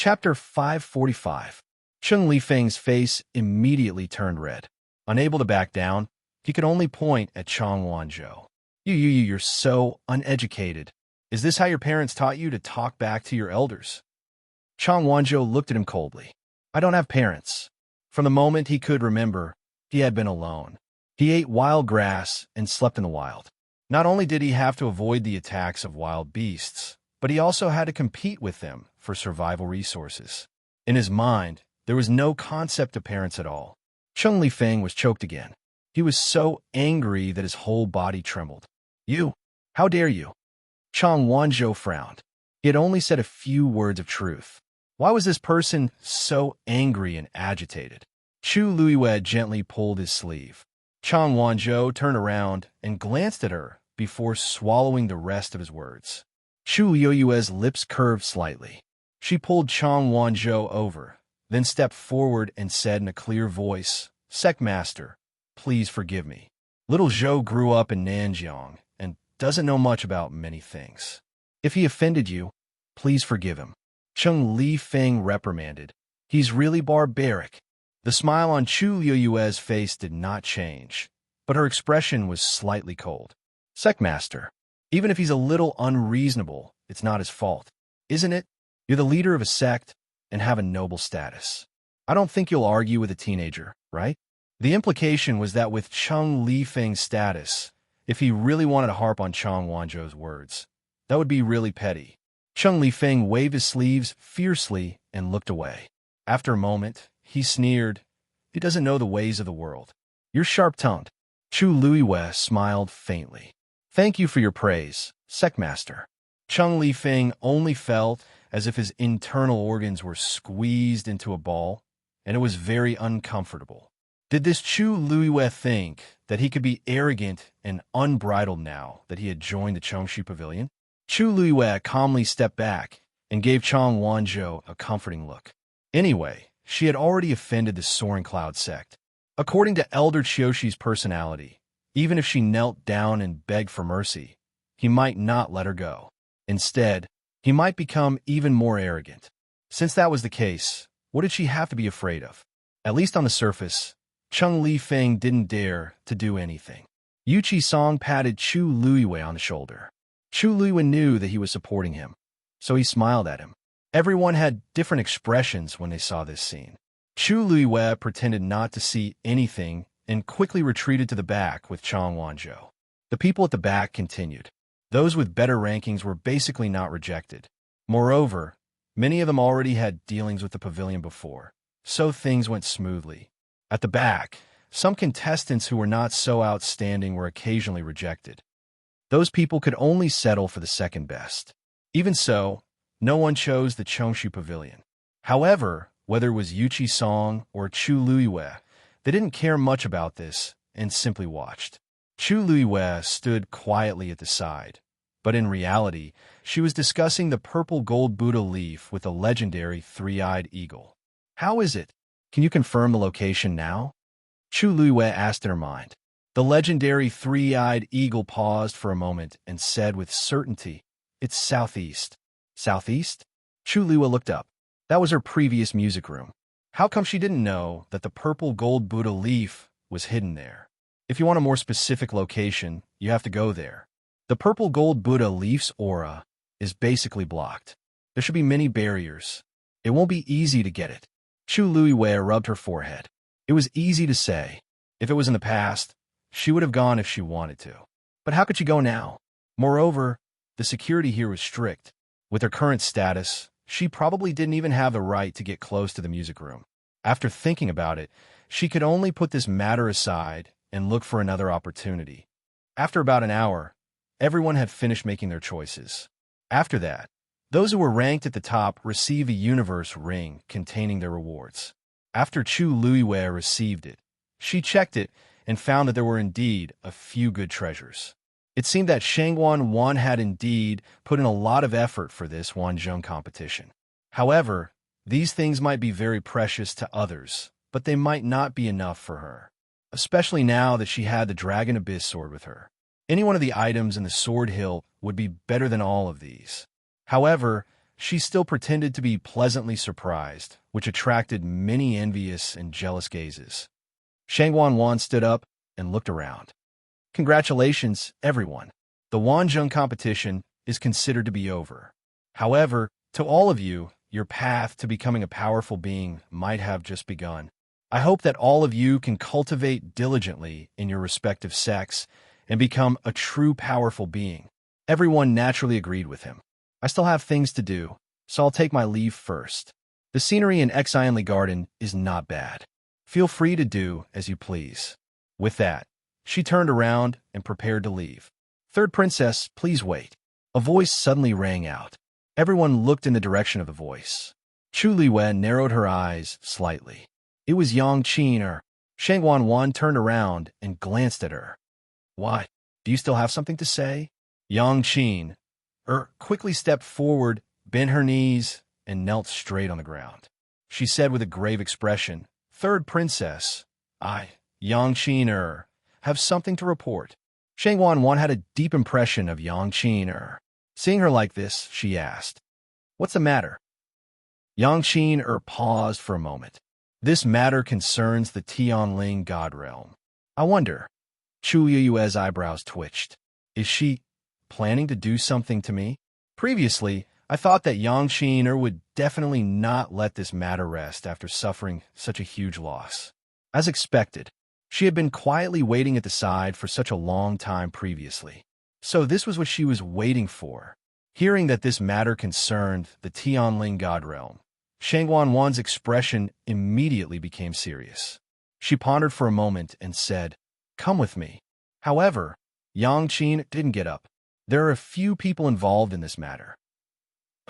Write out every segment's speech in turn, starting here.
Chapter 545. Cheng Lifeng's face immediately turned red. Unable to back down, he could only point at Chang Wanzhou. You're so uneducated. Is this how your parents taught you to talk back to your elders? Chang Wanzhou looked at him coldly. I don't have parents. From the moment he could remember, he had been alone. He ate wild grass and slept in the wild. Not only did he have to avoid the attacks of wild beasts, but he also had to compete with them for survival resources. In his mind, there was no concept of parents at all. Cheng Lifeng was choked again. He was so angry that his whole body trembled. You! How dare you! Chang Wanzhou frowned. He had only said a few words of truth. Why was this person so angry and agitated? Chu Luiyue gently pulled his sleeve. Chang Wanzhou turned around and glanced at her before swallowing the rest of his words. Chu Luiyue's lips curved slightly. She pulled Chang Wanzhou over, then stepped forward and said in a clear voice, Sect Master, please forgive me. Little Zhou grew up in Nanjiang and doesn't know much about many things. If he offended you, please forgive him. Cheng Lifeng reprimanded. He's really barbaric. The smile on Chu Luiyue's face did not change, but her expression was slightly cold. Sect Master, even if he's a little unreasonable, it's not his fault, isn't it? You're the leader of a sect and have a noble status. I don't think you'll argue with a teenager, right? The implication was that with Cheng Lifeng's status, if he really wanted to harp on Chang Wanzhou's words, that would be really petty. Cheng Lifeng waved his sleeves fiercely and looked away. After a moment, he sneered, He doesn't know the ways of the world. You're sharp-tongued. Chu Luiyue smiled faintly. Thank you for your praise, Sect Master. Cheng Lifeng only felt as if his internal organs were squeezed into a ball, and it was very uncomfortable. Did this Chu Luiyue think that he could be arrogant and unbridled now that he had joined the Chengshi Pavilion? Chu Luiyue calmly stepped back and gave Chang Wanzhou a comforting look. Anyway, she had already offended the Soaring Cloud sect. According to Elder Qiushi's personality, even if she knelt down and begged for mercy, he might not let her go. Instead, he might become even more arrogant. Since that was the case, what did she have to be afraid of? At least on the surface, Cheng Lifeng didn't dare to do anything. Yu Qisong patted Chu Luiyue on the shoulder. Chu Luiyue knew that he was supporting him, so he smiled at him. Everyone had different expressions when they saw this scene. Chu Luiyue pretended not to see anything and quickly retreated to the back with Chang Wanzhou. The people at the back continued. Those with better rankings were basically not rejected. Moreover, many of them already had dealings with the pavilion before, so things went smoothly. At the back, some contestants who were not so outstanding were occasionally rejected. Those people could only settle for the second best. Even so, no one chose the Chengshi Pavilion. However, whether it was Yu Qisong or Chu Luiyue, they didn't care much about this and simply watched. Chu Luiyue stood quietly at the side, but in reality, she was discussing the purple gold Buddha leaf with a legendary three-eyed eagle. How is it? Can you confirm the location now? Chu Luiyue asked in her mind. The legendary three-eyed eagle paused for a moment and said with certainty, It's southeast. Southeast? Chu Luiyue looked up. That was her previous music room. How come she didn't know that the purple gold Buddha leaf was hidden there? If you want a more specific location, you have to go there. The purple gold Buddha leaf's aura is basically blocked. There should be many barriers. It won't be easy to get it. Chu Luiyue rubbed her forehead. It was easy to say. If it was in the past, she would have gone if she wanted to. But how could she go now? Moreover, the security here was strict. With her current status, she probably didn't even have the right to get close to the music room. After thinking about it, she could only put this matter aside and look for another opportunity. After about an hour, everyone had finished making their choices. After that, those who were ranked at the top received a universe ring containing their rewards. After Chu Luiyue received it, she checked it and found that there were indeed a few good treasures. It seemed that Shangguan Wan had indeed put in a lot of effort for this Wanzhong competition. However, these things might be very precious to others, but they might not be enough for her, especially now that she had the Dragon Abyss sword with her. Any one of the items in the sword hilt would be better than all of these. However, she still pretended to be pleasantly surprised, which attracted many envious and jealous gazes. Shang Wanwan stood up and looked around. Congratulations, everyone. The Wanzhong competition is considered to be over. However, to all of you, your path to becoming a powerful being might have just begun. I hope that all of you can cultivate diligently in your respective sex and become a true powerful being. Everyone naturally agreed with him. I still have things to do, so I'll take my leave first. The scenery in Exionly Garden is not bad. Feel free to do as you please. With that, she turned around and prepared to leave. Third princess, please wait. A voice suddenly rang out. Everyone looked in the direction of the voice. Chu Liwen narrowed her eyes slightly. It was Yang Qin. Shang Wanwan turned around and glanced at her. What? Do you still have something to say? Yang Qin quickly stepped forward, bent her knees, and knelt straight on the ground. She said with a grave expression, Third princess, I, Yang Qin have something to report. Shang Wanwan had a deep impression of Yang Qin. Seeing her like this, she asked, What's the matter? Yang Qin paused for a moment. This matter concerns the Tianling God Realm. I wonder. Chu Yue's eyebrows twitched. Is she planning to do something to me? Previously, I thought that Yang Qin would definitely not let this matter rest after suffering such a huge loss. As expected, she had been quietly waiting at the side for such a long time previously. So this was what she was waiting for. Hearing that this matter concerned the Tianling God Realm, Shang Wanwan's expression immediately became serious. She pondered for a moment and said, Come with me. However, Yang Qin didn't get up. There are a few people involved in this matter.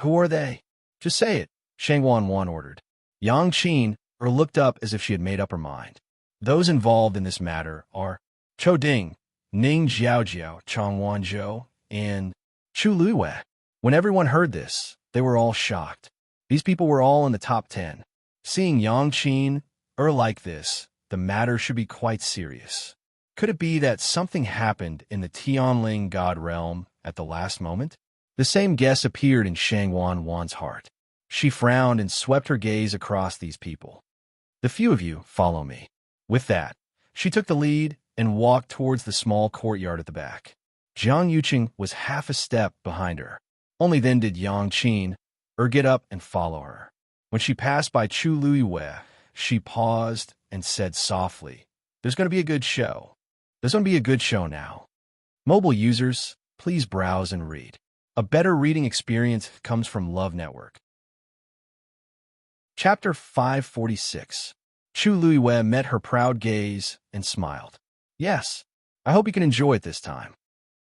Who are they? Just say it, Shang Wanwan ordered. Yang Qin looked up as if she had made up her mind. Those involved in this matter are Chou Ding, Ning Jiaojiao, Chang Wanzhou, and Chu Luiwei. When everyone heard this, they were all shocked. These people were all in the top 10. Seeing Yang Qin like this, the matter should be quite serious. Could it be that something happened in the Tianling God Realm at the last moment? The same guess appeared in Shang Wanwan's heart. She frowned and swept her gaze across these people. The few of you follow me. With that, she took the lead and walked towards the small courtyard at the back. Jiang Yuqing was half a step behind her. Only then did Yang Qin get up and follow her. When she passed by Chu Luiwei, she paused and said softly, There's going to be a good show. There's going to be a good show now. Mobile users, please browse and read. A better reading experience comes from Love Network. Chapter 546. Chu Luiwei met her proud gaze and smiled. Yes, I hope you can enjoy it this time.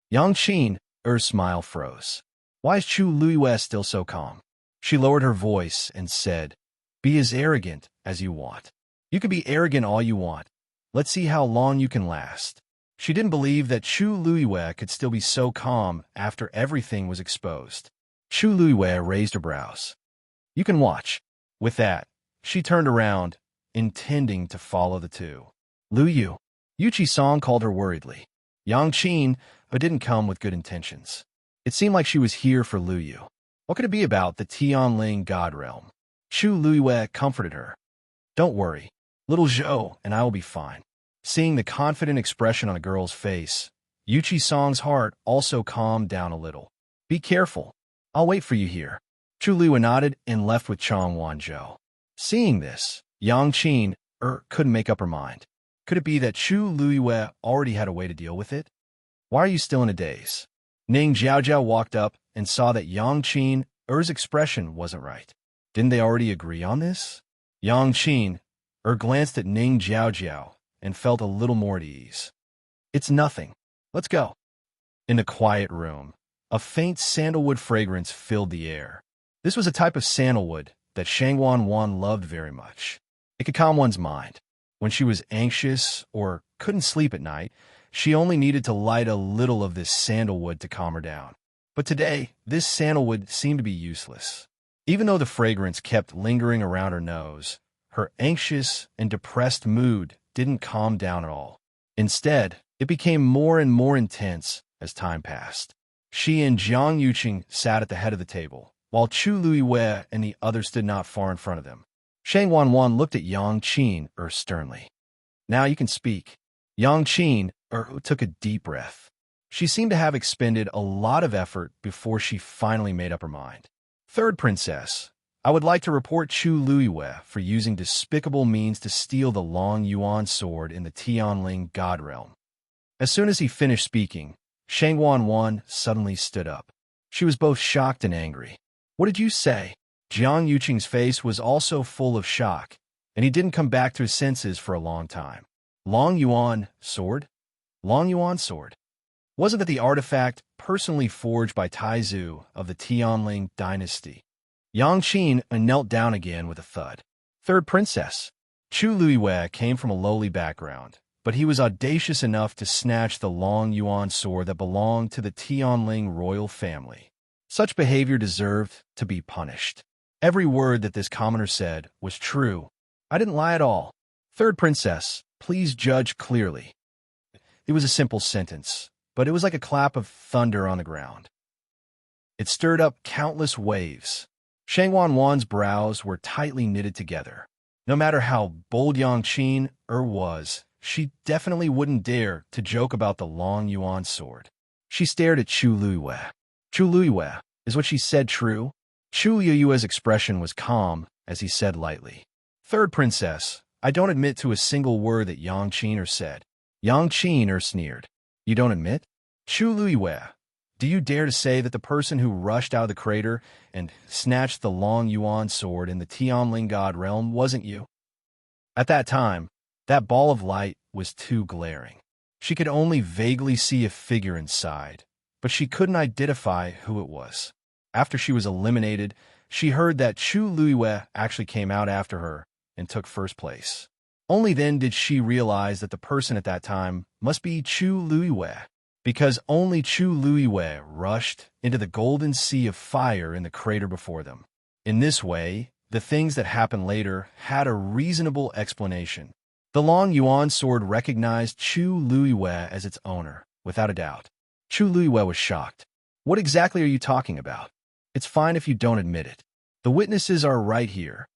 Yang Qin's smile froze. Why is Chu Luiwei still so calm? She lowered her voice and said, Be as arrogant as you want. You can be arrogant all you want. Let's see how long you can last. She didn't believe that Chu Luiwei could still be so calm after everything was exposed. Chu Luiwei raised her brows. You can watch. With that, she turned around, intending to follow the two. Lu Yu. Yuchi Song called her worriedly. Yang Qin didn't come with good intentions. It seemed like she was here for Lu Yu. What could it be about the Tianling God Realm? Chu Luiwei comforted her. Don't worry. Little Zhou and I will be fine. Seeing the confident expression on the girl's face, Yuchi Song's heart also calmed down a little. Be careful. I'll wait for you here. Chu Luiwei nodded and left with Chang Wanzhou. Seeing this, Yang Qin couldn't make up her mind. Could it be that Chu Luiwei already had a way to deal with it? Why are you still in a daze? Ning Jiaojiao walked up and saw that Yang Qin's expression wasn't right. Didn't they already agree on this? Yang Qin glanced at Ning Jiaojiao and felt a little more at ease. It's nothing. Let's go. In the quiet room, a faint sandalwood fragrance filled the air. This was a type of sandalwood that Shang Wanwan loved very much. It could calm one's mind. When she was anxious or couldn't sleep at night, she only needed to light a little of this sandalwood to calm her down. But today, this sandalwood seemed to be useless. Even though the fragrance kept lingering around her nose, her anxious and depressed mood didn't calm down at all. Instead, it became more and more intense as time passed. She and Jiang Yuqing sat at the head of the table, while Chu Luiwei and the other stood not far in front of them. Shang Wanwan looked at Yang Qin sternly. Now you can speak. Yang Qin took a deep breath. She seemed to have expended a lot of effort before she finally made up her mind. Third princess, I would like to report Chu Luiwei for using despicable means to steal the Long Yuan sword in the Tianling God Realm. As soon as he finished speaking, Shang Wanwan suddenly stood up. She was both shocked and angry. What did you say? Jiang Yuqing's face was also full of shock, and he didn't come back to his senses for a long time. Long Yuan sword? Long Yuan sword? Wasn't that the artifact personally forged by Taizu of the Tianling dynasty? Yang Qin knelt down again with a thud. Third princess. Chu Luiwei came from a lowly background, but he was audacious enough to snatch the Long Yuan sword that belonged to the Tianling royal family. Such behavior deserved to be punished. Every word that this commoner said was true. I didn't lie at all. Third princess, please judge clearly. It was a simple sentence, but it was like a clap of thunder on the ground. It stirred up countless waves. Shang Wanwan's brows were tightly knitted together. No matter how bold Yang Qin was, she definitely wouldn't dare to joke about the Long Yuan sword. She stared at Chu Luiwei. Chu Luiwei, is what she said true? Chu Luiwei's expression was calm as he said lightly. Third princess, I don't admit to a single word that Yang Qin said. Yang Qin sneered. You don't admit? Chu Luiwei, do you dare to say that the person who rushed out of the crater and snatched the Long Yuan sword in the Tianling God realm wasn't you? At that time, that ball of light was too glaring. She could only vaguely see a figure inside, but she couldn't identify who it was. After she was eliminated, she heard that Chu Luiwei actually came out after her and took first place. Only then did she realize that the person at that time must be Chu Luiwei, because only Chu Luiwei rushed into the golden sea of fire in the crater before them. In this way, the things that happened later had a reasonable explanation. The Long Yuan sword recognized Chu Luiwei as its owner, without a doubt. Chu Luiwei was shocked. What exactly are you talking about? It's fine if you don't admit it. The witnesses are right here.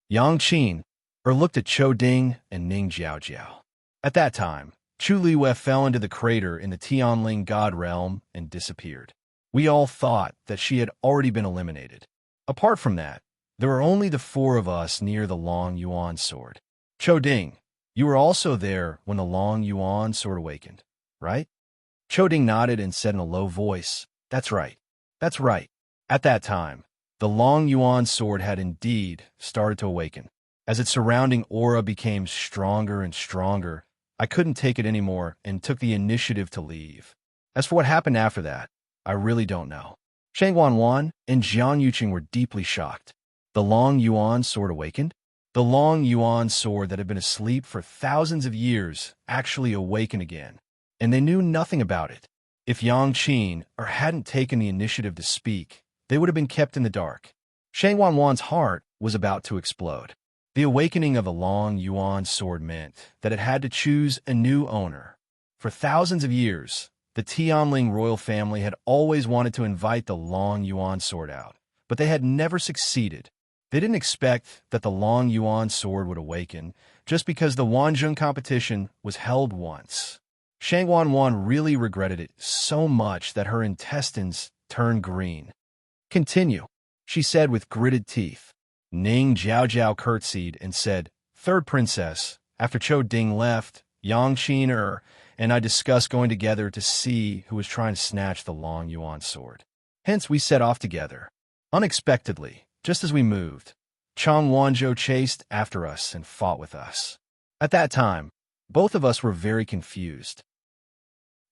Yang Qin looked at Chou Ding and Ning Jiaojiao. At that time, Chu Luiwei fell into the crater in the Tianling God realm and disappeared. We all thought that she had already been eliminated. Apart from that, there were only the four of us near the Long Yuan sword. Chou Ding, you were also there when the Long Yuan sword awakened, right? Chou Ding nodded and said in a low voice, That's right. That's right. At that time, the Long Yuan sword had indeed started to awaken. As its surrounding aura became stronger and stronger, I couldn't take it anymore and took the initiative to leave. As for what happened after that, I really don't know. Shang Wanwan and Jiang Yuqing were deeply shocked. The Long Yuan sword awakened? The Long Yuan sword that had been asleep for thousands of years actually awakened again, and they knew nothing about it. If Yang Qin hadn't taken the initiative to speak, they would have been kept in the dark. Shang Wanwan's heart was about to explode. The awakening of the Long Yuan sword meant that it had to choose a new owner. For thousands of years, the Tianling royal family had always wanted to invite the Long Yuan sword out, but they had never succeeded. They didn't expect that the Long Yuan sword would awaken just because the Wanzhong competition was held once. Shang Wanwan really regretted it so much that her intestines turned green. Continue, she said with gritted teeth. Ning Jiaojiao curtsied and said, Third princess, after Chou Ding left, Yang Qin and I discussed going together to see who was trying to snatch the Long Yuan sword. Hence we set off together. Unexpectedly, just as we moved, Chang Wanzhou chased after us and fought with us. At that time, both of us were very confused.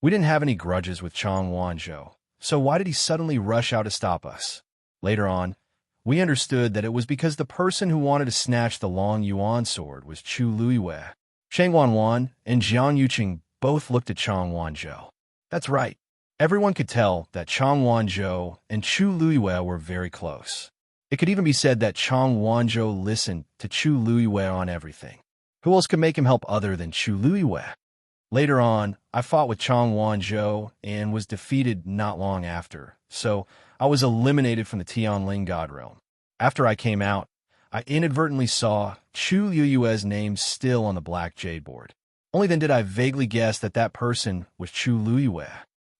We didn't have any grudges with Chang Wanzhou, so why did he suddenly rush out to stop us? Later on, we understood that it was because the person who wanted to snatch the Long Yuan sword was Chu Luiwei. Shang Wanwan and Jiang Yuqing both looked at Chang Wanzhou. That's right. Everyone could tell that Chang Wanzhou and Chu Luiwei were very close. It could even be said that Chang Wanzhou listened to Chu Luiwei on everything. Who else could make him help other than Chu Luiwei? Later on, I fought with Chang Wanzhou and was defeated not long after, so I was eliminated from the Tianling God Realm. After I came out, I inadvertently saw Chu Luyue's name still on the black jade board. Only then did I vaguely guess that that person was Chu Luyue.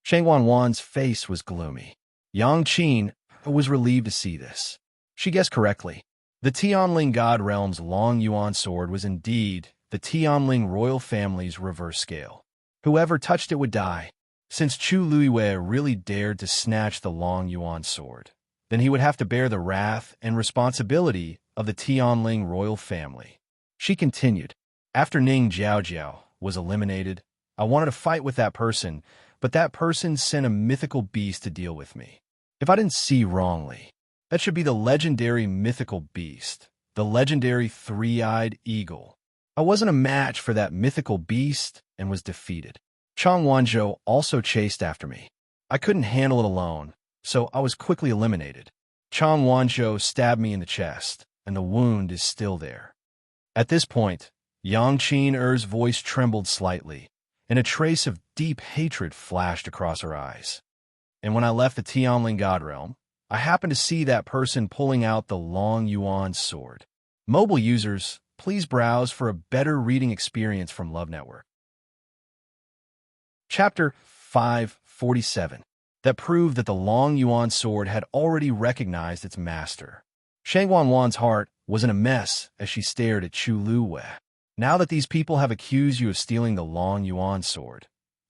Shang Wanwan's face was gloomy. Yang Qin was relieved to see this. She guessed correctly. The Tianling God Realm's Long Yuan sword was indeed the Tianling royal family's reverse scale. Whoever touched it would die. Since Chu Luyue really dared to snatch the Long Yuan sword, then he would have to bear the wrath and responsibility of the Tianling royal family. She continued. After Ning Jiaojiao was eliminated, I wanted to fight with that person, but that person sent a mythical beast to deal with me. If I didn't see wrongly, that should be the legendary mythical beast, the legendary three-eyed eagle. I wasn't a match for that mythical beast and was defeated. Chang Wanzhou also chased after me. I couldn't handle it alone, so I was quickly eliminated. Chang Wanzhou stabbed me in the chest, and the wound is still there. At this point, Yang Qin-er's voice trembled slightly, and a trace of deep hatred flashed across her eyes. And when I left the Tianling God Realm, I happened to see that person pulling out the Long Yuan sword. Mobile users, please browse for a better reading experience from Love Network. Chapter 547 that proved that the Long Yuan sword had already recognized its master. Shang Wanwan's heart was in a mess as she stared at Chu Luyue. Now that these people have accused you of stealing the Long Yuan sword,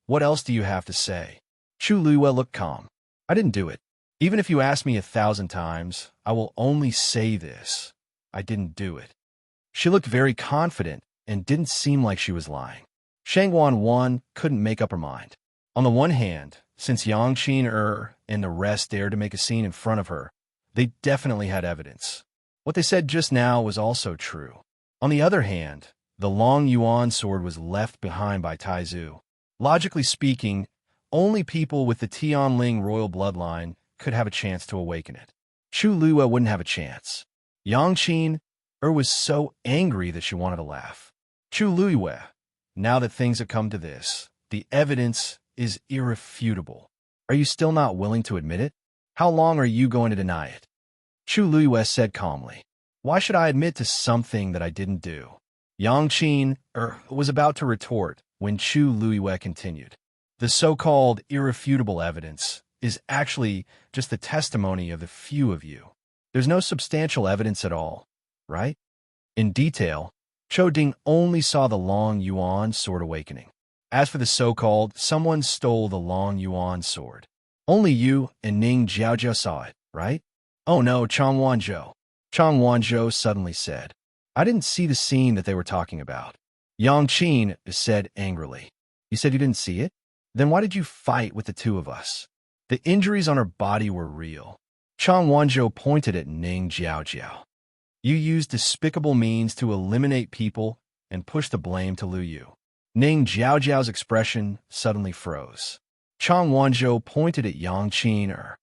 what else do you have to say? Chu Luyue looked calm. I didn't do it. Even if you ask me 1,000 times, I will only say this. I didn't do it. She looked very confident and didn't seem like she was lying. Shang Wanwan couldn't make up her mind. On the one hand, since Yang Qin and the rest dared to make a scene in front of her, they definitely had evidence. What they said just now was also true. On the other hand, the Long Yuan sword was left behind by Taizu. Logically speaking, only people with the Tianling royal bloodline could have a chance to awaken it. Chu Luyue wouldn't have a chance. Yang Qin was so angry that she wanted to laugh. Chu Luyue, now that things have come to this, the evidence is irrefutable. Are you still not willing to admit it? How long are you going to deny it? Chu Luyue said calmly. Why should I admit to something that I didn't do? Yang Qin was about to retort when Chu Luyue continued. The so-called irrefutable evidence is actually just the testimony of the few of you. There's no substantial evidence at all, right? In detail, Chou Ding only saw the Long Yuan sword awakening. As for the so-called, someone stole the Long Yuan sword. Only you and Ning Jiaojiao saw it, right? Oh no, Chang Wanzhou. Chang Wanzhou suddenly said. I didn't see the scene that they were talking about. Yang Qin said angrily. You said you didn't see it? Then why did you fight with the two of us? The injuries on her body were real. Chang Wanzhou pointed at Ning Jiaojiao. You used despicable means to eliminate people and push the blame to Lu Yu. Ning Jiaojiao's expression suddenly froze. Chang Wanzhou pointed at Yang Qin.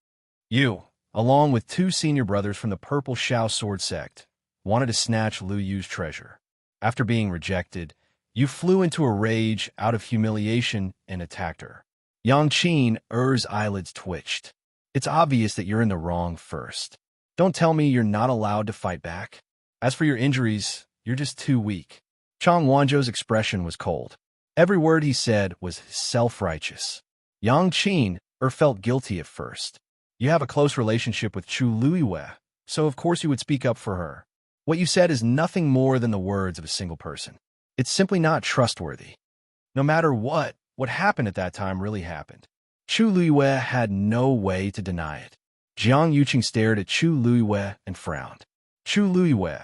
You, along with 2 senior brothers from the Purple Shao Sword Sect, wanted to snatch Lu Yu's treasure. After being rejected, you flew into a rage out of humiliation and attacked her. Yang Qin's eyelids twitched. It's obvious that you're in the wrong first. Don't tell me you're not allowed to fight back. As for your injuries, you're just too weak. Chang Wanzhou's expression was cold. Every word he said was self-righteous. Yang Qin felt guilty at first. You have a close relationship with Chu Luyue, so of course you would speak up for her. What you said is nothing more than the words of a single person. It's simply not trustworthy. No matter what happened at that time really happened. Chu Luyue had no way to deny it. Jiang Yuqing stared at Chu Luyue and frowned. Chu Luyue,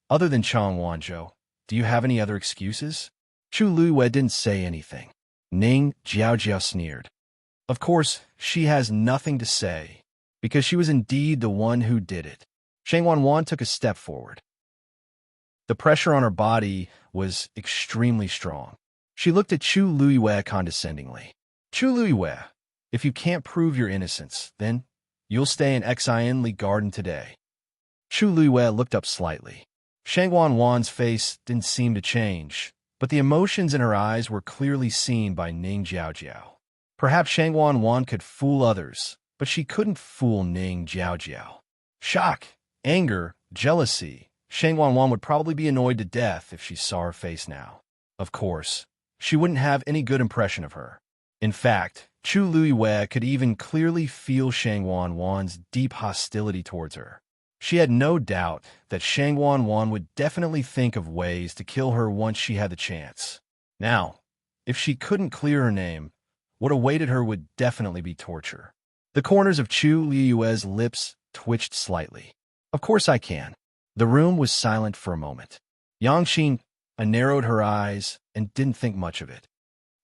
other than Chang Wanzhou, do you have any other excuses? Chu Luyue didn't say anything. Ning Jiaojiao sneered. Of course, she has nothing to say, because she was indeed the one who did it. Shang Wanwan took a step forward. The pressure on her body was extremely strong. She looked at Chu Luyue condescendingly. Chu Luyue, if you can't prove your innocence, then you'll stay in Xianli Garden today. Chu Luyue looked up slightly. Shang Wanwan's face didn't seem to change, but the emotions in her eyes were clearly seen by Ning Jiaojiao. Perhaps Shang Wanwan could fool others, but she couldn't fool Ning Jiaojiao. Shock, anger, jealousy. Shang Wanwan would probably be annoyed to death if she saw her face now. Of course, she wouldn't have any good impression of her. In fact, Chu Luiwei could even clearly feel Shang Wanwan's deep hostility towards her. She had no doubt that Shang Wanwan would definitely think of ways to kill her once she had the chance. Now, if she couldn't clear her name, what awaited her would definitely be torture. The corners of Chu Luiwei's lips twitched slightly. Of course I can. The room was silent for a moment. Yang Xin narrowed her eyes and didn't think much of it.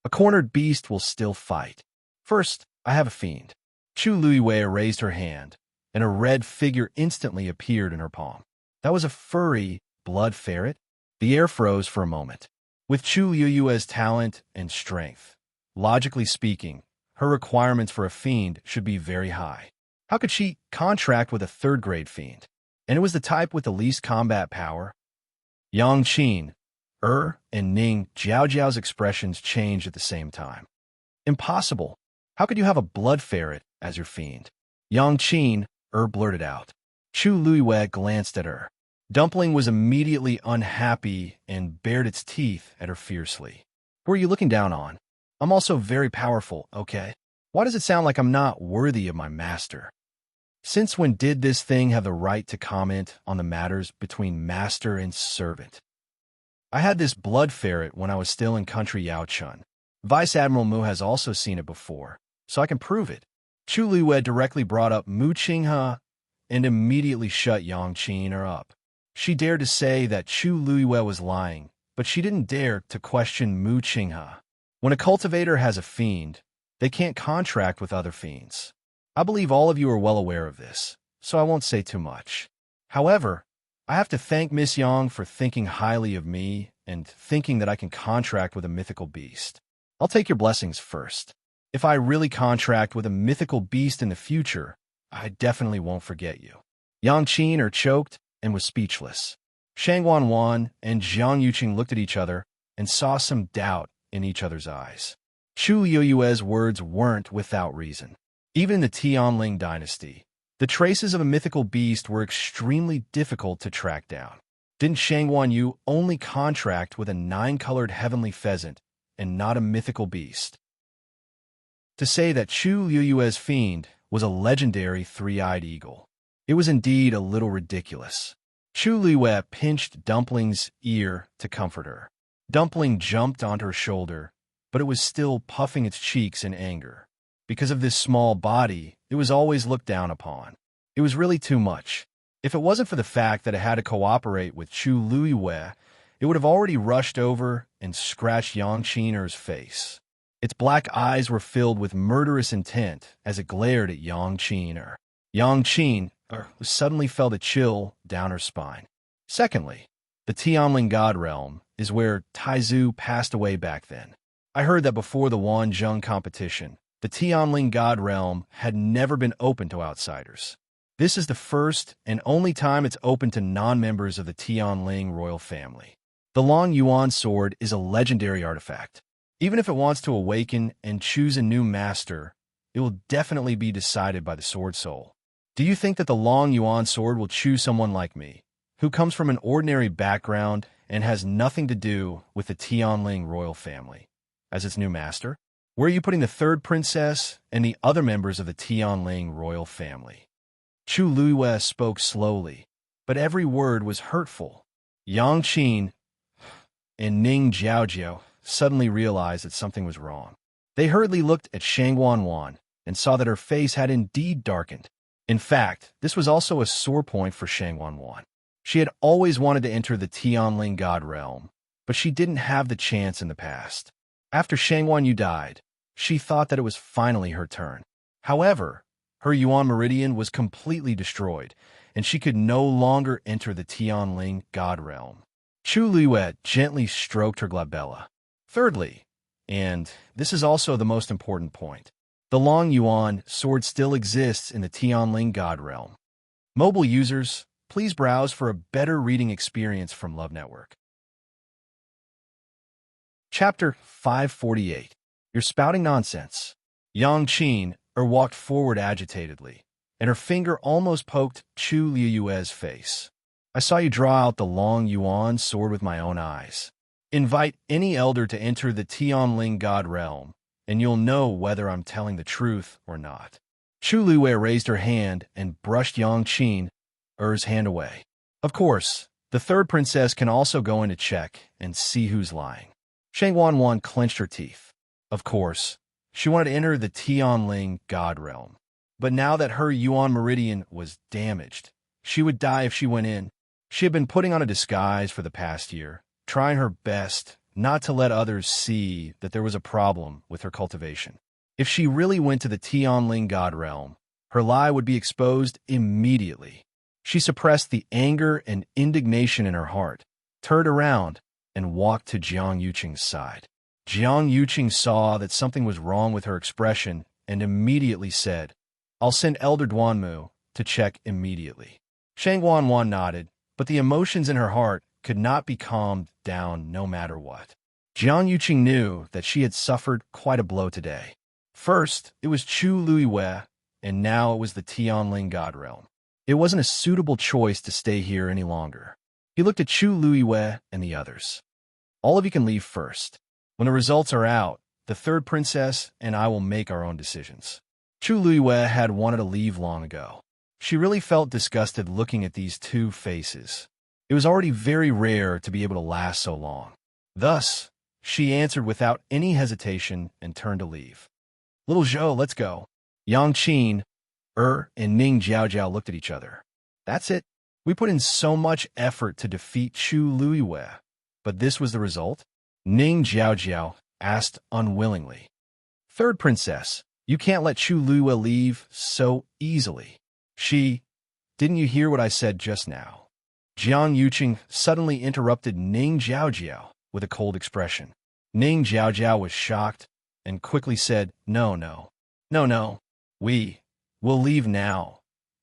A cornered beast will still fight. First, I have a fiend. Chu Luiwei raised her hand, and a red figure instantly appeared in her palm. That was a furry blood ferret. The air froze for a moment. With Chu Luiwei's talent and strength, logically speaking, her requirements for a fiend should be very high. How could she contract with a third-grade fiend? And it was the type with the least combat power. Yang Qin, and Ning Jiaojiao's expressions changed at the same time. Impossible. How could you have a blood ferret as your fiend? Yang Qin, blurted out. Chu Luiwei glanced at her. Dumpling was immediately unhappy and bared its teeth at her fiercely. Who are you looking down on? I'm also very powerful, okay? Why does it sound like I'm not worthy of my master? Since when did this thing have the right to comment on the matters between master and servant? I had this blood ferret when I was still in country Yaochun. Vice Admiral Mu has also seen it before, so I can prove it. Chu Luiwei directly brought up Mu Qinghe and immediately shut Yang Qin up. She dared to say that Chu Luiwei was lying, but she didn't dare to question Mu Qinghe. When a cultivator has a fiend, they can't contract with other fiends. I believe all of you are well aware of this, so I won't say too much. However, I have to thank Miss Yang for thinking highly of me and thinking that I can contract with a mythical beast. I'll take your blessings first. If I really contract with a mythical beast in the future, I definitely won't forget you. Yang Qin choked and was speechless. Shang Wanwan and Jiang Yuqing looked at each other and saw some doubt in each other's eyes. Chu Luiwei's words weren't without reason. Even in the Tianling dynasty, the traces of a mythical beast were extremely difficult to track down. Didn't Shang Wanyu only contract with a 9-colored heavenly pheasant and not a mythical beast? To say that Chu Luiwei's fiend was a legendary 3-eyed eagle, it was indeed a little ridiculous. Chu Luiwei pinched Dumpling's ear to comfort her. Dumpling jumped onto her shoulder, but it was still puffing its cheeks in anger. Because of this small body, it was always looked down upon. It was really too much. If it wasn't for the fact that it had to cooperate with Chu Luiwei, it would have already rushed over and scratched Yang Qiner's face. Its black eyes were filled with murderous intent as it glared at Yang Qiner. Yang Qin suddenly felt a chill down her spine. Secondly, the Tianling God Realm is where Taizu passed away back then. I heard that before the Wanzhong competition, the Tianling God Realm had never been open to outsiders. This is the first and only time it's open to non-members of the Tianling royal family. The Long Yuan sword is a legendary artifact. Even if it wants to awaken and choose a new master, it will definitely be decided by the sword soul. Do you think that the Long Yuan sword will choose someone like me, who comes from an ordinary background and has nothing to do with the Tianling royal family, as its new master? Where are you putting the third princess and the other members of the Tianling royal family? Chu Luiwei spoke slowly, but every word was hurtful. Yang Qin and Ning Jiaojiao suddenly realized that something was wrong. They hurriedly looked at Shang Wanwan and saw that her face had indeed darkened. In fact, this was also a sore point for Shang Wanwan. She had always wanted to enter the Tianling God Realm, but she didn't have the chance in the past. After Shang Wanyu died, she thought that it was finally her turn. However, her Yuan Meridian was completely destroyed, and she could no longer enter the Tianling God Realm. Chu Luiwei gently stroked her glabella. Thirdly, and this is also the most important point, the Long Yuan sword still exists in the Tianling God Realm. Mobile users, please browse for a better reading experience from Love Network. Chapter 548. You're spouting nonsense. Yang Qin walked forward agitatedly, and her finger almost poked Chu Liuyue's face. I saw you draw out the long yuan sword with my own eyes. Invite any elder to enter the Tianling God realm, and you'll know whether I'm telling the truth or not. Chu Liyue raised her hand and brushed Yang Qin's hand away. Of course, the third princess can also go in to check and see who's lying. Shang Wanwan clenched her teeth. Of course, she wanted to enter the Tianling God realm. But now that her Yuan meridian was damaged, she would die if she went in. She had been putting on a disguise for the past year, trying her best not to let others see that there was a problem with her cultivation. If she really went to the Tianling God realm, her lie would be exposed immediately. She suppressed the anger and indignation in her heart, turned around, and walked to Jiang Yuqing's side. Jiang Yuqing saw that something was wrong with her expression and immediately said, "I'll send Elder Duanmu to check immediately." Shang Wanwan nodded, but the emotions in her heart could not be calmed down no matter what. Jiang Yuqing knew that she had suffered quite a blow today. First, it was Chu Liyue, and now it was the Tianling God realm. It wasn't a suitable choice to stay here any longer. He looked at Chu Liyue and the others. All of you can leave first. When the results are out, the third princess and I will make our own decisions. Chu Liyue had wanted to leave long ago. She really felt disgusted looking at these two faces. It was already very rare to be able to last so long. Thus, she answered without any hesitation and turned to leave. "Little Zhou, let's go." Yang Qin, and Ning Jiaojiao looked at each other. "That's it. We put in so much effort to defeat Chu Liyue, but this was the result?" Ning Jiaojiao asked unwillingly. "Third princess, you can't let Chu Liyue leave so easily. Didn't you hear what I said just now?" Jiang Yuqing suddenly interrupted Ning Jiaojiao with a cold expression. Ning Jiaojiao was shocked and quickly said, No, we'll leave now."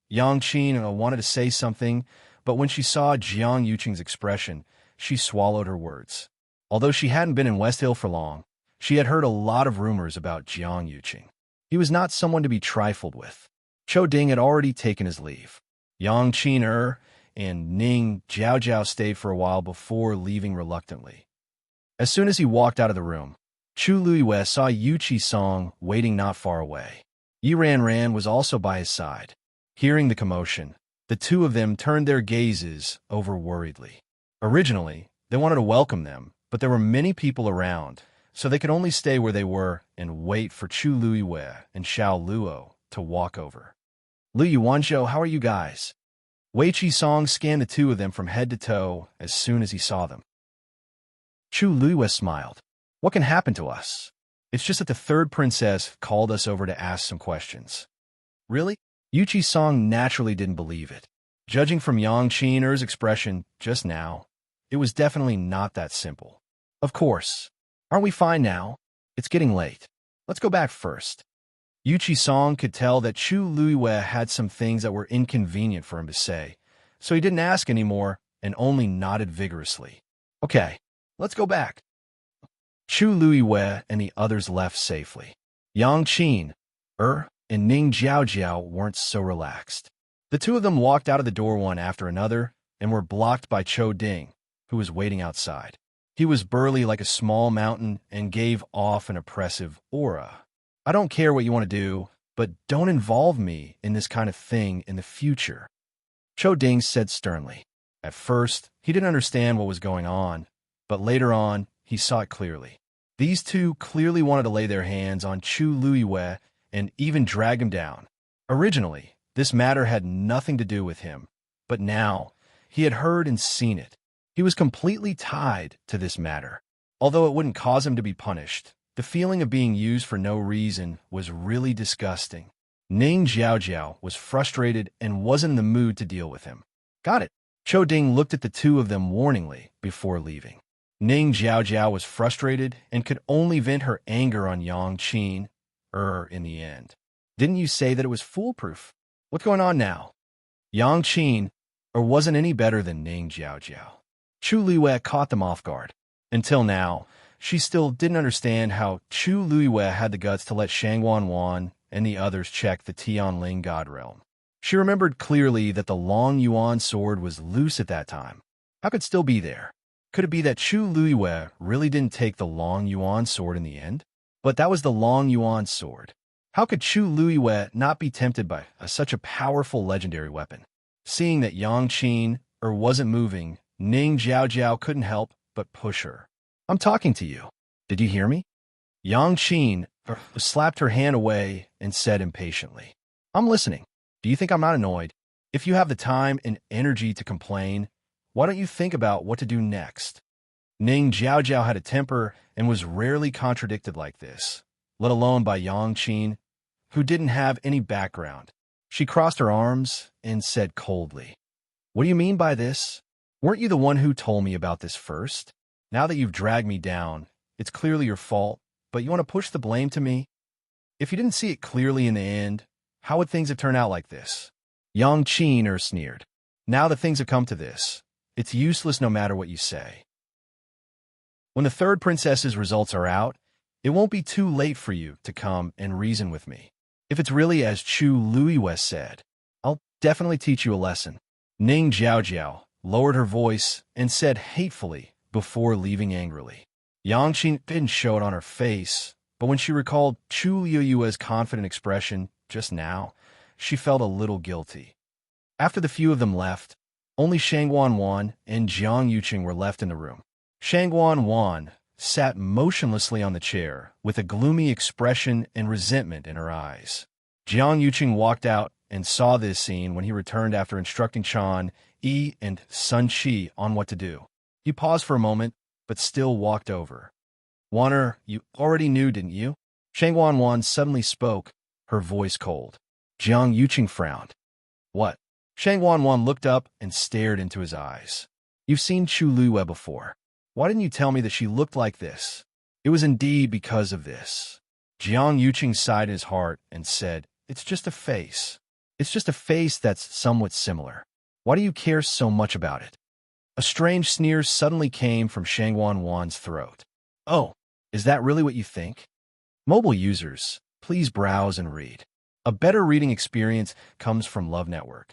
Yang Qin wanted to say something, but when she saw Jiang Yuqing's expression, she swallowed her words. Although she hadn't been in West Hill for long, she had heard a lot of rumors about Jiang Yuqing. He was not someone to be trifled with. Chou Ding had already taken his leave. Yang Qin and Ning Jiaojiao stayed for a while before leaving reluctantly. As soon as he walked out of the room, Chu Liyue saw Yu Qisong waiting not far away. Yi Ran was also by his side. Hearing the commotion, the two of them turned their gazes over worriedly. Originally, they wanted to welcome them, but there were many people around, so they could only stay where they were and wait for Chu Liyue and Xiao Luo to walk over. "Lu Yuanzhou, how are you guys?" Wei Qisong scanned the two of them from head to toe as soon as he saw them. Chu Liyue smiled. "What can happen to us? It's just that the third princess called us over to ask some questions." "Really?" Yu Qisong naturally didn't believe it. Judging from Yang Qin's expression just now, it was definitely not that simple. "Of course. Aren't we fine now? It's getting late. Let's go back first." Yu Qisong could tell that Chu Liyue had some things that were inconvenient for him to say, so he didn't ask anymore and only nodded vigorously. "Okay, let's go back." Chu Liyue and the others left safely. Yang Qin, and Ning Jiaojiao weren't so relaxed. The two of them walked out of the door one after another and were blocked by Chou Ding, who was waiting outside. He was burly like a small mountain and gave off an oppressive aura. "I don't care what you want to do, but don't involve me in this kind of thing in the future," Chou Ding said sternly. At first, he didn't understand what was going on, but later on, he saw it clearly. These two clearly wanted to lay their hands on Chu Liyue and even drag him down. Originally, this matter had nothing to do with him, but now, he had heard and seen it. He was completely tied to this matter. Although it wouldn't cause him to be punished, the feeling of being used for no reason was really disgusting. Ning Jiaojiao was frustrated and wasn't in the mood to deal with him. "Got it." Chou Ding looked at the two of them warningly before leaving. Ning Jiaojiao was frustrated and could only vent her anger on Yang Qin, in the end. "Didn't you say that it was foolproof? What's going on now?" Yang Qin, wasn't any better than Ning Jiaojiao. Chu Liyue caught them off guard. Until now, she still didn't understand how Chu Liyue had the guts to let Shang Wanwan and the others checked the Tianling God Realm. She remembered clearly that the Long Yuan sword was loose at that time. How could it still be there? Could it be that Chu Luiwei really didn't take the Long Yuan sword in the end? But that was the Long Yuan sword. How could Chu Luiwei not be tempted by such a powerful legendary weapon? Seeing that Yang Qin wasn't moving, Ning Jiao couldn't help but push her. I'm talking to you. Did you hear me? Yang Qin slapped her hand away and said impatiently, I'm listening. Do you think I'm not annoyed? If you have the time and energy to complain, why don't you think about what to do next? Ning Jiao had a temper and was rarely contradicted like this, let alone by Yang Qin, who didn't have any background. She crossed her arms and said coldly, What do you mean by this? Weren't you the one who told me about this first? Now that you've dragged me down, it's clearly your fault, but you want to push the blame to me? If you didn't see it clearly in the end, how would things have turned out like this? Yang Qin sneered. Now that things have come to this, it's useless no matter what you say. When the third princess's results are out, it won't be too late for you to come and reason with me. If it's really as Chu Luiwei said, I'll definitely teach you a lesson. Ning Jiao lowered her voice and said hatefully before leaving angrily. Yang Qin didn't show it on her face, but when she recalled Chu Luiwei's confident expression just now, she felt a little guilty. After the few of them left, only Shangguan Wan and Jiang Yuqing were left in the room. Shangguan Wan sat motionlessly on the chair with a gloomy expression and resentment in her eyes. Jiang Yuqing walked out and saw this scene when he returned after instructing Chan, Yi, and Sun Qi on what to do. He paused for a moment, but still walked over. Waner, you already knew, didn't you? Shangguan Wan suddenly spoke, her voice cold. Jiang Yuqing frowned. What? Shangguan Wan looked up and stared into his eyes. You've seen Chu Luiwei before. Why didn't you tell me that she looked like this? It was indeed because of this. Jiang Yuqing sighed in his heart and said, It's just a face. It's just a face that's somewhat similar. Why do you care so much about it? A strange sneer suddenly came from Shangguan Wan's throat. Oh, is that really what you think? Mobile users, please browse and read. A better reading experience comes from Love Network.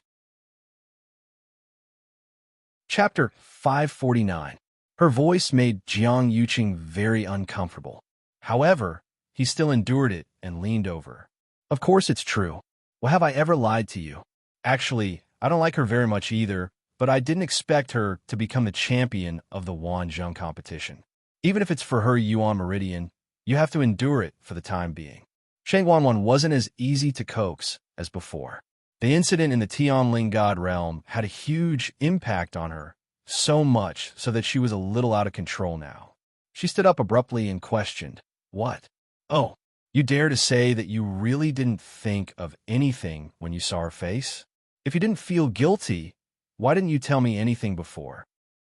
Chapter 549. Her voice made Jiang Yuqing very uncomfortable. However, he still endured it and leaned over. Of course it's true. Well, have I ever lied to you? Actually, I don't like her very much either, but I didn't expect her to become the champion of the Wanzhong competition. Even if it's for her Yuan Meridian, you have to endure it for the time being. Shangguan Wan wasn't as easy to coax as before. The incident in the Tianling God Realm had a huge impact on her, so much so that she was a little out of control now. She stood up abruptly and questioned, What? Oh, you dare to say that you really didn't think of anything when you saw her face? If you didn't feel guilty, why didn't you tell me anything before?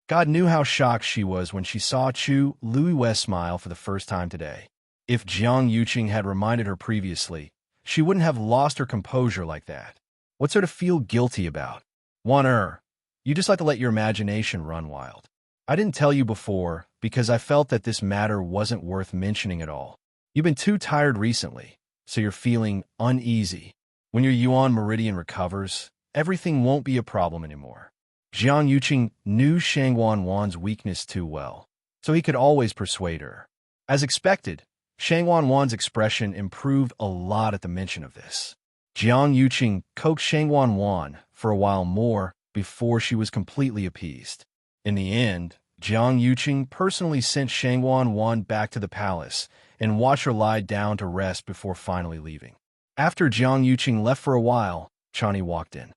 God knew how shocked she was when she saw Chu Luiwei smile for the first time today. If Jiang Yuqing had reminded her previously, she wouldn't have lost her composure like that. What's there to feel guilty about? Waner, you just like to let your imagination run wild. I didn't tell you before because I felt that this matter wasn't worth mentioning at all. You've been too tired recently, so you're feeling uneasy. When your Yuan Meridian recovers, everything won't be a problem anymore. Jiang Yuqing knew Shangguan Wan's weakness too well, so he could always persuade her. As expected, Shangguan Wan's expression improved a lot at the mention of this. Jiang Yuqing coaxed Shangguan Wan for a while more before she was completely appeased. In the end, Jiang Yuqing personally sent Shangguan Wan back to the palace and watched her lie down to rest before finally leaving. After Jiang Yuqing left for a while, Chani walked in.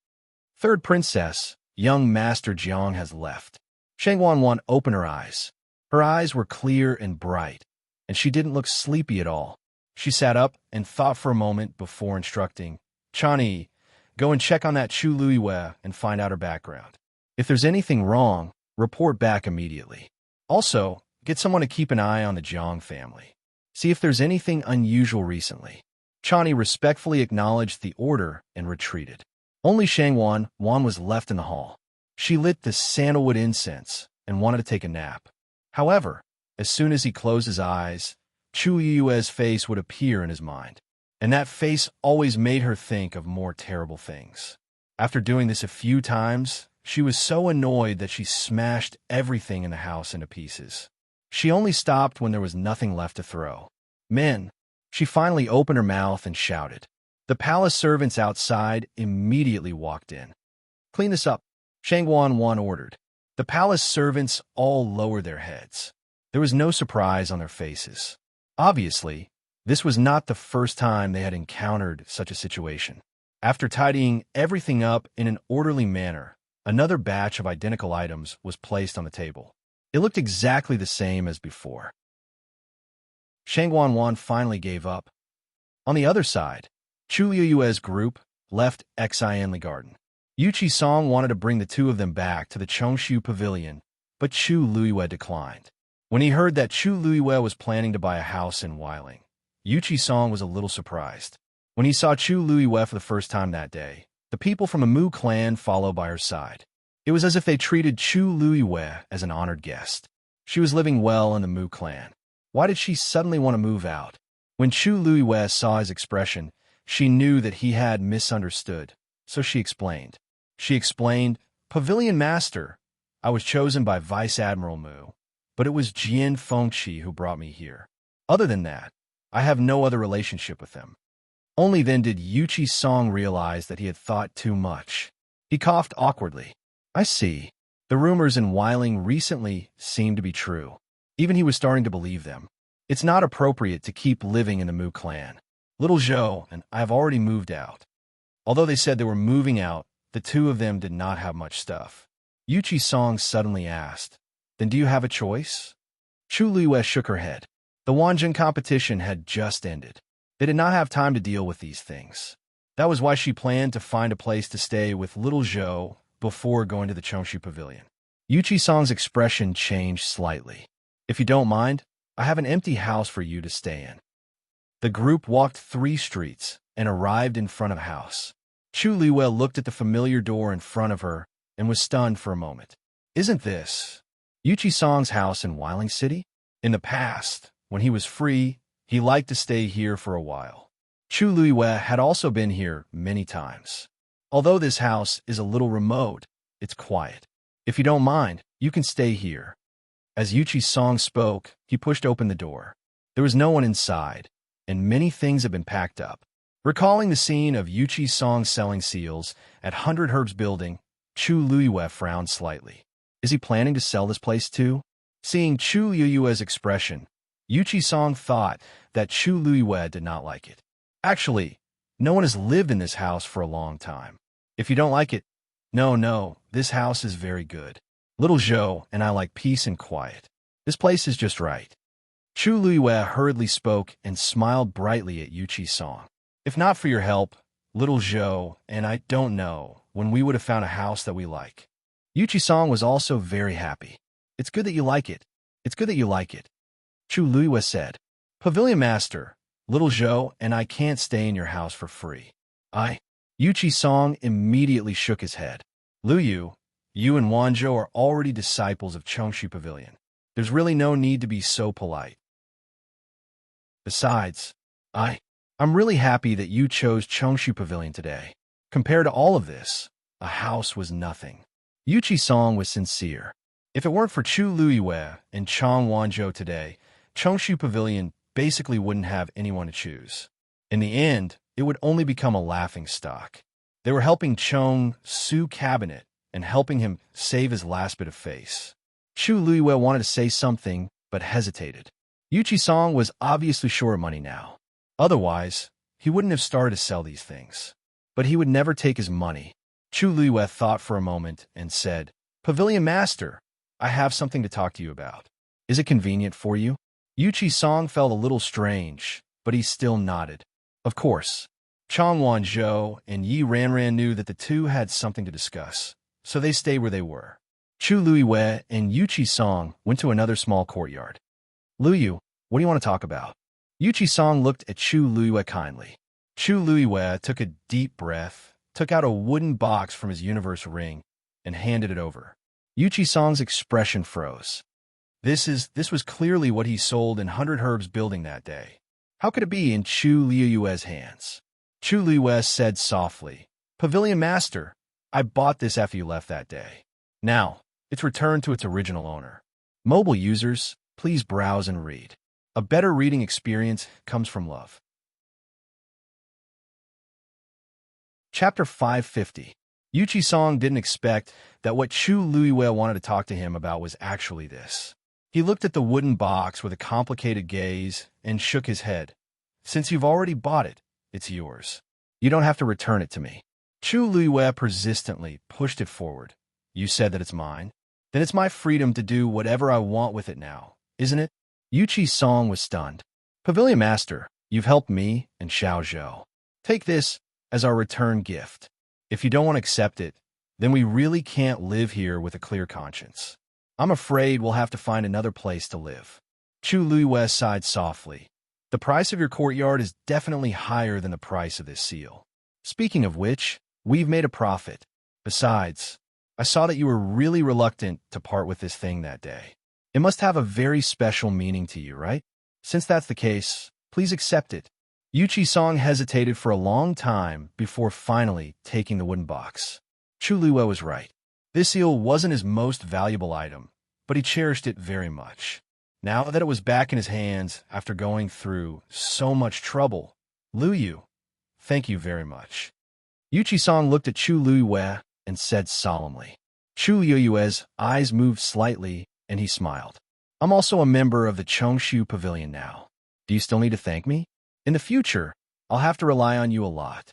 Third princess, young Master Jiang has left. Shangguan Wan opened her eyes. Her eyes were clear and bright, and she didn't look sleepy at all. She sat up and thought for a moment before instructing, Chani, go and check on that Chu Luiwei and find out her background. If there's anything wrong, report back immediately. Also, get someone to keep an eye on the Jiang family. See if there's anything unusual recently. Chani respectfully acknowledged the order and retreated. Only Shangguan Wan was left in the hall. She lit the sandalwood incense and wanted to take a nap. However, as soon as he closed his eyes, Chu Yue's face would appear in his mind. and that face always made her think of more terrible things. After doing this a few times, she was so annoyed that she smashed everything in the house into pieces. She only stopped when there was nothing left to throw. Men, she finally opened her mouth and shouted. The palace servants outside immediately walked in. Clean this up, Shangguan ordered. The palace servants all lowered their heads. There was no surprise on their faces. Obviously, this was not the first time they had encountered such a situation. After tidying everything up in an orderly manner, another batch of identical items was placed on the table. It looked exactly the same as before. Shangguan finally gave up. On the other side, Chu Liyue's group left Xianli Garden. Yuqi Song wanted to bring the two of them back to the Chongshu Pavilion, but Chu Liyue declined. When he heard that Chu Liyue was planning to buy a house in Weiling, Yuqi Song was a little surprised. When he saw Chu Liyue for the first time that day, the people from the Mu clan followed by her side. It was as if they treated Chu Liyue as an honored guest. She was living well in the Mu clan. Why did she suddenly want to move out? When Chu Liyue saw his expression, she knew that he had misunderstood, so she explained. Pavilion Master, I was chosen by Vice Admiral Mu, but it was Jian Fengqi who brought me here. Other than that, I have no other relationship with him. Only then did Yuqi Song realize that he had thought too much. He coughed awkwardly. I see. The rumors in Weiling recently seemed to be true. Even he was starting to believe them. It's not appropriate to keep living in the Mu clan. Little Zhou and I have already moved out. Although they said they were moving out, the two of them did not have much stuff. Yuqi Song suddenly asked, Then do you have a choice? Chu Liyue shook her head. The Wanjin competition had just ended. They did not have time to deal with these things. That was why she planned to find a place to stay with little Zhou before going to the Chongshu Pavilion. Yuqi Song's expression changed slightly. If you don't mind, I have an empty house for you to stay in. The group walked 3 streets and arrived in front of a house. Chu Liyue looked at the familiar door in front of her and was stunned for a moment. Isn't this Yuqi Song's house in Weiling City? In the past, when he was free, he liked to stay here for a while. Chu Liyue had also been here many times. Although this house is a little remote, it's quiet. If you don't mind, you can stay here. As Yuqi Song spoke, he pushed open the door. There was no one inside, and many things had been packed up. Recalling the scene of Yuqi Song selling seals at 100 Herbs Building, Chu Liyue frowned slightly. Is he planning to sell this place too? Seeing Chu Liyue's expression, Yuqi Song thought that Chu Liyue did not like it. Actually, no one has lived in this house for a long time. If you don't like it, no, this house is very good. Little Zhou and I like peace and quiet. This place is just right. Chu Liyue hurriedly spoke and smiled brightly at Yuqi Song. If not for your help, little Zhou and I don't know when we would have found a house that we like. Yuqi Song was also very happy. It's good that you like it. It's good that you like it. Chu Liyue said, Pavilion Master, little Zhou and I can't stay in your house for free. Yuqi Song immediately shook his head. Liu, you and Wanzhou are already disciples of Chongshu Pavilion. There's really no need to be so polite. Besides, I'm really happy that you chose Chongshu Pavilion today. Compared to all of this, a house was nothing. Yuqi Song was sincere. If it weren't for Chu Liyue and Chong Wanzhou today, Chongshu Pavilion basically wouldn't have anyone to choose. In the end, it would only become a laughingstock. They were helping Chong Su cabinet and helping him save his last bit of face. Chu Liyue wanted to say something, but hesitated. Yuqi Song was obviously short of money now. Otherwise, he wouldn't have started to sell these things. But he would never take his money. Chu Liyue thought for a moment and said, Pavilion Master, I have something to talk to you about. Is it convenient for you? Yuqi Song felt a little strange, but he still nodded. Of course. Chong Wanzhou and Yi Ranran knew that the two had something to discuss, so they stayed where they were. Chu Liyue and Yuqi Song went to another small courtyard. Liu, what do you want to talk about? Yuqi Song looked at Chu Liyue kindly. Chu Liyue took a deep breath, took out a wooden box from his universe ring, and handed it over. Yuqi Song's expression froze. This was clearly what he sold in 100 Herbs Building that day. How could it be in Chu Liuyue's hands? Chu Liuyue said softly, Pavilion Master, I bought this after you left that day. Now, it's returned to its original owner. Mobile users, please browse and read. A better reading experience comes from love. Chapter 550. Yuchi-song didn't expect that what Chu Liuyue wanted to talk to him about was actually this. He looked at the wooden box with a complicated gaze and shook his head. Since you've already bought it, it's yours. You don't have to return it to me. Chu Liuyue persistently pushed it forward. You said that it's mine? Then it's my freedom to do whatever I want with it now, isn't it? Yuchi-song was stunned. Pavilion Master, you've helped me and Xiao Zhou. Take this as our return gift. If you don't want to accept it, then we really can't live here with a clear conscience. I'm afraid we'll have to find another place to live. Chu Liuyue sighed softly. The price of your courtyard is definitely higher than the price of this seal. Speaking of which, we've made a profit. Besides, I saw that you were really reluctant to part with this thing that day. It must have a very special meaning to you, right? Since that's the case, please accept it. Yuchi-song hesitated for a long time before finally taking the wooden box. Chu Liuyue was right. This seal wasn't his most valuable item, but he cherished it very much. Now that it was back in his hands after going through so much trouble, Liuyu, thank you very much. Yuchi-song looked at Chu Liuyue and said solemnly. Chu Liuyue's eyes moved slightly, and he smiled. I'm also a member of the Chongshu Pavilion now. Do you still need to thank me? In the future, I'll have to rely on you a lot.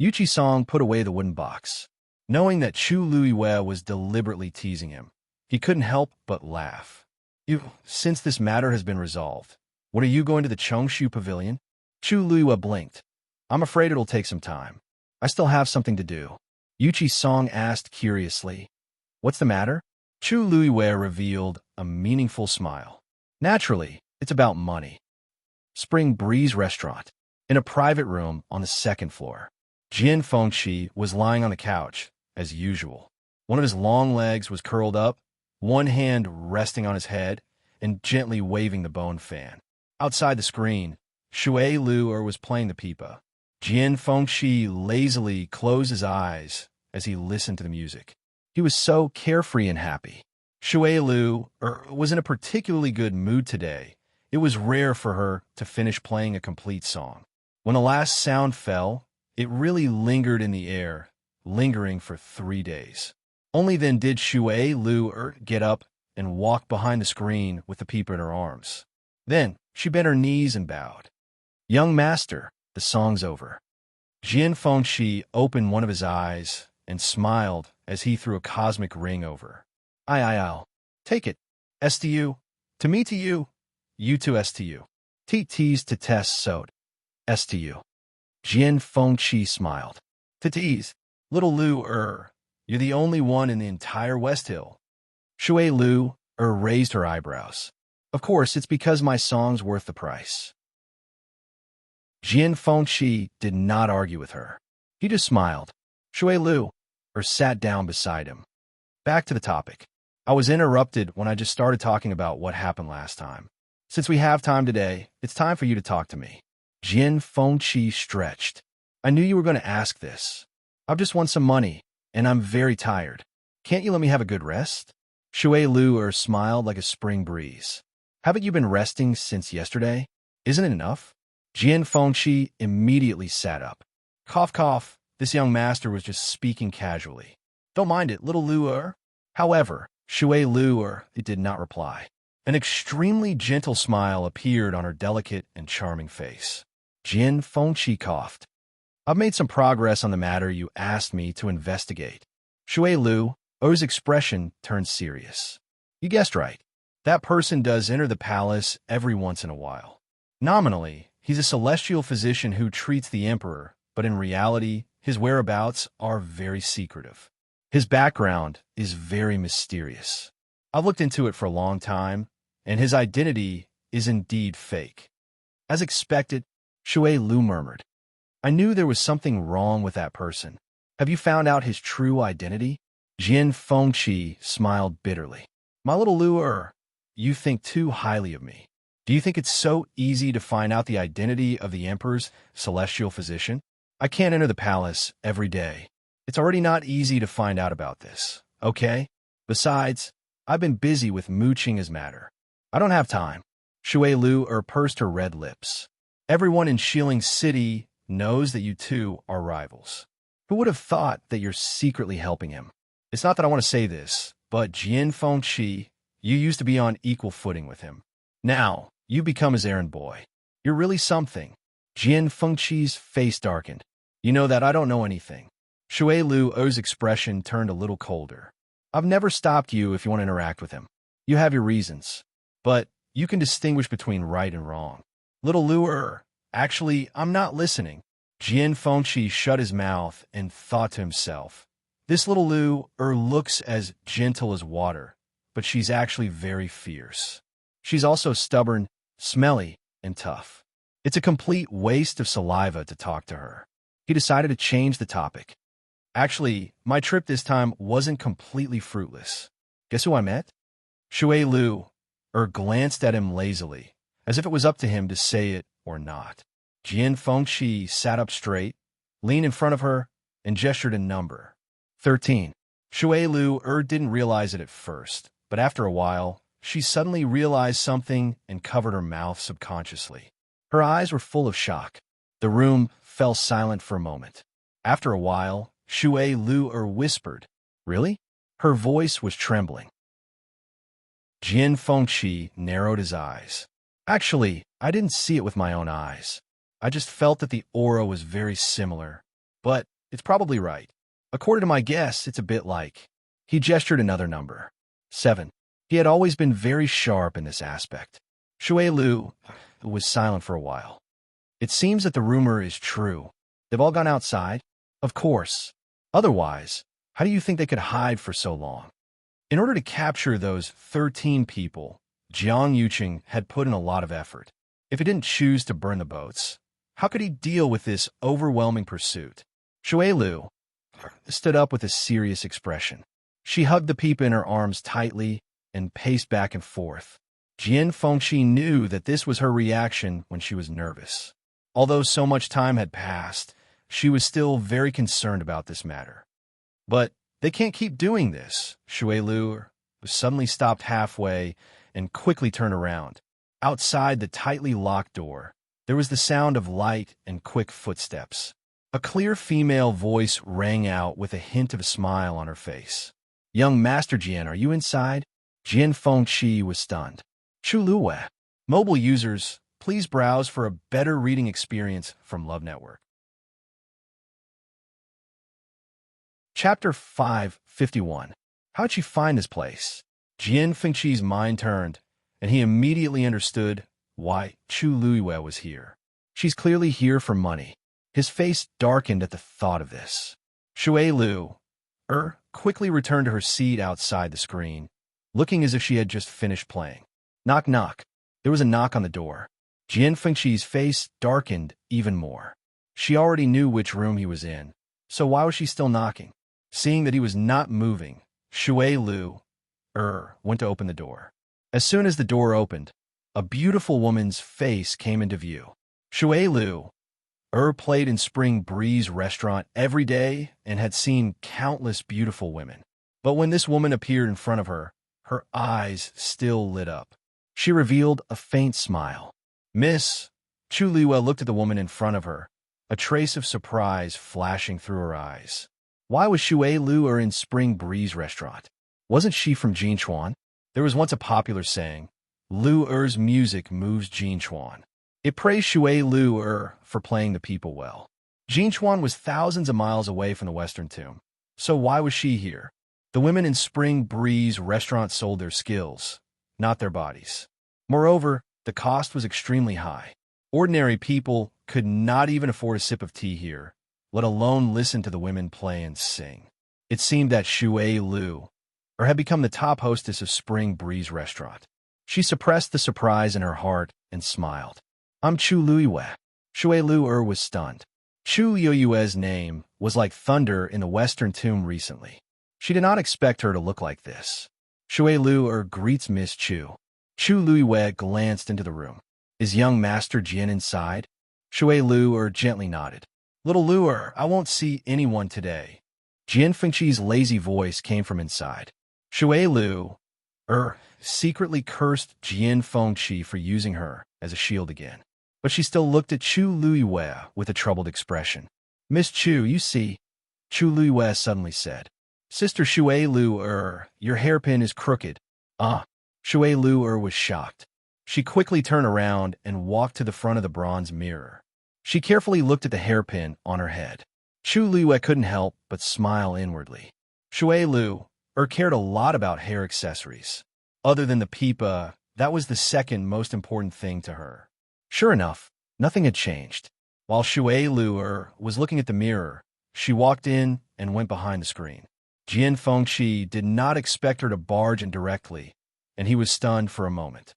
Yuchi-song put away the wooden box. Knowing that Chu Liuyue was deliberately teasing him, he couldn't help but laugh. Since this matter has been resolved, what are you going to the Chongshu Pavilion? Chu Liuyue blinked. I'm afraid it'll take some time. I still have something to do. Yuchi-song asked curiously. What's the matter? Chu Liuyue revealed a meaningful smile. Naturally, it's about money. Spring Breeze Restaurant. In a private room on the second floor. Jian Fengqi was lying on the couch, as usual. One of his long legs was curled up, one hand resting on his head, and gently waving the bone fan. Outside the screen, Shui Luer was playing the pipa. Jian Fengqi lazily closed his eyes as he listened to the music. He was so carefree and happy. Shui Luer was in a particularly good mood today. It was rare for her to finish playing a complete song. When the last sound fell, it really lingered in the air, lingering for 3 days. Only then did Shui Luer get up and walk behind the screen with the pipa in her arms. Then she bent her knees and bowed. Young master, the song's over. Jian Fengqi opened one of his eyes and smiled as he threw a cosmic ring over. I'll take it. S to you. To me to you. You to S to you. TT's to Tess sewed. S to you. Jian Fengqi smiled. To tease. Little Luer, you're the only one in the entire West Hill. Shui Luer raised her eyebrows. Of course, it's because my song's worth the price. Jian Fengqi did not argue with her. He just smiled. Shui Luer sat down beside him. Back to the topic. I was interrupted when I just started talking about what happened last time. Since we have time today, it's time for you to talk to me. Jian Fengqi stretched. I knew you were going to ask this. I've just won some money, and I'm very tired. Can't you let me have a good rest? Shui Luer smiled like a spring breeze. Haven't you been resting since yesterday? Isn't it enough? Jian Fengqi immediately sat up. Cough, cough. This young master was just speaking casually. Don't mind it, little Luer. However, Shui Luer did not reply. An extremely gentle smile appeared on her delicate and charming face. Jian Fengqi coughed. I've made some progress on the matter you asked me to investigate. Shui Luer's expression turned serious. You guessed right. That person does enter the palace every once in a while. Nominally, he's a celestial physician who treats the emperor, but in reality, his whereabouts are very secretive. His background is very mysterious. I've looked into it for a long time, and his identity is indeed fake. As expected, Shui Luer murmured. I knew there was something wrong with that person. Have you found out his true identity? Jian Fengqi smiled bitterly. My little Luer, you think too highly of me. Do you think it's so easy to find out the identity of the Emperor's celestial physician? I can't enter the palace every day. It's already not easy to find out about this, okay? Besides, I've been busy with mooching his matter. I don't have time. Shui Lu pursed her red lips. Everyone in Shilling City knows that you two are rivals. Who would have thought that you're secretly helping him? It's not that I want to say this, but Jian Fengqi, you used to be on equal footing with him. Now, you become his errand boy. You're really something. Jian Fengqi's face darkened. You know that I don't know anything. Shui Lu's expression turned a little colder. I've never stopped you if you want to interact with him. You have your reasons. But you can distinguish between right and wrong. Little Lu actually, I'm not listening. Jian Fengqi shut his mouth and thought to himself, this little Lu looks as gentle as water, but she's actually very fierce. She's also stubborn, smelly, and tough. It's a complete waste of saliva to talk to her. He decided to change the topic. Actually, my trip this time wasn't completely fruitless. Guess who I met? Shui Lu glanced at him lazily, as if it was up to him to say it or not. Jian Fengqi sat up straight, leaned in front of her, and gestured a number. 13. Shui Lu didn't realize it at first, but after a while, she suddenly realized something and covered her mouth subconsciously. Her eyes were full of shock. The room fell silent for a moment. After a while, Shui Lu whispered, really? Her voice was trembling. Jian Fengqi narrowed his eyes. Actually, I didn't see it with my own eyes. I just felt that the aura was very similar. But it's probably right. According to my guess, it's a bit like. He gestured another number. 7. He had always been very sharp in this aspect. Shui Lu was silent for a while. It seems that the rumor is true. They've all gone outside? Of course. Otherwise, how do you think they could hide for so long? In order to capture those 13 people, Jiang Yuqing had put in a lot of effort. If he didn't choose to burn the boats, how could he deal with this overwhelming pursuit? Shui Lu stood up with a serious expression. She hugged the people in her arms tightly and paced back and forth. Jian Fengqi knew that this was her reaction when she was nervous. Although so much time had passed, she was still very concerned about this matter. But they can't keep doing this. Shui Lu suddenly stopped halfway and quickly turned around. Outside the tightly locked door, there was the sound of light and quick footsteps. A clear female voice rang out with a hint of a smile on her face. Young Master Jian, are you inside? Jian Fengqi was stunned. Chu Luwe. Mobile users, please browse for a better reading experience from Love Network. Chapter 551. How'd she find this place? Jian Fengqi's mind turned, and he immediately understood why Chu Luwe was here. She's clearly here for money. His face darkened at the thought of this. Shui Lu quickly returned to her seat outside the screen, looking as if she had just finished playing. Knock, knock. There was a knock on the door. Jian Fengqi's face darkened even more. She already knew which room he was in, so why was she still knocking? Seeing that he was not moving, Shui Lu went to open the door. As soon as the door opened, a beautiful woman's face came into view. Shui Lu played in Spring Breeze restaurant every day and had seen countless beautiful women. But when this woman appeared in front of her, her eyes still lit up. She revealed a faint smile. Miss, Chu Liwa looked at the woman in front of her, a trace of surprise flashing through her eyes. Why was Shui Lu in Spring Breeze restaurant? Wasn't she from Jinchuan? There was once a popular saying, Lu Er's music moves Jinchuan. It praised Shui Lu for playing the people well. Jinchuan was thousands of miles away from the Western Tomb. So why was she here? The women in Spring Breeze restaurant sold their skills, not their bodies. Moreover, the cost was extremely high. Ordinary people could not even afford a sip of tea here, let alone listen to the women play and sing. It seemed that Shui Lu had become the top hostess of Spring Breeze restaurant. She suppressed the surprise in her heart and smiled. I'm Chu Luiyue. Shui Lu was stunned. Chu Yueyue's name was like thunder in the Western Tomb recently. She did not expect her to look like this. Shui Lu greets Miss Chu. Chu Luiwei glanced into the room. Is young Master Jian inside? Shui Lu gently nodded. Little Lu, I won't see anyone today. Jian Fengqi's lazy voice came from inside. Shui Lu secretly cursed Jian Fengqi for using her as a shield again. But she still looked at Chu Luiwei with a troubled expression. Miss Chu, you see, Chu Luiwei suddenly said. Sister Shui Lu, your hairpin is crooked. Shui Lu was shocked. She quickly turned around and walked to the front of the bronze mirror. She carefully looked at the hairpin on her head. Chu Luiwei couldn't help but smile inwardly. Shui Lu cared a lot about hair accessories. Other than the pipa, that was the second most important thing to her. Sure enough, nothing had changed. While Shui Lu was looking at the mirror, she walked in and went behind the screen. Jian Fengqi did not expect her to barge in directly, and he was stunned for a moment.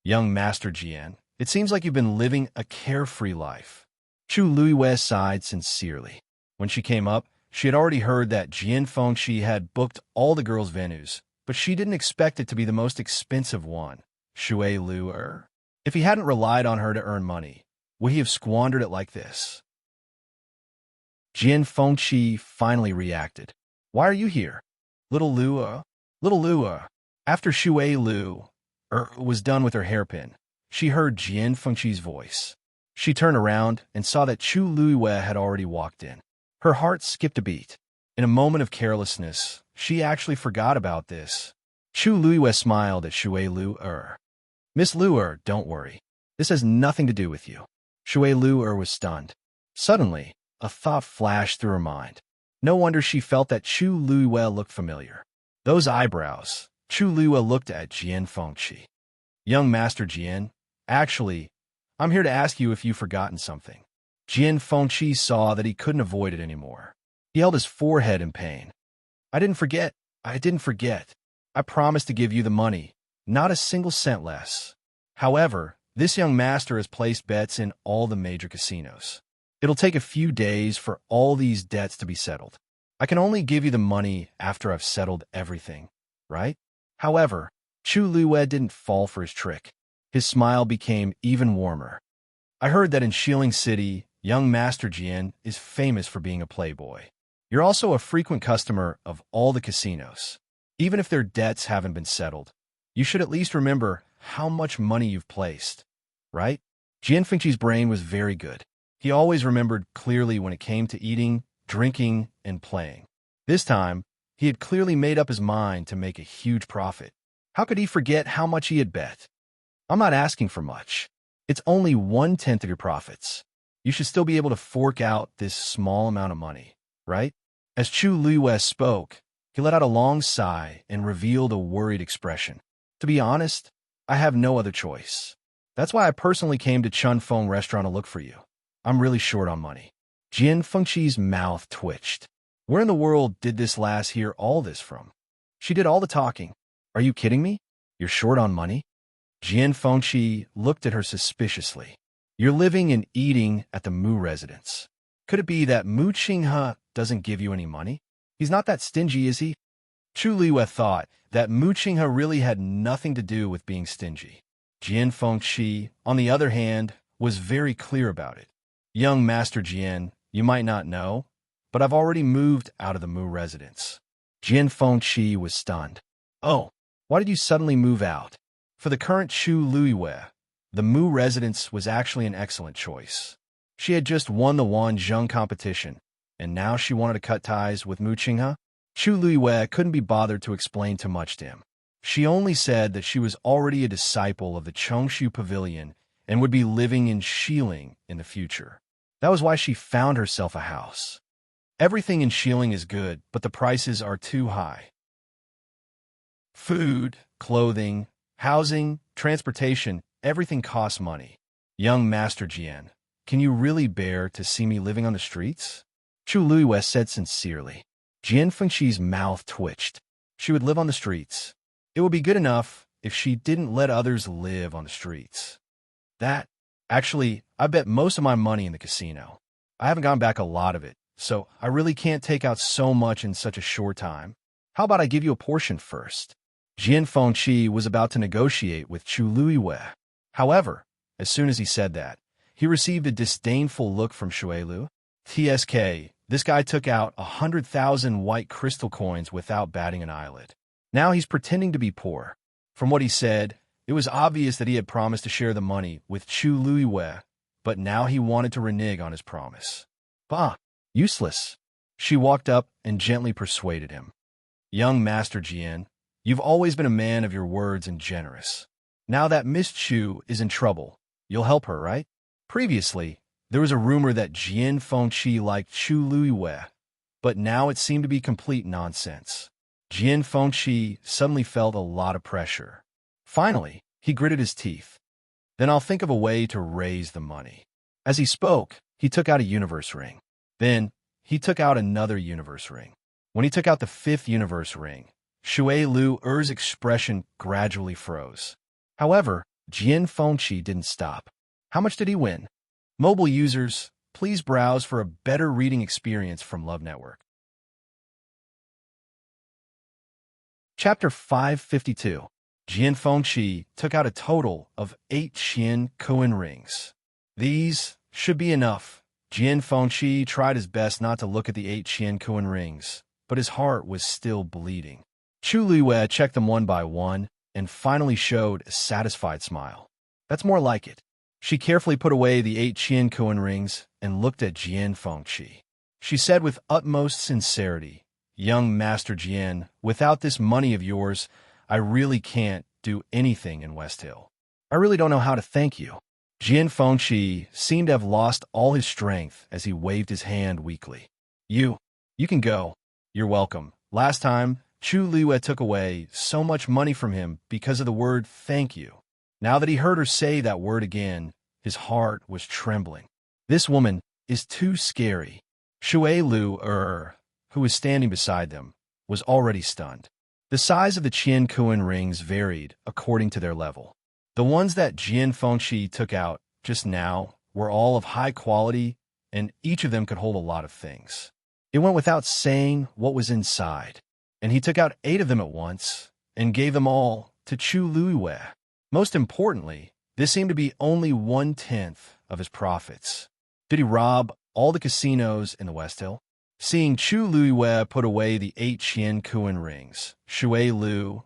Young Master Jian, it seems like you've been living a carefree life. Chu Luiwei sighed sincerely. When she came up, she had already heard that Jian Fengqi had booked all the girls' venues, but she didn't expect it to be the most expensive one. Shui Lu If he hadn't relied on her to earn money, would he have squandered it like this? Jian Fengqi finally reacted. Why are you here? Little Lu After Shui Lu was done with her hairpin, she heard Jian Fengqi's voice. She turned around and saw that Chu Luiwei had already walked in. Her heart skipped a beat. In a moment of carelessness, she actually forgot about this. Chu Luiwei smiled at Shui Lu Miss Lu don't worry. This has nothing to do with you. Shui Lu was stunned. Suddenly, a thought flashed through her mind. No wonder she felt that Chu Luiwei looked familiar. Those eyebrows. Chu Luiwei looked at Jian Fengqi. Young Master Jian, actually, I'm here to ask you if you've forgotten something. Jian Fengqi saw that he couldn't avoid it anymore. He held his forehead in pain. I didn't forget. I promised to give you the money, not a single cent less. However, this young master has placed bets in all the major casinos. It'll take a few days for all these debts to be settled. I can only give you the money after I've settled everything, right? However, Chu Luiwei didn't fall for his trick. His smile became even warmer. I heard that in Shilling City, young Master Jian is famous for being a playboy. You're also a frequent customer of all the casinos. Even if their debts haven't been settled, you should at least remember how much money you've placed, right? Jian Fengqi's brain was very good. He always remembered clearly when it came to eating, drinking, and playing. This time, he had clearly made up his mind to make a huge profit. How could he forget how much he had bet? I'm not asking for much. It's only 1/10 of your profits. You should still be able to fork out this small amount of money, right? As Chu Luiwei spoke, he let out a long sigh and revealed a worried expression. To be honest, I have no other choice. That's why I personally came to Chun Feng Restaurant to look for you. I'm really short on money. Jian Fengqi's mouth twitched. Where in the world did this lass hear all this from? She did all the talking. Are you kidding me? You're short on money? Jian Fengqi looked at her suspiciously. You're living and eating at the Mu residence. Could it be that Mu Qinghe doesn't give you any money? He's not that stingy, is he? Chu Luiwei thought that Mu Qinghe really had nothing to do with being stingy. Jian Fengqi, on the other hand, was very clear about it. Young Master Jian, you might not know, but I've already moved out of the Mu residence. Jian Fengqi was stunned. Oh, why did you suddenly move out? For the current Chu Luiwei, the Mu residence was actually an excellent choice. She had just won the Wanzhong competition, and now she wanted to cut ties with Mu Qinghe. Chu Luiwei couldn't be bothered to explain too much to him. She only said that she was already a disciple of the Chongshu Pavilion and would be living in Shilling in the future. That was why she found herself a house. Everything in Shilling is good, but the prices are too high. Food, clothing, housing, transportation, everything costs money. Young Master Jian, can you really bear to see me living on the streets? Chu Luiwei said sincerely. Jian Fengqi's mouth twitched. She would live on the streets. It would be good enough if she didn't let others live on the streets. Actually, I bet most of my money in the casino. I haven't gotten back a lot of it, so I really can't take out so much in such a short time. How about I give you a portion first? Jian Fengqi was about to negotiate with Chu Luiwei. However, as soon as he said that, he received a disdainful look from Shuelu. TSK, this guy took out 100,000 white crystal coins without batting an eyelid. Now he's pretending to be poor. From what he said, it was obvious that he had promised to share the money with Chu Luiwei, but now he wanted to renege on his promise. Bah, useless. She walked up and gently persuaded him. Young Master Jian, you've always been a man of your words and generous. Now that Miss Chu is in trouble, you'll help her, right? Previously, there was a rumor that Jian Fengqi liked Chu Luiwei, but now it seemed to be complete nonsense. Jian Fengqi suddenly felt a lot of pressure. Finally, he gritted his teeth. Then I'll think of a way to raise the money. As he spoke, he took out a universe ring. Then, he took out another universe ring. When he took out the 5th universe ring, Shui Lu's expression gradually froze. However, Jian Fengqi didn't stop. How much did he win? Mobile users, please browse for a better reading experience from Love Network. Chapter 552. Jian Fengqi took out a total of 8 Qian Coin rings. These should be enough. Jian Fengqi tried his best not to look at the 8 Qian Coin rings, but his heart was still bleeding. Chu Luiwei checked them one by one and finally showed a satisfied smile. That's more like it. She carefully put away the 8 Qian Coin rings and looked at Jian Fengqi. She said with utmost sincerity, Young Master Jian, without this money of yours, I really can't do anything in West Hill. I really don't know how to thank you. Jian Fengqi seemed to have lost all his strength as he waved his hand weakly. You can go. You're welcome. Last time, Chu Luiwei took away so much money from him because of the word thank you. Now that he heard her say that word again, his heart was trembling. This woman is too scary. Shui Lu, who was standing beside them, was already stunned. The size of the Qian Coin rings varied according to their level. The ones that Jian Fengqi took out just now were all of high quality, and each of them could hold a lot of things. It went without saying what was inside, and he took out 8 of them at once and gave them all to Chu Luiwei. Most importantly, this seemed to be only 1/10 of his profits. Did he rob all the casinos in the West Hill? Seeing Chu Luiwei put away the 8 Qian Coin rings, Shui Lu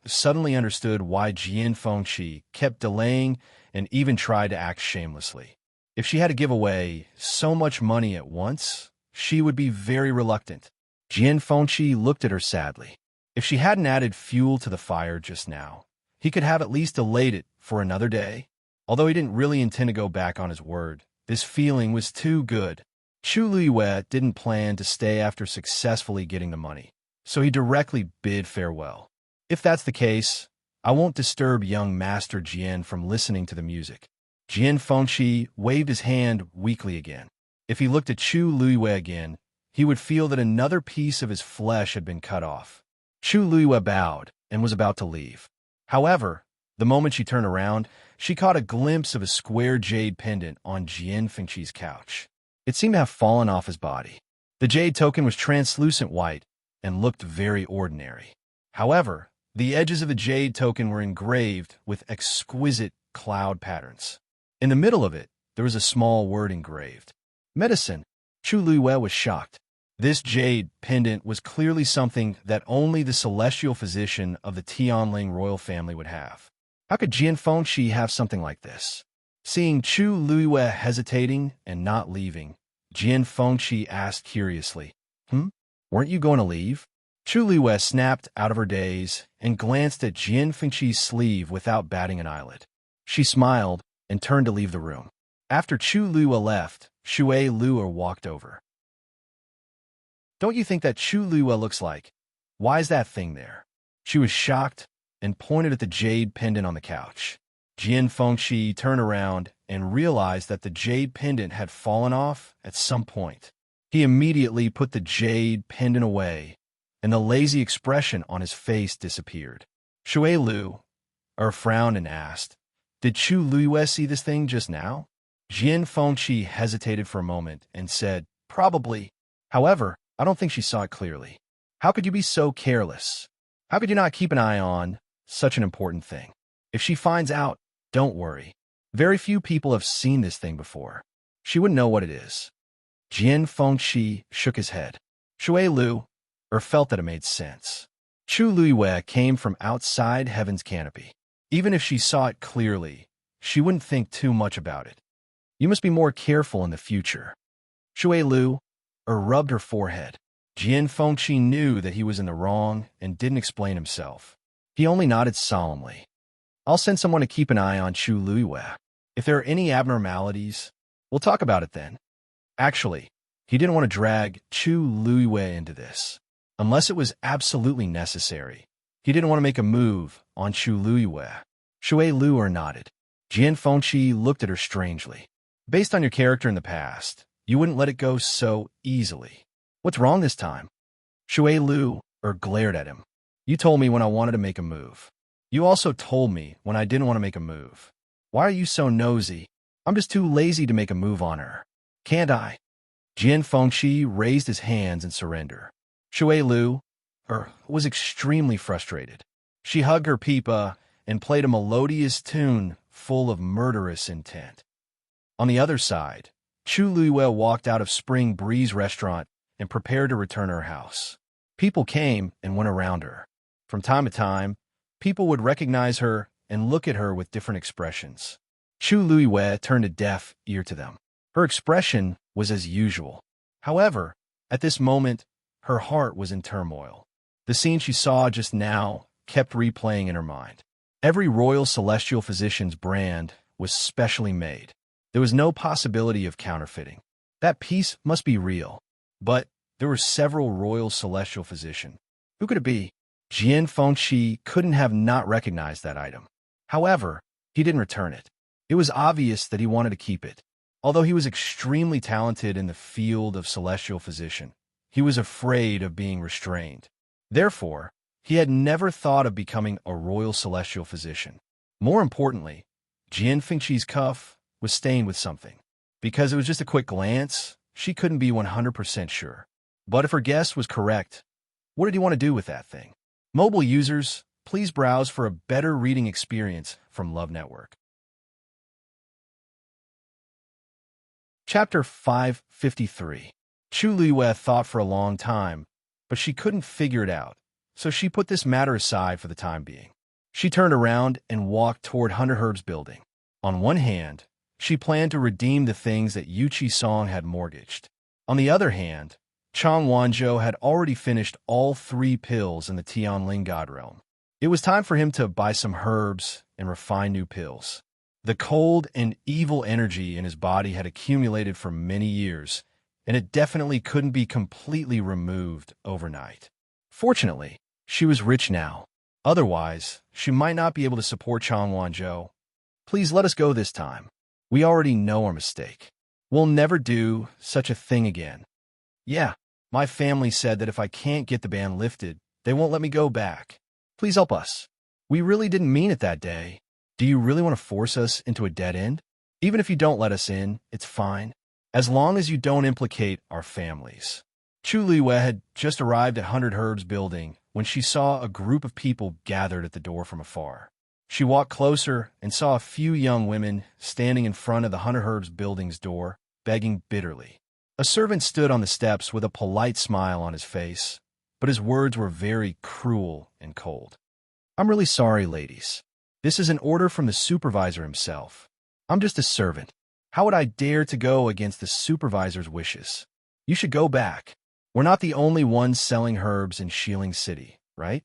suddenly understood why Jian Fengqi kept delaying and even tried to act shamelessly. If she had to give away so much money at once, she would be very reluctant. Jian Fengqi looked at her sadly. If she hadn't added fuel to the fire just now, he could have at least delayed it for another day. Although he didn't really intend to go back on his word, this feeling was too good. Chu Luiwei didn't plan to stay after successfully getting the money, so he directly bid farewell. If that's the case, I won't disturb young Master Jian from listening to the music. Jian Fengqi waved his hand weakly again. If he looked at Chu Luiwei again, he would feel that another piece of his flesh had been cut off. Chu Luiwei bowed and was about to leave. However, the moment she turned around, she caught a glimpse of a square jade pendant on Jian Fengqi's couch. It seemed to have fallen off his body. The jade token was translucent white and looked very ordinary. However, the edges of the jade token were engraved with exquisite cloud patterns. In the middle of it, there was a small word engraved. Medicine. Chu Luiwei was shocked. This jade pendant was clearly something that only the celestial physician of the Tianling royal family would have. How could Jian Fengqi have something like this? Seeing Chu Luiwei hesitating and not leaving, Jian Fengqi asked curiously, Weren't you going to leave? Chu Luiwei snapped out of her daze and glanced at Jian Fengqi's sleeve without batting an eyelid. She smiled and turned to leave the room. After Chu Luiwei left, Shui Lu walked over. Don't you think that Chu Luiwei looks like? Why is that thing there? She was shocked and pointed at the jade pendant on the couch. Jian Fengqi turned around and realized that the jade pendant had fallen off at some point. He immediately put the jade pendant away, and the lazy expression on his face disappeared. Shui Lu frowned and asked, Did Chu Luiwei see this thing just now? Jian Fengqi hesitated for a moment and said, Probably. However, I don't think she saw it clearly. How could you be so careless? How could you not keep an eye on such an important thing? If she finds out, don't worry. Very few people have seen this thing before. She wouldn't know what it is. Jian Fengqi shook his head. Shui Lu, or felt that it made sense. Chu Luiwei came from outside heaven's canopy. Even if she saw it clearly, she wouldn't think too much about it. You must be more careful in the future. Shui Lu, or rubbed her forehead. Jian Fengqi knew that he was in the wrong and didn't explain himself. He only nodded solemnly. I'll send someone to keep an eye on Chu Luiwei. If there are any abnormalities, we'll talk about it then. Actually, he didn't want to drag Chu Luiwei into this, unless it was absolutely necessary. He didn't want to make a move on Chu Luiwei. Shui Lu nodded. Jian Fengqi looked at her strangely. Based on your character in the past, you wouldn't let it go so easily. What's wrong this time? Shui Lu glared at him. You told me when I wanted to make a move. You also told me when I didn't want to make a move. Why are you so nosy? I'm just too lazy to make a move on her. Can't I? Jian Fengqi raised his hands in surrender. Shui Lu was extremely frustrated. She hugged her pipa and played a melodious tune full of murderous intent. On the other side, Chu Luiwei walked out of Spring Breeze restaurant and prepared to return to her house. People came and went around her. From time to time, people would recognize her and look at her with different expressions. Chu Luiwei turned a deaf ear to them. Her expression was as usual. However, at this moment, her heart was in turmoil. The scene she saw just now kept replaying in her mind. Every Royal Celestial Physician's brand was specially made. There was no possibility of counterfeiting. That piece must be real. But there were several Royal Celestial Physicians. Who could it be? Jian Fengqi couldn't have not recognized that item. However, he didn't return it. It was obvious that he wanted to keep it. Although he was extremely talented in the field of celestial physician, he was afraid of being restrained. Therefore, he had never thought of becoming a Royal Celestial Physician. More importantly, Jian Fengqi's cuff was stained with something. Because it was just a quick glance, she couldn't be 100% sure. But if her guess was correct, what did he want to do with that thing? Mobile users, please browse for a better reading experience from Love Network. Chapter 553. Chu Luiwei thought for a long time, but she couldn't figure it out, so she put this matter aside for the time being. She turned around and walked toward Hunter Herb's building. On one hand, she planned to redeem the things that Yu Qi-song had mortgaged. On the other hand, Chang Wanzhou had already finished all 3 pills in the Tianling God Realm. It was time for him to buy some herbs and refine new pills. The cold and evil energy in his body had accumulated for many years, and it definitely couldn't be completely removed overnight. Fortunately, she was rich now. Otherwise, she might not be able to support Chang Wanzhou. Please let us go this time. We already know our mistake. We'll never do such a thing again. Yeah, my family said that if I can't get the ban lifted, they won't let me go back. Please help us. We really didn't mean it that day. Do you really want to force us into a dead end? Even if you don't let us in, it's fine. As long as you don't implicate our families. Chu Luiwei had just arrived at 100 Herb's building when she saw a group of people gathered at the door from afar. She walked closer and saw a few young women standing in front of the 100 Herb's building's door, begging bitterly. A servant stood on the steps with a polite smile on his face, but his words were very cruel and cold. I'm really sorry, ladies. This is an order from the supervisor himself. I'm just a servant. How would I dare to go against the supervisor's wishes? You should go back. We're not the only ones selling herbs in Shilling City, right?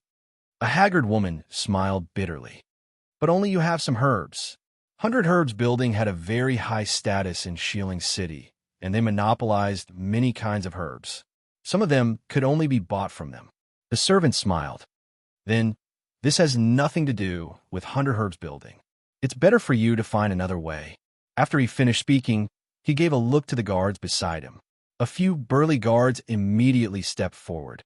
A haggard woman smiled bitterly. But only you have some herbs. 100 Herbs building had a very high status in Shilling City, and they monopolized many kinds of herbs. Some of them could only be bought from them. The servant smiled. Then, this has nothing to do with 100 Herbs building. It's better for you to find another way. After he finished speaking, he gave a look to the guards beside him. A few burly guards immediately stepped forward.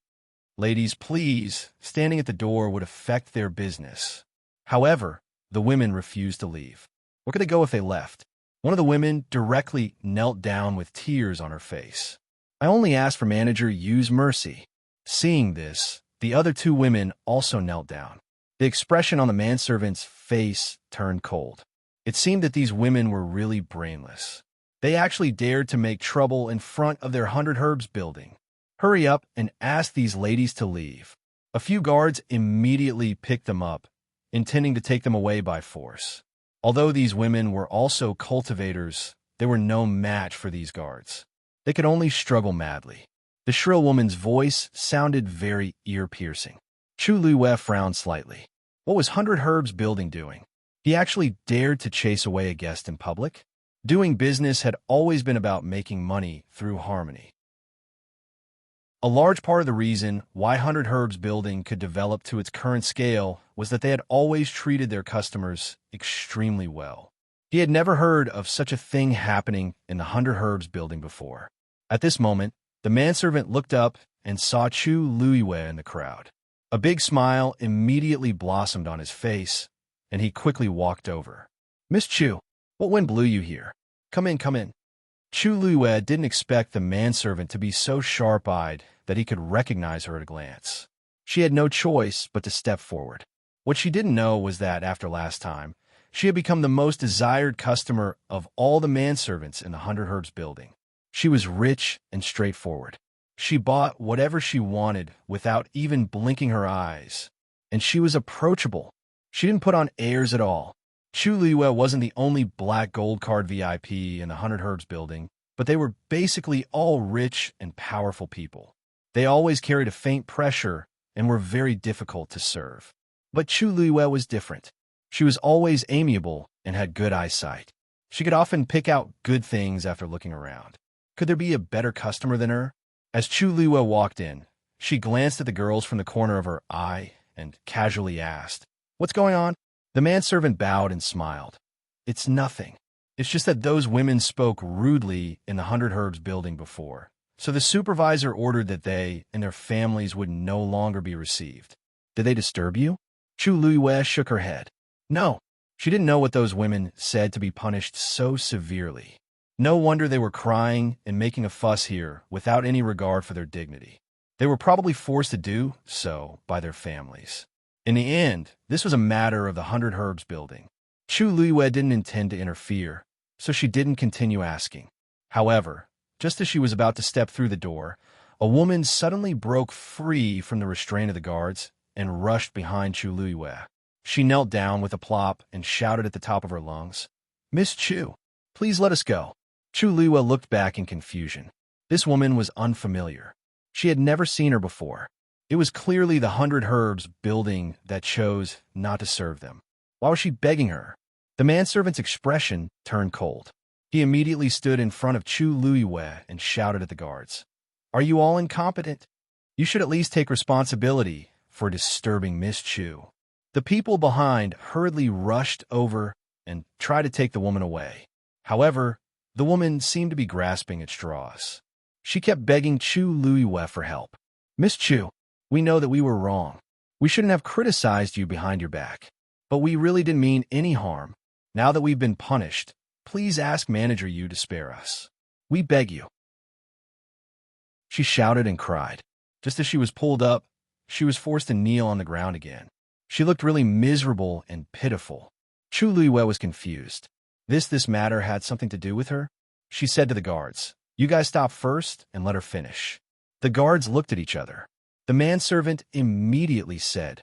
Ladies, please, standing at the door would affect their business. However, the women refused to leave. Where could they go if they left? One of the women directly knelt down with tears on her face. I only asked for manager Yu's mercy. Seeing this, The other two women also knelt down. The expression on the manservant's face turned cold. It seemed that these women were really brainless. They actually dared to make trouble in front of their 100 Herbs building. Hurry up and ask these ladies to leave. A few guards immediately picked them up, intending to take them away by force. Although these women were also cultivators, they were no match for these guards. They could only struggle madly. The shrill woman's voice sounded very ear-piercing. Chu Luiwei frowned slightly. What was 100 Herbs building doing? He actually dared to chase away a guest in public? Doing business had always been about making money through harmony. A large part of the reason why 100 Herbs building could develop to its current scale was that they had always treated their customers extremely well. He had never heard of such a thing happening in the 100 Herbs building before. At this moment, the manservant looked up and saw Chu Luiwei in the crowd. A big smile immediately blossomed on his face, and he quickly walked over. "Miss Chu, what wind blew you here? Come in, come in." Chu Luiwei didn't expect the manservant to be so sharp-eyed that he could recognize her at a glance. She had no choice but to step forward. What she didn't know was that, after last time, she had become the most desired customer of all the manservants in the 100 Herbs building. She was rich and straightforward. She bought whatever she wanted without even blinking her eyes. And she was approachable. She didn't put on airs at all. Chu Luiwei wasn't the only black gold card VIP in the 100 Herbs building, but they were basically all rich and powerful people. They always carried a faint pressure and were very difficult to serve. But Chu Luiwei was different. She was always amiable and had good eyesight. She could often pick out good things after looking around. Could there be a better customer than her? As Chu Luiwei walked in, she glanced at the girls from the corner of her eye and casually asked, "What's going on?" The manservant bowed and smiled. "It's nothing. It's just that those women spoke rudely in the 100 Herbs building before, so the supervisor ordered that they and their families would no longer be received." "Did they disturb you?" Chu Luiwei shook her head. "No." She didn't know what those women said to be punished so severely. No wonder they were crying and making a fuss here without any regard for their dignity. They were probably forced to do so by their families. In the end, this was a matter of the 100 Herbs building. Chu Luiwei didn't intend to interfere, so she didn't continue asking. However, just as she was about to step through the door, a woman suddenly broke free from the restraint of the guards and rushed behind Chu Luiwei. She knelt down with a plop and shouted at the top of her lungs, "Miss Chu, please let us go." Chu Luiwei looked back in confusion. This woman was unfamiliar. She had never seen her before. It was clearly the 100 Herbs building that chose not to serve them. Why was she begging her? The manservant's expression turned cold. He immediately stood in front of Chu Luiwei and shouted at the guards, "Are you all incompetent? You should at least take responsibility for disturbing Miss Chu." The people behind hurriedly rushed over and tried to take the woman away. However, the woman seemed to be grasping at straws. She kept begging Chu Luiwei for help. "Miss Chu, we know that we were wrong. We shouldn't have criticized you behind your back. But we really didn't mean any harm. Now that we've been punished, please ask Manager Yu to spare us. We beg you." She shouted and cried. Just as she was pulled up, she was forced to kneel on the ground again. She looked really miserable and pitiful. Chu Luiwei was confused. This matter had something to do with her? She said to the guards, "You guys stop first and let her finish." The guards looked at each other. The manservant immediately said,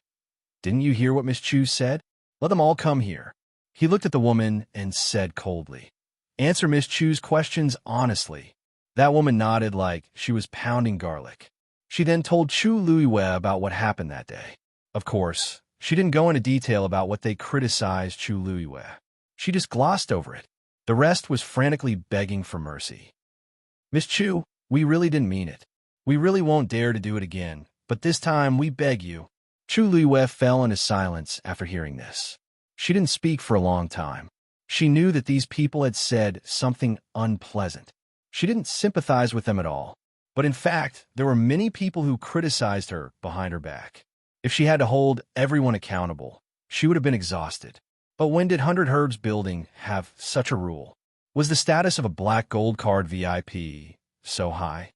"Didn't you hear what Miss Chu said? Let them all come here." He looked at the woman and said coldly, "Answer Miss Chu's questions honestly." That woman nodded like she was pounding garlic. She then told Chu Luiwei about what happened that day. Of course, she didn't go into detail about what they criticized Chu Luiwei. She just glossed over it. The rest was frantically begging for mercy. "Miss Chu, we really didn't mean it. We really won't dare to do it again, but this time we beg you." Chu Luiwei fell into silence after hearing this. She didn't speak for a long time. She knew that these people had said something unpleasant. She didn't sympathize with them at all. But in fact, there were many people who criticized her behind her back. If she had to hold everyone accountable, she would have been exhausted. But when did 100 Herbs building have such a rule? Was the status of a black gold card VIP so high?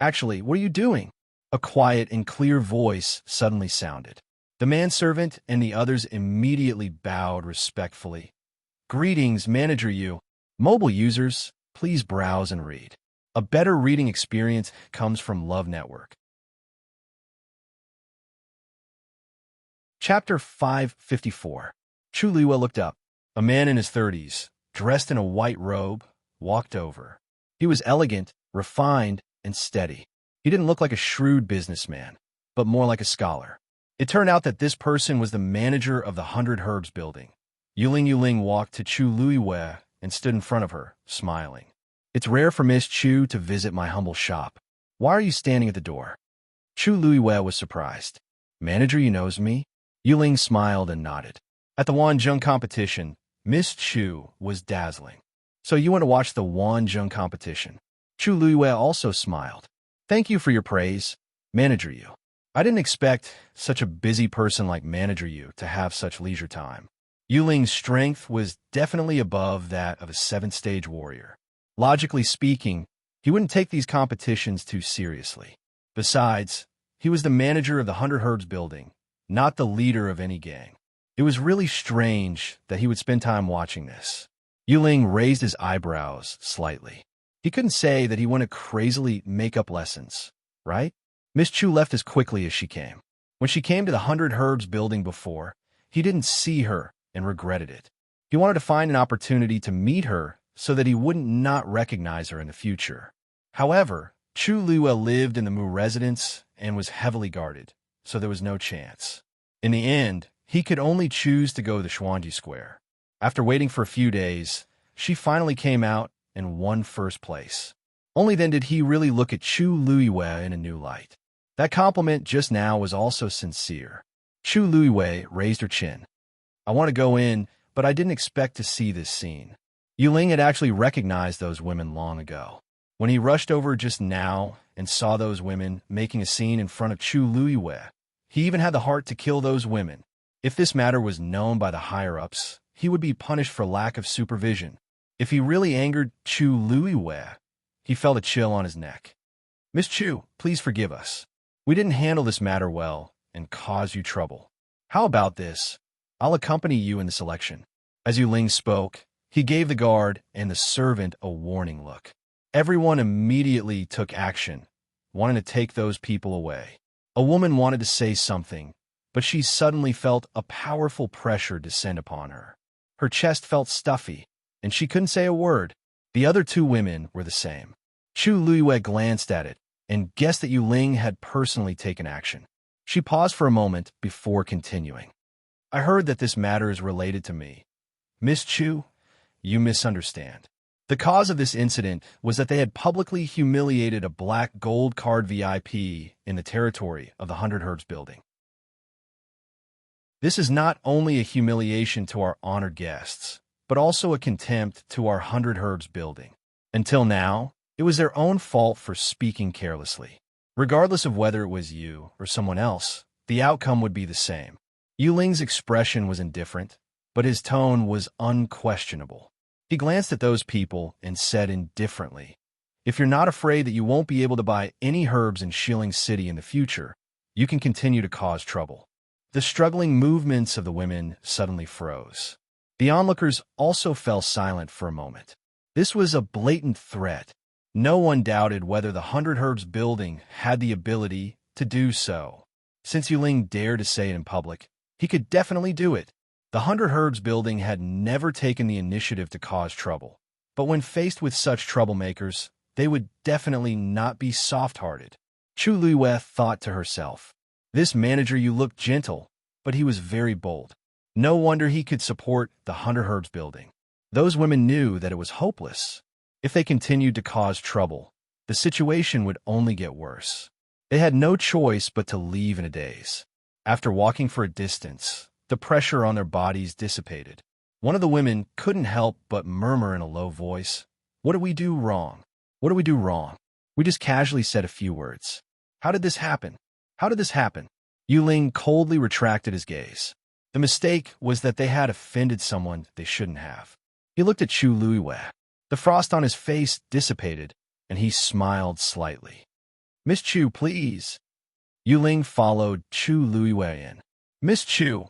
"Actually, what are you doing?" A quiet and clear voice suddenly sounded. The manservant and the others immediately bowed respectfully. Greetings, Manager Yu. Mobile users, please browse and read. A better reading experience comes from Love Network. Chapter 554. Chu Liwa looked up. A man in his 30s, dressed in a white robe, walked over. He was elegant, refined, and steady. He didn't look like a shrewd businessman, but more like a scholar. It turned out that this person was the manager of the 100 Herbs building. Yuling walked to Chu Liwa and stood in front of her, smiling. It's rare for Miss Chu to visit my humble shop. Why are you standing at the door? Chu Liwa was surprised. Manager, you knows me? Yuling smiled and nodded. At the Wanzhong competition, Miss Chu was dazzling. So you want to watch the Wanzhong competition? Chu Liwa also smiled. Thank you for your praise, Manager Yu. I didn't expect such a busy person like Manager Yu to have such leisure time. Yuling's strength was definitely above that of a 7th-stage warrior. Logically speaking, he wouldn't take these competitions too seriously. Besides, he was the manager of the 100 Herbs building, not the leader of any gang. It was really strange that he would spend time watching this. Yuling raised his eyebrows slightly. He couldn't say that he wanted crazily make-up lessons, right? Miss Chu left as quickly as she came. When she came to the 100 Herbs building before, he didn't see her and regretted it. He wanted to find an opportunity to meet her so that he wouldn't not recognize her in the future. However, Chu Liwa lived in the Mu residence and was heavily guarded, so there was no chance. In the end, he could only choose to go to the Xuanji Square. After waiting for a few days, she finally came out and won first place. Only then did he really look at Chu Liwa in a new light. That compliment just now was also sincere. Chu Liwa raised her chin. I want to go in, but I didn't expect to see this scene. Yuling had actually recognized those women long ago. When he rushed over just now and saw those women making a scene in front of Chu Liwa, he even had the heart to kill those women. If this matter was known by the higher-ups, he would be punished for lack of supervision. If he really angered Chu Liwa, he felt a chill on his neck. Miss Chu, please forgive us. We didn't handle this matter well and caused you trouble. How about this? I'll accompany you in the selection. As Yuling spoke, he gave the guard and the servant a warning look. Everyone immediately took action, wanting to take those people away. A woman wanted to say something, but she suddenly felt a powerful pressure descend upon her. Her chest felt stuffy, and she couldn't say a word. The other two women were the same. Chu Liwa glanced at it and guessed that Yuling had personally taken action. She paused for a moment before continuing. I heard that this matter is related to me. Miss Chu, you misunderstand. The cause of this incident was that they had publicly humiliated a black gold card VIP in the territory of the 100 Herbs building. This is not only a humiliation to our honored guests, but also a contempt to our 100 Herbs building. Until now, it was their own fault for speaking carelessly. Regardless of whether it was you or someone else, the outcome would be the same. Yuling's expression was indifferent, but his tone was unquestionable. He glanced at those people and said indifferently, if you're not afraid that you won't be able to buy any herbs in Shilling City in the future, you can continue to cause trouble. The struggling movements of the women suddenly froze. The onlookers also fell silent for a moment. This was a blatant threat. No one doubted whether the 100 Herbs building had the ability to do so. Since Yuling dared to say it in public, he could definitely do it. The 100 Herbs building had never taken the initiative to cause trouble. But when faced with such troublemakers, they would definitely not be soft-hearted. Chu Liwa thought to herself, this manager you look gentle, but he was very bold. No wonder he could support the 100 Herbs building. Those women knew that it was hopeless. If they continued to cause trouble, the situation would only get worse. They had no choice but to leave in a daze. After walking for a distance, the pressure on their bodies dissipated. One of the women couldn't help but murmur in a low voice, what did we do wrong? What did we do wrong? We just casually said a few words. How did this happen? How did this happen? Yuling coldly retracted his gaze. The mistake was that they had offended someone they shouldn't have. He looked at Chu Liwa. The frost on his face dissipated, and he smiled slightly. Miss Chu, please. Yu Ling followed Chu Luiyue in. Miss Chu,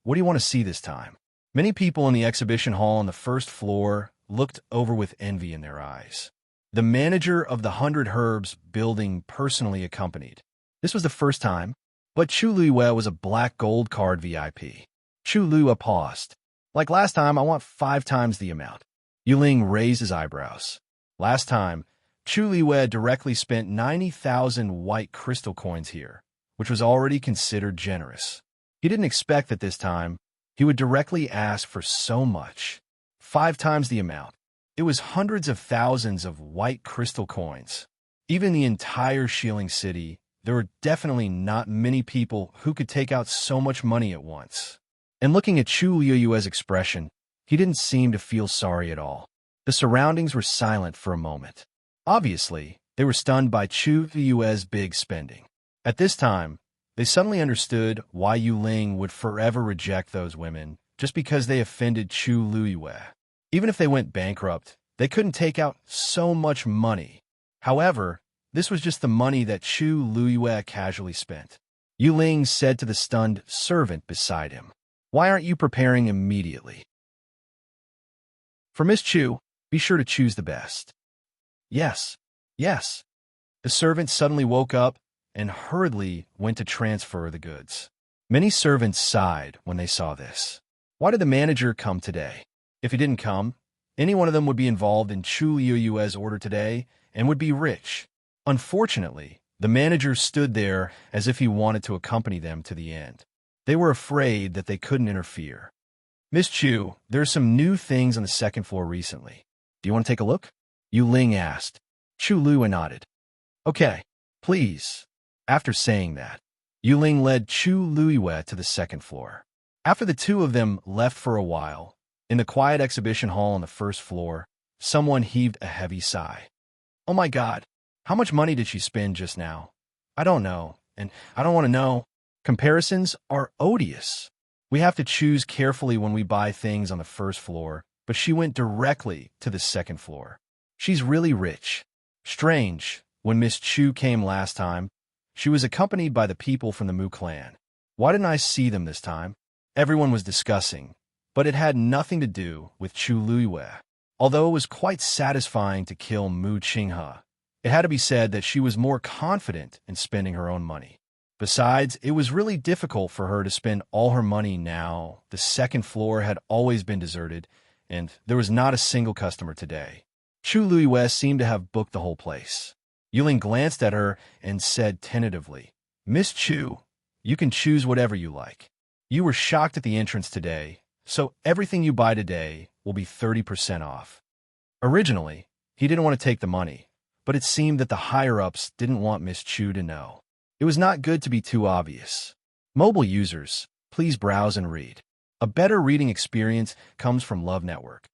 what do you want to see this time? Many people in the exhibition hall on the first floor looked over with envy in their eyes. The manager of the 100 Herbs building personally accompanied. This was the first time, but Chu Luiyue was a black gold card VIP. Chu Luiyue paused. Like last time, I want 5 times the amount. Yu Ling raised his eyebrows. Last time, Chu Luiyue directly spent 90,000 white crystal coins here, which was already considered generous. He didn't expect that this time he would directly ask for so much. 5 times the amount. It was hundreds of thousands of white crystal coins. Even in the entire Shilling City, there were definitely not many people who could take out so much money at once. And looking at Chu Luiyue's expression, he didn't seem to feel sorry at all. The surroundings were silent for a moment. Obviously, they were stunned by Chu Luiyue's big spending. At this time, they suddenly understood why Yu Ling would forever reject those women just because they offended Chu Luiyue. Even if they went bankrupt, they couldn't take out so much money. However, this was just the money that Chu Luiyue casually spent. Yu Ling said to the stunned servant beside him, "Why aren't you preparing immediately? For Miss Chu, be sure to choose the best." Yes, yes. The servant suddenly woke up and hurriedly went to transfer the goods. Many servants sighed when they saw this. Why did the manager come today? If he didn't come, any one of them would be involved in Chu Luiyue's order today and would be rich. Unfortunately, the manager stood there as if he wanted to accompany them to the end. They were afraid that they couldn't interfere. Miss Chu, there are some new things on the second floor recently. Do you want to take a look? Yu Ling asked. Chu Luiyue nodded. Okay, please. After saying that, Yu Ling led Chu Luiyue to the second floor. After the two of them left for a while, in the quiet exhibition hall on the first floor, someone heaved a heavy sigh. Oh my God, how much money did she spend just now? I don't know, and I don't want to know. Comparisons are odious. We have to choose carefully when we buy things on the first floor, but she went directly to the second floor. She's really rich. Strange, when Miss Chu came last time, she was accompanied by the people from the Mu clan. Why didn't I see them this time? Everyone was discussing, but it had nothing to do with Chu Luiyue. Although it was quite satisfying to kill Mu Qinghe, it had to be said that she was more confident in spending her own money. Besides, it was really difficult for her to spend all her money now. The second floor had always been deserted, and there was not a single customer today. Chu Luiyue seemed to have booked the whole place. Yu Ling glanced at her and said tentatively, Miss Chu, you can choose whatever you like. You were shocked at the entrance today, so everything you buy today will be 30% off. Originally, he didn't want to take the money, but it seemed that the higher-ups didn't want Miss Chu to know. It was not good to be too obvious. Mobile users, please browse and read. A better reading experience comes from Love Network.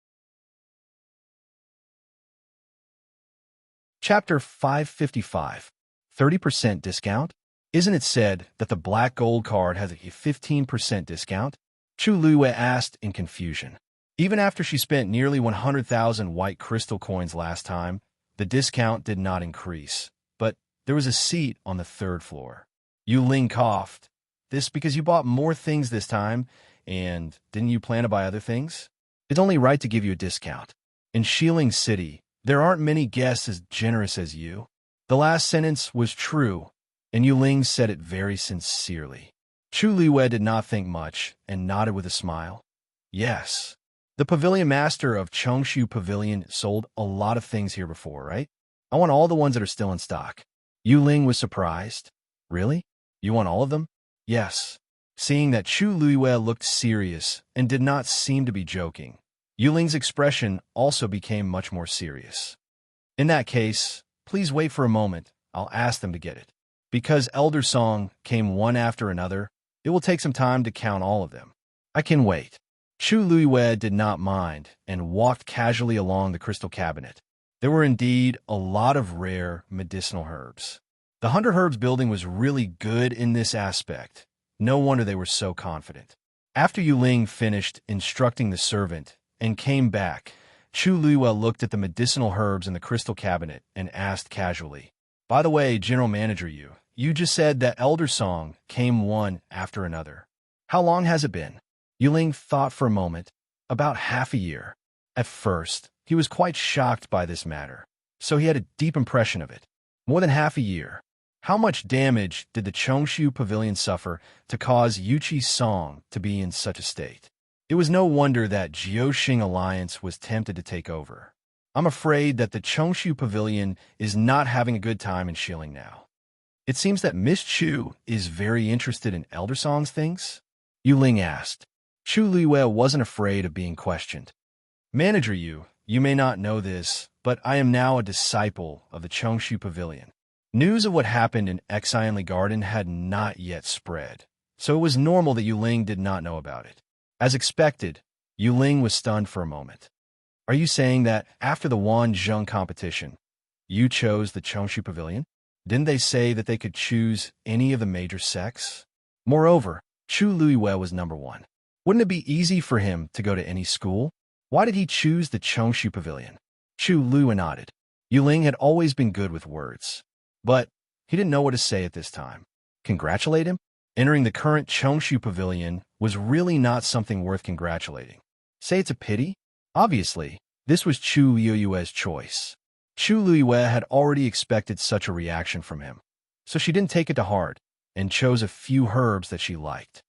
Chapter 555. 30% discount? Isn't it said that the black gold card has a 15% discount? Chu Luiyue asked in confusion. Even after she spent nearly 100,000 white crystal coins last time, the discount did not increase. But there was a seat on the third floor. Yu Ling coughed. This because you bought more things this time, and didn't you plan to buy other things? It's only right to give you a discount. In Shilling City, there aren't many guests as generous as you. The last sentence was true, and Yu Ling said it very sincerely. Chu Luiyue did not think much and nodded with a smile. Yes. The pavilion master of Chongshu Pavilion sold a lot of things here before, right? I want all the ones that are still in stock. Yu Ling was surprised. Really? You want all of them? Yes. Seeing that Chu Luiyue looked serious and did not seem to be joking, Yu Ling's expression also became much more serious. In that case, please wait for a moment. I'll ask them to get it. Because Elder Song came one after another, it will take some time to count all of them. I can wait. Chu Luiyue did not mind and walked casually along the crystal cabinet. There were indeed a lot of rare medicinal herbs. The 100 Herbs building was really good in this aspect. No wonder they were so confident. After Yu Ling finished instructing the servant and came back, Chu Luiyue looked at the medicinal herbs in the crystal cabinet and asked casually, By the way, General Manager Yu You just said that elder song came one after another. How long has it been? Yuling thought for a moment. About half a year. At first, he was quite shocked by this matter, so he had a deep impression of it. More than half a year. How much damage did the Chongshu Pavilion suffer to cause Yuchi's song to be in such a state? It was no wonder that Jiuxing Alliance was tempted to take over. I'm afraid that the Chongshu Pavilion is not having a good time in Shilling now. It seems that Miss Chu is very interested in Elder Song's things? Yuling asked. Chu Liwei wasn't afraid of being questioned. Manager Yu, you may not know this, but I am now a disciple of the Chongshu Pavilion. News of what happened in Exionly Garden had not yet spread, so it was normal that Yuling did not know about it. As expected, Yuling was stunned for a moment. Are you saying that after the Wanzhong competition, you chose the Chongshu Pavilion? Didn't they say that they could choose any of the major sects? Moreover, Chu Liwei was number one. Wouldn't it be easy for him to go to any school? Why did he choose the Chongshu Pavilion? Chu Liwei nodded. Yuling had always been good with words, but he didn't know what to say at this time. Congratulate him? Entering the current Chongshu Pavilion was really not something worth congratulating. Say it's a pity? Obviously, this was Chu Liui's choice. Chu Liwei had already expected such a reaction from him, so she didn't take it to heart and chose a few herbs that she liked.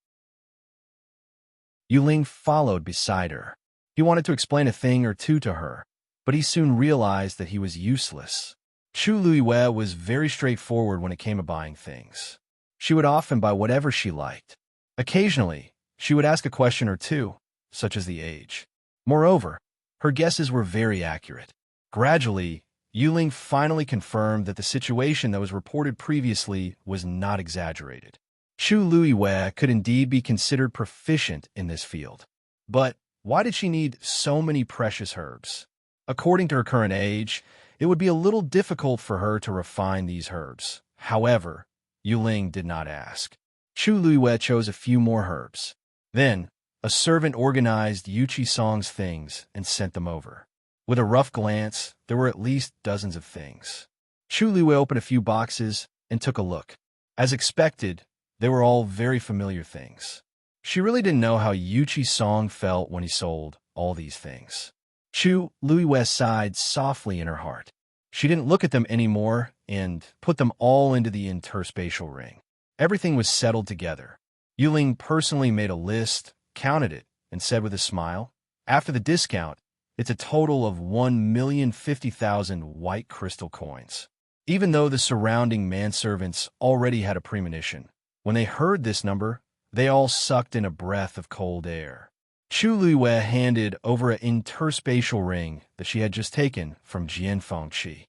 Yuling followed beside her. He wanted to explain a thing or two to her, but he soon realized that he was useless. Chu Liwei was very straightforward when it came to buying things. She would often buy whatever she liked. Occasionally, she would ask a question or two, such as the age. Moreover, her guesses were very accurate. Gradually, Yuling finally confirmed that the situation that was reported previously was not exaggerated. Chu Liwei could indeed be considered proficient in this field. But why did she need so many precious herbs? According to her current age, it would be a little difficult for her to refine these herbs. However, Yuling did not ask. Chu Liwei chose a few more herbs. Then, a servant organized Yuchi Song's things and sent them over. With a rough glance, there were at least dozens of things. Chu Liwei opened a few boxes and took a look. As expected, they were all very familiar things. She really didn't know how Yuchi Song felt when he sold all these things. Chu Liwei sighed softly in her heart. She didn't look at them anymore and put them all into the interspatial ring. Everything was settled together. Yuling personally made a list, counted it, and said with a smile, after the discount, it's a total of 1,050,000 white crystal coins. Even though the surrounding manservants already had a premonition, when they heard this number, they all sucked in a breath of cold air. Chu Liwei handed over an interspatial ring that she had just taken from Jian Fengqi.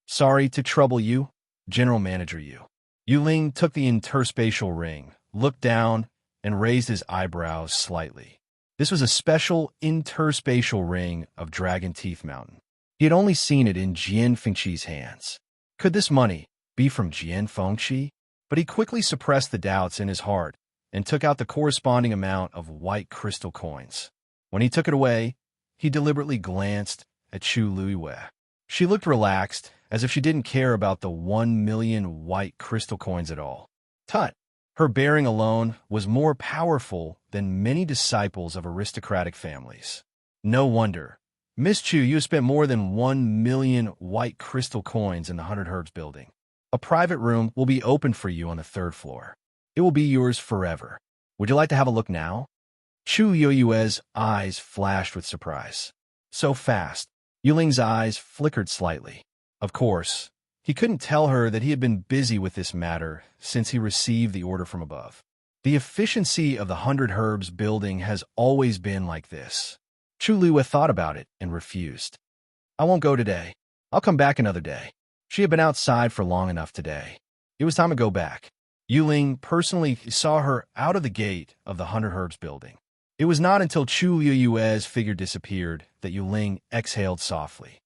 Sorry to trouble you, General Manager Yu. Yuling took the interspatial ring, looked down, and raised his eyebrows slightly. This was a special interspatial ring of Dragon Teeth Mountain. He had only seen it in Jian Fengqi's hands. Could this money be from Jian Fengqi? But he quickly suppressed the doubts in his heart and took out the corresponding amount of white crystal coins. When he took it away, he deliberately glanced at Chu Liwei. She looked relaxed, as if she didn't care about the 1,000,000 white crystal coins at all. Tut! Her bearing alone was more powerful than many disciples of aristocratic families. No wonder. Miss Chu, you have spent more than 1,000,000 white crystal coins in the 100 Herbs building. A private room will be open for you on the 3rd floor. It will be yours forever. Would you like to have a look now? Chu Liui's eyes flashed with surprise. So fast, Yuling's eyes flickered slightly. Of course, he couldn't tell her that he had been busy with this matter since he received the order from above. The efficiency of the 100 Herbs building has always been like this. Chu Liwei thought about it and refused. I won't go today. I'll come back another day. She had been outside for long enough today. It was time to go back. Yuling personally saw her out of the gate of the 100 Herbs building. It was not until Chu Liui's figure disappeared that Yuling exhaled softly.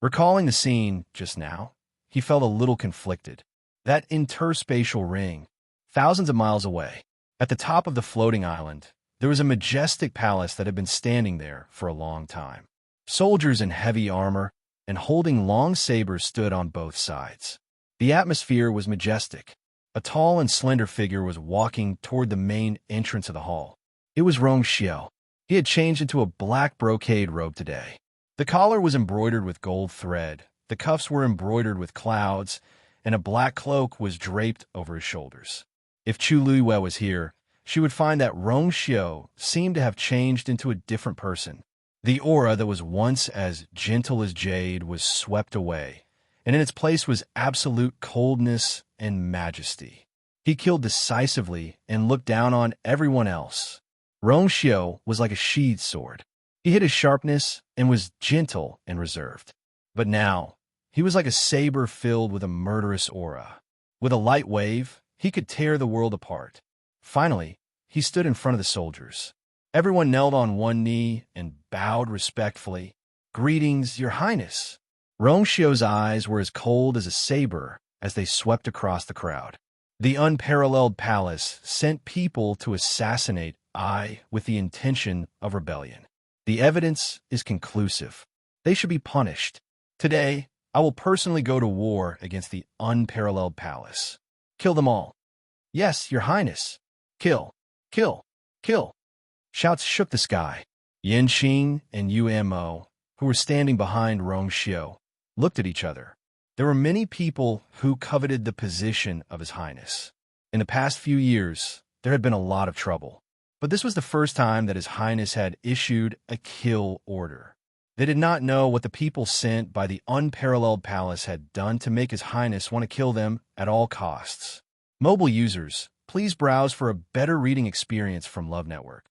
Recalling the scene just now, he felt a little conflicted. That interspatial ring, thousands of miles away, at the top of the floating island, there was a majestic palace that had been standing there for a long time. Soldiers in heavy armor and holding long sabers stood on both sides. The atmosphere was majestic. A tall and slender figure was walking toward the main entrance of the hall. It was Rong Xiao. He had changed into a black brocade robe today. The collar was embroidered with gold thread, the cuffs were embroidered with clouds, and a black cloak was draped over his shoulders. If Chu Luiwei was here, she would find that Rong Xiao seemed to have changed into a different person. The aura that was once as gentle as jade was swept away, and in its place was absolute coldness and majesty. He killed decisively and looked down on everyone else. Rong Xiao was like a sheathed sword. He hid his sharpness and was gentle and reserved. But now, he was like a saber filled with a murderous aura. With a light wave, he could tear the world apart. Finally, he stood in front of the soldiers. Everyone knelt on one knee and bowed respectfully. "Greetings, Your Highness." Rong Xiao's eyes were as cold as a saber as they swept across the crowd. The unparalleled palace sent people to assassinate I with the intention of rebellion. The evidence is conclusive. They should be punished. Today, I will personally go to war against the unparalleled palace. Kill them all. Yes, Your Highness. Kill, kill, kill. Shouts shook the sky. Yin Xing and Mo, who were standing behind Rong Xiao, looked at each other. There were many people who coveted the position of His Highness. In the past few years, there had been a lot of trouble. But this was the first time that His Highness had issued a kill order. They did not know what the people sent by the unparalleled palace had done to make His Highness want to kill them at all costs. Mobile users, please browse for a better reading experience from Love Network.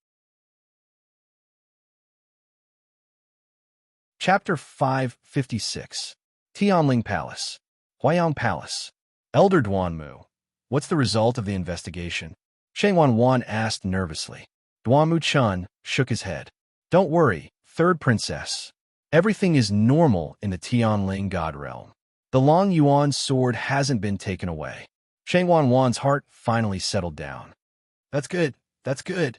Chapter 556. Tianling Palace. Huayang Palace. Elder Duanmu, what's the result of the investigation? Sheng Wanwan asked nervously. Duanmu Chun shook his head. Don't worry, third princess. Everything is normal in the Tianling God realm. The Long Yuan sword hasn't been taken away. Sheng Wanwan's heart finally settled down. That's good, that's good.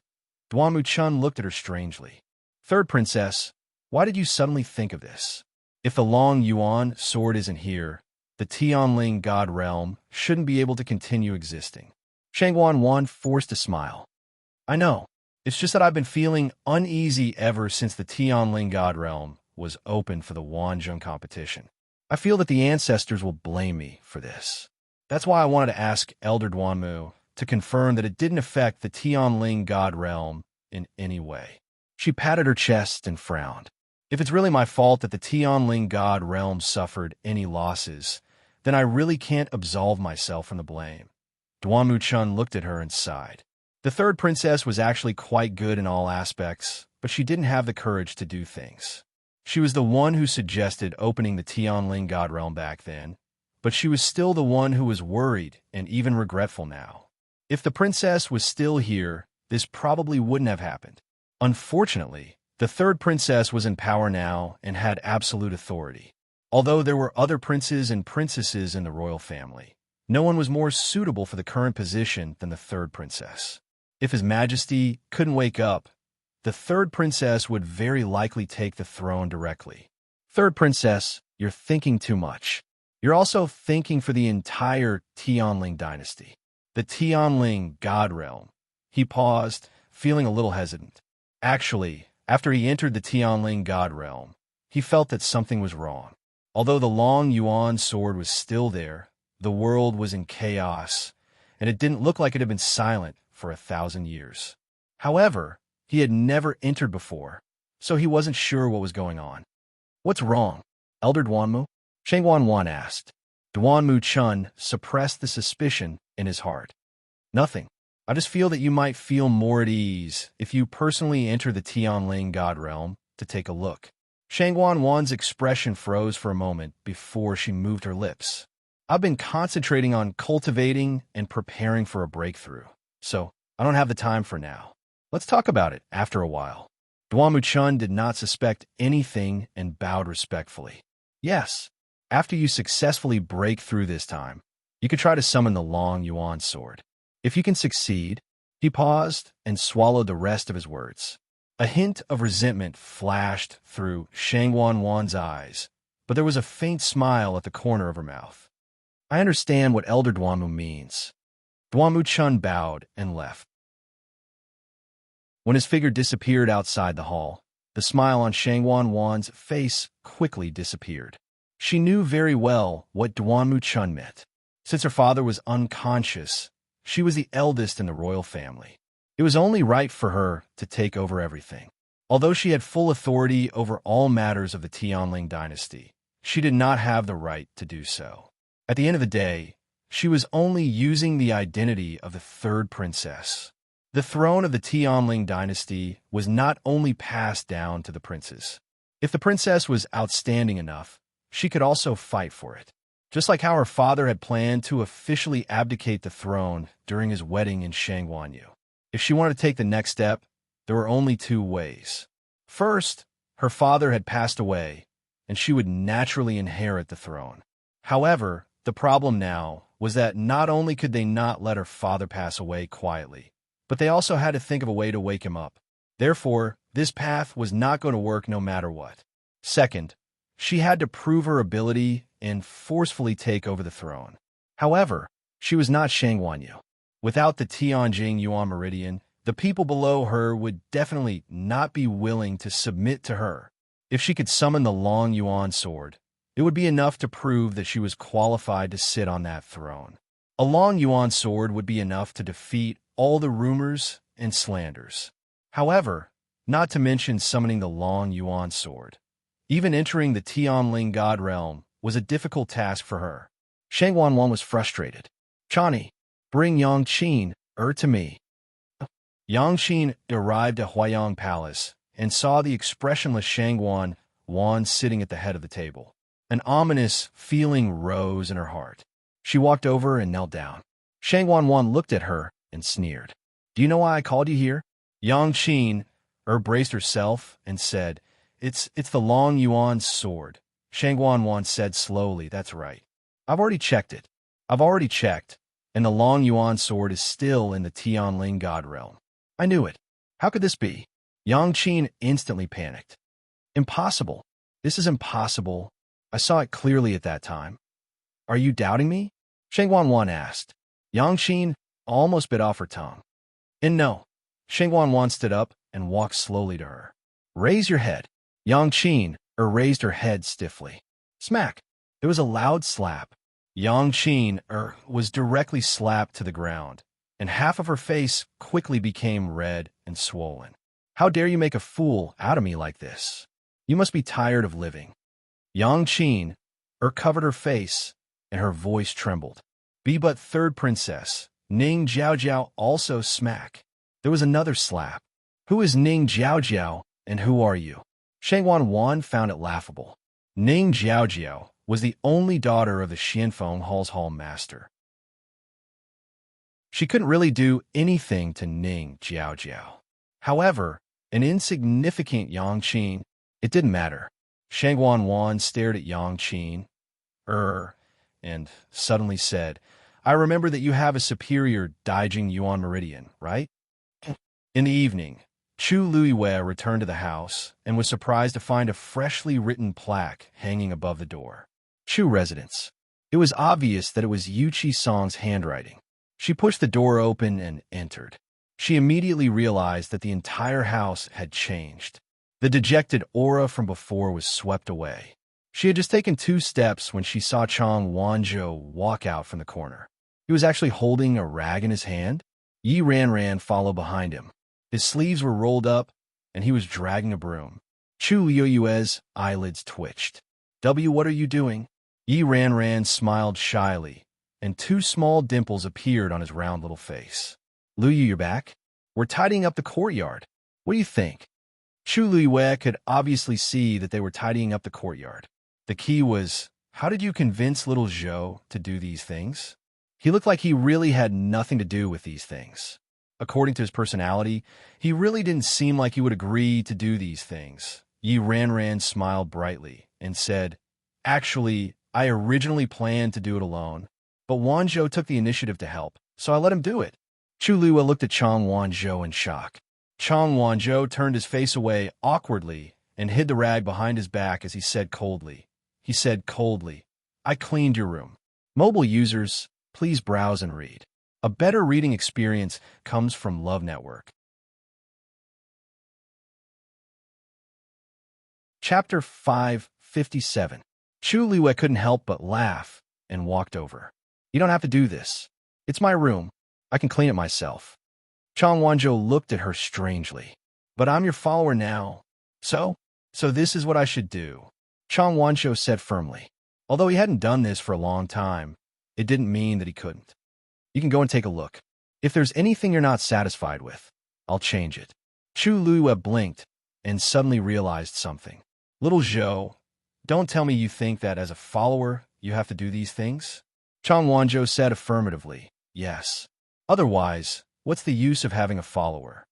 Duanmu Chun looked at her strangely. Third princess, why did you suddenly think of this? If the Long Yuan sword isn't here, the Tianling God realm shouldn't be able to continue existing. Sheng Wanwan forced a smile. I know. It's just that I've been feeling uneasy ever since the Tianling God realm was open for the Wanzhong competition. I feel that the ancestors will blame me for this. That's why I wanted to ask Elder Duanmu to confirm that it didn't affect the Tianling God realm in any way. She patted her chest and frowned. If it's really my fault that the Tianling God realm suffered any losses, then I really can't absolve myself from the blame. Duanmu Chun looked at her and sighed. The third princess was actually quite good in all aspects, but she didn't have the courage to do things. She was the one who suggested opening the Tianling God realm back then, but she was still the one who was worried and even regretful now. If the princess was still here, this probably wouldn't have happened. Unfortunately, the third princess was in power now and had absolute authority. Although there were other princes and princesses in the royal family, no one was more suitable for the current position than the third princess. If His Majesty couldn't wake up, the third princess would very likely take the throne directly. Third princess, you're thinking too much. You're also thinking for the entire Tianling dynasty. The Tianling God realm. He paused, feeling a little hesitant. Actually, after he entered the Tianling God realm, he felt that something was wrong. Although the Long Yuan sword was still there, the world was in chaos, and it didn't look like it had been silent for 1,000 years. However, he had never entered before, so he wasn't sure what was going on. What's wrong, Elder Duanmu? Sheng Wanwan asked. Duanmu Chun suppressed the suspicion in his heart. Nothing. I just feel that you might feel more at ease if you personally enter the Tianling God realm to take a look. Sheng Wanwan's expression froze for a moment before she moved her lips. I've been concentrating on cultivating and preparing for a breakthrough, so I don't have the time for now. Let's talk about it after a while. Duanmu Chun did not suspect anything and bowed respectfully. Yes, after you successfully break through this time, you could try to summon the Long Yuan sword. If you can succeed, he paused and swallowed the rest of his words. A hint of resentment flashed through Sheng Wanwan's eyes, but there was a faint smile at the corner of her mouth. I understand what Elder Duanmu means. Duanmu Chun bowed and left. When his figure disappeared outside the hall, the smile on Shangwan Wan's face quickly disappeared. She knew very well what Duanmu Chun meant. Since her father was unconscious, she was the eldest in the royal family. It was only right for her to take over everything. Although she had full authority over all matters of the Tianling dynasty, she did not have the right to do so. At the end of the day, she was only using the identity of the third princess. The throne of the Tianling dynasty was not only passed down to the princes. If the princess was outstanding enough, she could also fight for it. Just like how her father had planned to officially abdicate the throne during his wedding in Shangguanyu. If she wanted to take the next step, there were only two ways. First, her father had passed away, and she would naturally inherit the throne. However, the problem now was that not only could they not let her father pass away quietly, but they also had to think of a way to wake him up. Therefore, this path was not going to work no matter what. Second, she had to prove her ability and forcefully take over the throne. However, she was not Shangguanyu. Without the Tianjing Yuan Meridian, the people below her would definitely not be willing to submit to her. If she could summon the Long Yuan sword, it would be enough to prove that she was qualified to sit on that throne. A Long Yuan sword would be enough to defeat all the rumors and slanders. However, not to mention summoning the Long Yuan sword. Even entering the Tianling God realm was a difficult task for her. Shangguan Wan was frustrated. Chani, bring Yang Qin to me. Yang Qin arrived at Huayang Palace and saw the expressionless Shangguan Wan sitting at the head of the table. An ominous feeling rose in her heart. She walked over and knelt down. Shangguan Wan looked at her and sneered. Do you know why I called you here? Yang Qin braced herself and said, It's the Long Yuan sword. Shangguan Wan said slowly, That's right. I've already checked it. And the Long Yuan sword is still in the Tianling God realm. I knew it. How could this be? Yang Qin instantly panicked. Impossible. This is impossible. I saw it clearly at that time. Are you doubting me? Shangguan Wan asked. Yang Qin almost bit off her tongue. And no. Shangguan Wan stood up and walked slowly to her. Raise your head. Yang Qin raised her head stiffly. Smack. There was a loud slap. Yang Qin was directly slapped to the ground, and half of her face quickly became red and swollen. How dare you make a fool out of me like this? You must be tired of living. Yang Qin covered her face, and her voice trembled. Be but third princess. Ning Jiaojiao also smack. There was another slap. Who is Ning Jiaojiao, and who are you? Shangguan Wan found it laughable. Ning Jiaojiao was the only daughter of the Xianfeng Hall's hall master. She couldn't really do anything to Ning Jiaojiao. However, an insignificant Yang Qin, it didn't matter. Shangguan Wan stared at Yang Qin, and suddenly said, I remember that you have a superior Daijing Yuan Meridian, right? In the evening, Chu Luiwei returned to the house and was surprised to find a freshly written plaque hanging above the door. Chu residence. It was obvious that it was Yu Qi-song's handwriting. She pushed the door open and entered. She immediately realized that the entire house had changed. The dejected aura from before was swept away. She had just taken 2 steps when she saw Chang Wanzhou walk out from the corner. He was actually holding a rag in his hand. Yi Ranran followed behind him. His sleeves were rolled up, and he was dragging a broom. Chu Liyue's eyelids twitched. What are you doing? Yi Ranran smiled shyly, and 2 small dimples appeared on his round little face. Lu Yu, you're back? We're tidying up the courtyard. What do you think? Chu Liyue could obviously see that they were tidying up the courtyard. The key was, how did you convince little Zhou to do these things? He looked like he really had nothing to do with these things. According to his personality, he really didn't seem like he would agree to do these things. Yi Ranran smiled brightly and said, Actually, I originally planned to do it alone, but Wanzhou took the initiative to help, so I let him do it. Chu Liyue looked at Chang Wanzhou in shock. Chang Wanzhou turned his face away awkwardly and hid the rag behind his back as he said coldly, I cleaned your room. Mobile users, please browse and read. A better reading experience comes from Love Network. Chapter 557. Chu Liwei couldn't help but laugh and walked over. You don't have to do this. It's my room. I can clean it myself. Chang Wanzhou looked at her strangely. But I'm your follower now. So this is what I should do, Chang Wanzhou said firmly. Although he hadn't done this for a long time, it didn't mean that he couldn't. You can go and take a look. If there's anything you're not satisfied with, I'll change it. Chu Liwei blinked and suddenly realized something. Little Zhou, don't tell me you think that as a follower you have to do these things? Chang Wanzhou said affirmatively, yes. Otherwise, what's the use of having a follower?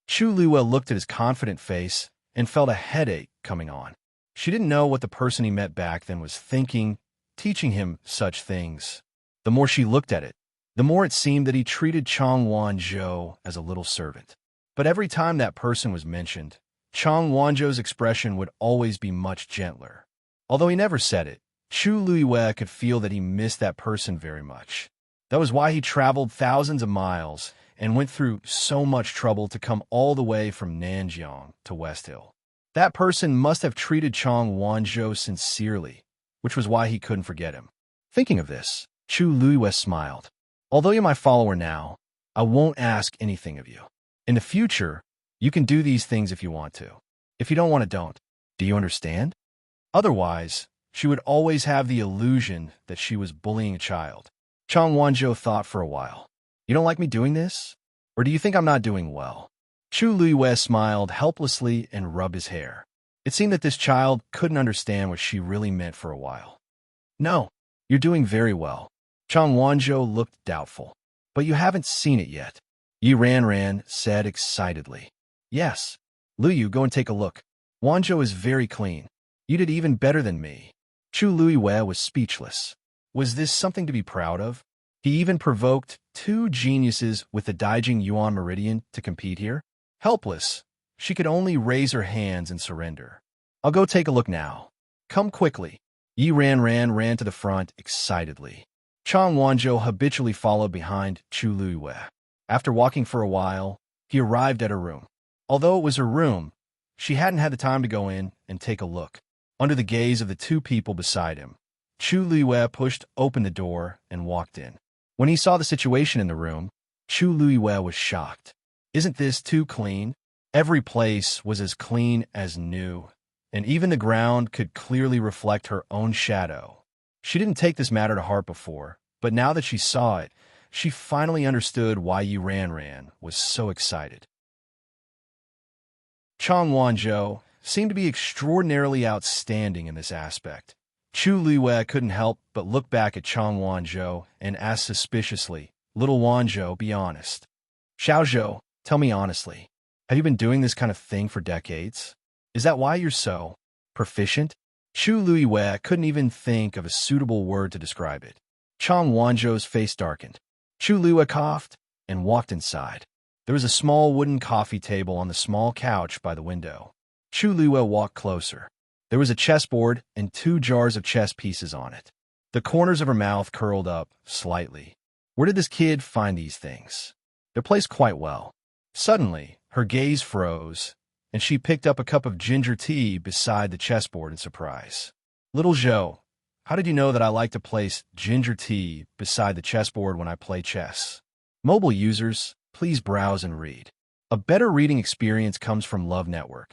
Chu Liwei looked at his confident face and felt a headache coming on. She didn't know what the person he met back then was thinking, teaching him such things. The more she looked at it, the more it seemed that he treated Chang Wanzhou as a little servant. But every time that person was mentioned, Chang Wanzhou's expression would always be much gentler. Although he never said it, Chu Liwei could feel that he missed that person very much. That was why he traveled thousands of miles and went through so much trouble to come all the way from Nanjiang to West Hill. That person must have treated Chang Wanzhou sincerely, which was why he couldn't forget him. Thinking of this, Chu Liwei smiled. Although you're my follower now, I won't ask anything of you. In the future, you can do these things if you want to. If you don't want to, don't. Do you understand? Otherwise, she would always have the illusion that she was bullying a child. Chang Wanzhou thought for a while. You don't like me doing this? Or do you think I'm not doing well? Chu Liwei smiled helplessly and rubbed his hair. It seemed that this child couldn't understand what she really meant for a while. No, you're doing very well. Chang Wanzhou looked doubtful. But you haven't seen it yet. Yi Ran said excitedly. Yes. Lu Yu, go and take a look. Wanzhou is very clean. You did even better than me. Chu Liwei was speechless. Was this something to be proud of? He even provoked two geniuses with the Daijing Yuan Meridian to compete here? Helpless, she could only raise her hands and surrender. I'll go take a look now. Come quickly. Yi ran to the front excitedly. Chang Wanzhou habitually followed behind Chu Liwei. After walking for a while, he arrived at her room. Although it was her room, she hadn't had the time to go in and take a look. Under the gaze of the two people beside him, Chu Liwei pushed open the door and walked in. When he saw the situation in the room, Chu Liwei was shocked. Isn't this too clean? Every place was as clean as new, and even the ground could clearly reflect her own shadow. She didn't take this matter to heart before, but now that she saw it, she finally understood why Yi Ran was so excited. Chang Wanzhou seemed to be extraordinarily outstanding in this aspect. Chu Liwei couldn't help but look back at Chang Wanzhou and ask suspiciously, Little Wanzhou, be honest. Xiaozhou, tell me honestly, have you been doing this kind of thing for decades? Is that why you're so proficient? Chu Liwei couldn't even think of a suitable word to describe it. Chang Wanzhou's face darkened. Chu Liwei coughed and walked inside. There was a small wooden coffee table on the small couch by the window. Chu Liwei walked closer. There was a chessboard and 2 jars of chess pieces on it. The corners of her mouth curled up slightly. Where did this kid find these things? They're placed quite well. Suddenly, her gaze froze, and she picked up a cup of ginger tea beside the chessboard in surprise. Little Zhou, how did you know that I like to place ginger tea beside the chessboard when I play chess? Mobile users, please browse and read. A better reading experience comes from Love Network.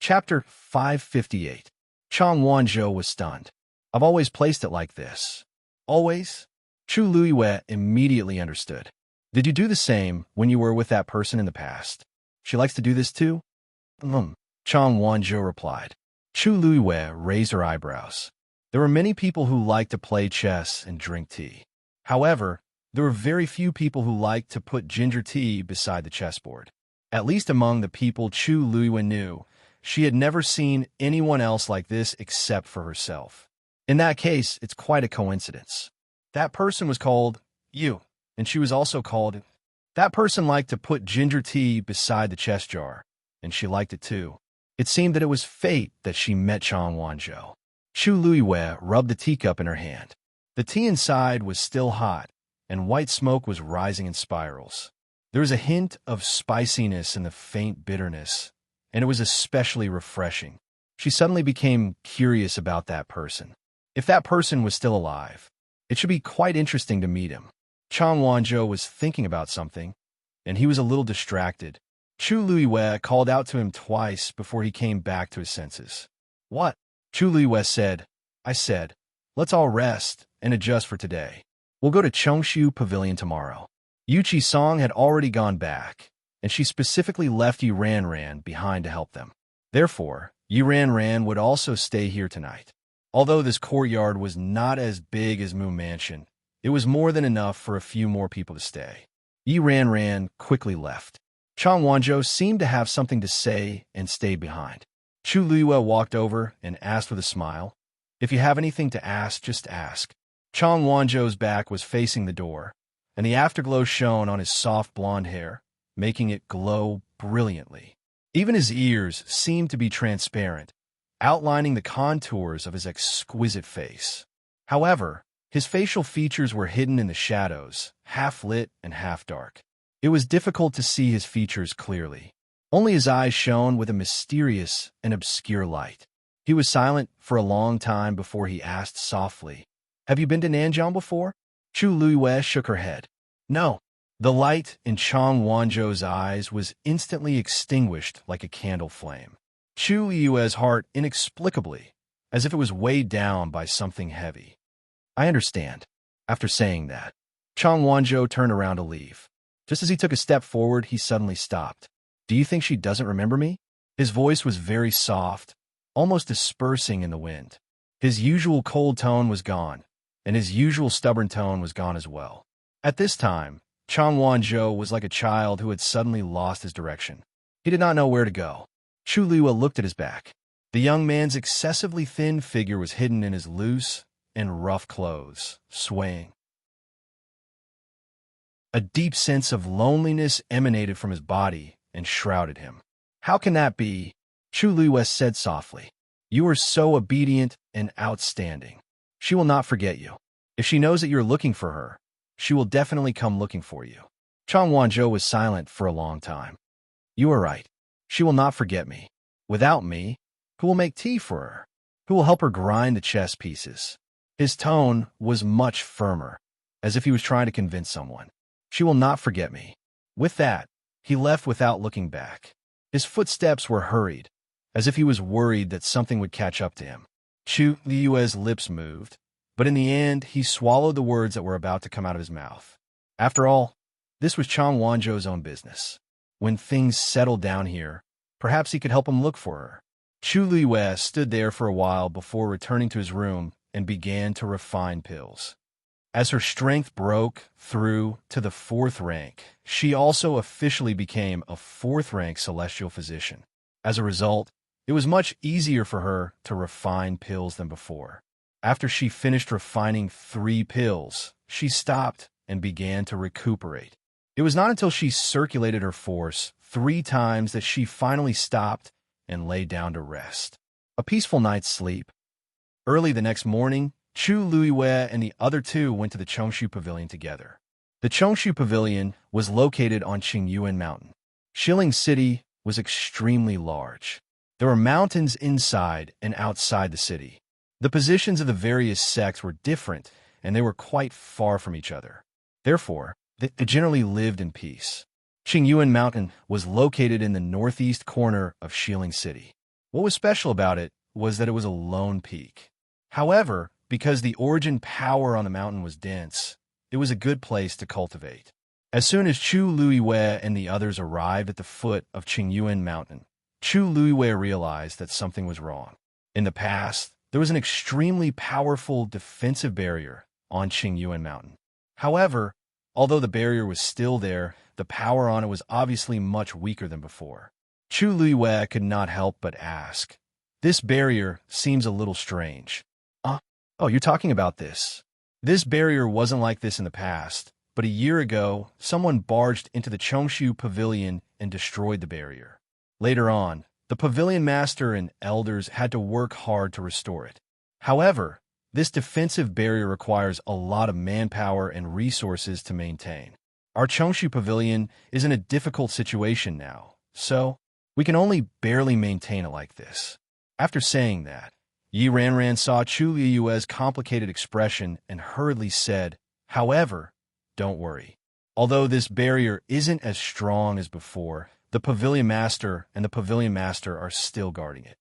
Chapter 558. Chang Wanzhou was stunned. I've always placed it like this. Always? Chu Liwei immediately understood. Did you do the same when you were with that person in the past? She likes to do this too? Chang Wanzhou replied. Chu Liwei raised her eyebrows. There were many people who liked to play chess and drink tea. However, there were very few people who liked to put ginger tea beside the chessboard. At least among the people Chu Liwei knew, she had never seen anyone else like this except for herself. In that case, it's quite a coincidence. That person was called Yu, and she was also called. That person liked to put ginger tea beside the chess jar, and she liked it too. It seemed that it was fate that she met Chang Wanzhou. Chu Luiwei rubbed the teacup in her hand. The tea inside was still hot, and white smoke was rising in spirals. There was a hint of spiciness in the faint bitterness, and it was especially refreshing. She suddenly became curious about that person. If that person was still alive, it should be quite interesting to meet him. Chang Wanzhou was thinking about something, and he was a little distracted. Chu Luiwei called out to him twice before he came back to his senses. "What?" Chu Luiwei said. "I said, let's all rest and adjust for today. We'll go to Chongshu Pavilion tomorrow." Yu Chi-song had already gone back, and she specifically left Yi Ran behind to help them. Therefore, Yi Ran would also stay here tonight. Although this courtyard was not as big as Moon Mansion, it was more than enough for a few more people to stay. Yi Ran quickly left. Chang Wanzhou seemed to have something to say and stayed behind. Chu Luiwei walked over and asked with a smile, "If you have anything to ask, just ask." Chang Wanzhou's back was facing the door, and the afterglow shone on his soft blonde hair, making it glow brilliantly. Even his ears seemed to be transparent, outlining the contours of his exquisite face. However, his facial features were hidden in the shadows, half lit and half dark. It was difficult to see his features clearly. Only his eyes shone with a mysterious and obscure light. He was silent for a long time before he asked softly, "Have you been to Nanjiang before?" Chu Luiwei shook her head. "No." The light in Chang Wanzhou's eyes was instantly extinguished like a candle flame. Chu Luiwei's heart inexplicably, as if it was weighed down by something heavy. "I understand." After saying that, Chang Wanzhou turned around to leave. Just as he took a step forward, he suddenly stopped. "Do you think she doesn't remember me?" His voice was very soft, almost dispersing in the wind. His usual cold tone was gone, and his usual stubborn tone was gone as well. At this time, Chang Wanzhou was like a child who had suddenly lost his direction. He did not know where to go. Chu Luiwei looked at his back. The young man's excessively thin figure was hidden in his loose and rough clothes, swaying. A deep sense of loneliness emanated from his body and shrouded him. "How can that be?" Chu Luiwei said softly. "You are so obedient and outstanding. She will not forget you. If she knows that you're looking for her, she will definitely come looking for you." Chang Wanzhou was silent for a long time. "You are right. She will not forget me. Without me, who will make tea for her? Who will help her grind the chess pieces?" His tone was much firmer, as if he was trying to convince someone. "She will not forget me." With that, he left without looking back. His footsteps were hurried, as if he was worried that something would catch up to him. Chu Luiwei's lips moved, but in the end, he swallowed the words that were about to come out of his mouth. After all, this was Chang Wanzhou's own business. When things settled down here, perhaps he could help him look for her. Chu Luiwei stood there for a while before returning to his room and began to refine pills. As her strength broke through to the 4th rank, she also officially became a 4th-rank celestial physician. As a result, it was much easier for her to refine pills than before. After she finished refining 3 pills, she stopped and began to recuperate. It was not until she circulated her force 3 times that she finally stopped and lay down to rest. A peaceful night's sleep. Early the next morning, Chu Luiwei and the other 2 went to the Chongshu Pavilion together. The Chongshu Pavilion was located on Qingyuan Mountain. Shilling City was extremely large. There were mountains inside and outside the city. The positions of the various sects were different, and they were quite far from each other. Therefore, they generally lived in peace. Qingyuan Mountain was located in the northeast corner of Shilling City. What was special about it was that it was a lone peak. However, because the origin power on the mountain was dense, it was a good place to cultivate. As soon as Chu Luiwei and the others arrived at the foot of Qingyuan Mountain, Chu Luiwei realized that something was wrong. In the past, there was an extremely powerful defensive barrier on Qingyuan Mountain. However, although the barrier was still there, the power on it was obviously much weaker than before. Chu Luiwei could not help but ask, "This barrier seems a little strange." Oh, you're talking about this. This barrier wasn't like this in the past, but a year ago, someone barged into the Chongshu Pavilion and destroyed the barrier. Later on, The pavilion master and elders had to work hard to restore it. However, this defensive barrier requires a lot of manpower and resources to maintain. Our Chongshu Pavilion is in a difficult situation now, so we can only barely maintain it like this. After saying that, Yi Ranran saw Chu Liyue's complicated expression and hurriedly said, "However, don't worry. Although this barrier isn't as strong as before, the Pavilion Master and the Pavilion Master are still guarding it."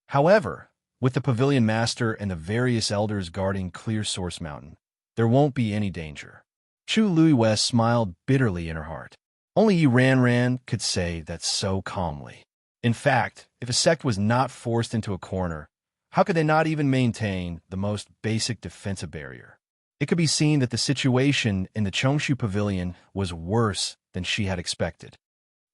However, with the Pavilion Master and the various elders guarding Clear Source Mountain, there won't be any danger. Chu Liyue smiled bitterly in her heart. Only Yi Ranran could say that so calmly. In fact, if a sect was not forced into a corner, how could they not even maintain the most basic defensive barrier? It could be seen that the situation in the Chongshu Pavilion was worse than she had expected.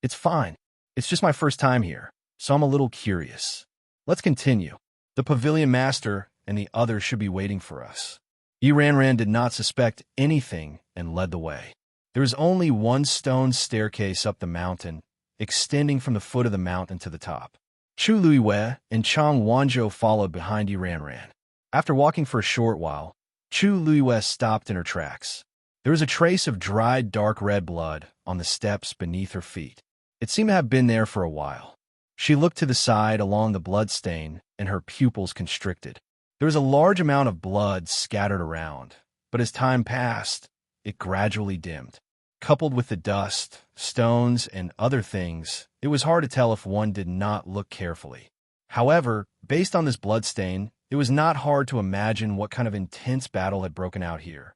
"It's fine. It's just my first time here, so I'm a little curious. Let's continue. The Pavilion Master and the others should be waiting for us." Yi Ranran did not suspect anything and led the way. There is only one stone staircase up the mountain, extending from the foot of the mountain to the top. Chu Liyue and Chang Wanzhou followed behind Yi Ranran. After walking for a short while, Chu Liyue stopped in her tracks. There was a trace of dried dark red blood on the steps beneath her feet. It seemed to have been there for a while. She looked to the side along the blood stain, and her pupils constricted. There was a large amount of blood scattered around, but as time passed, it gradually dimmed. Coupled with the dust, stones, and other things, it was hard to tell if one did not look carefully. However, based on this blood stain, it was not hard to imagine what kind of intense battle had broken out here.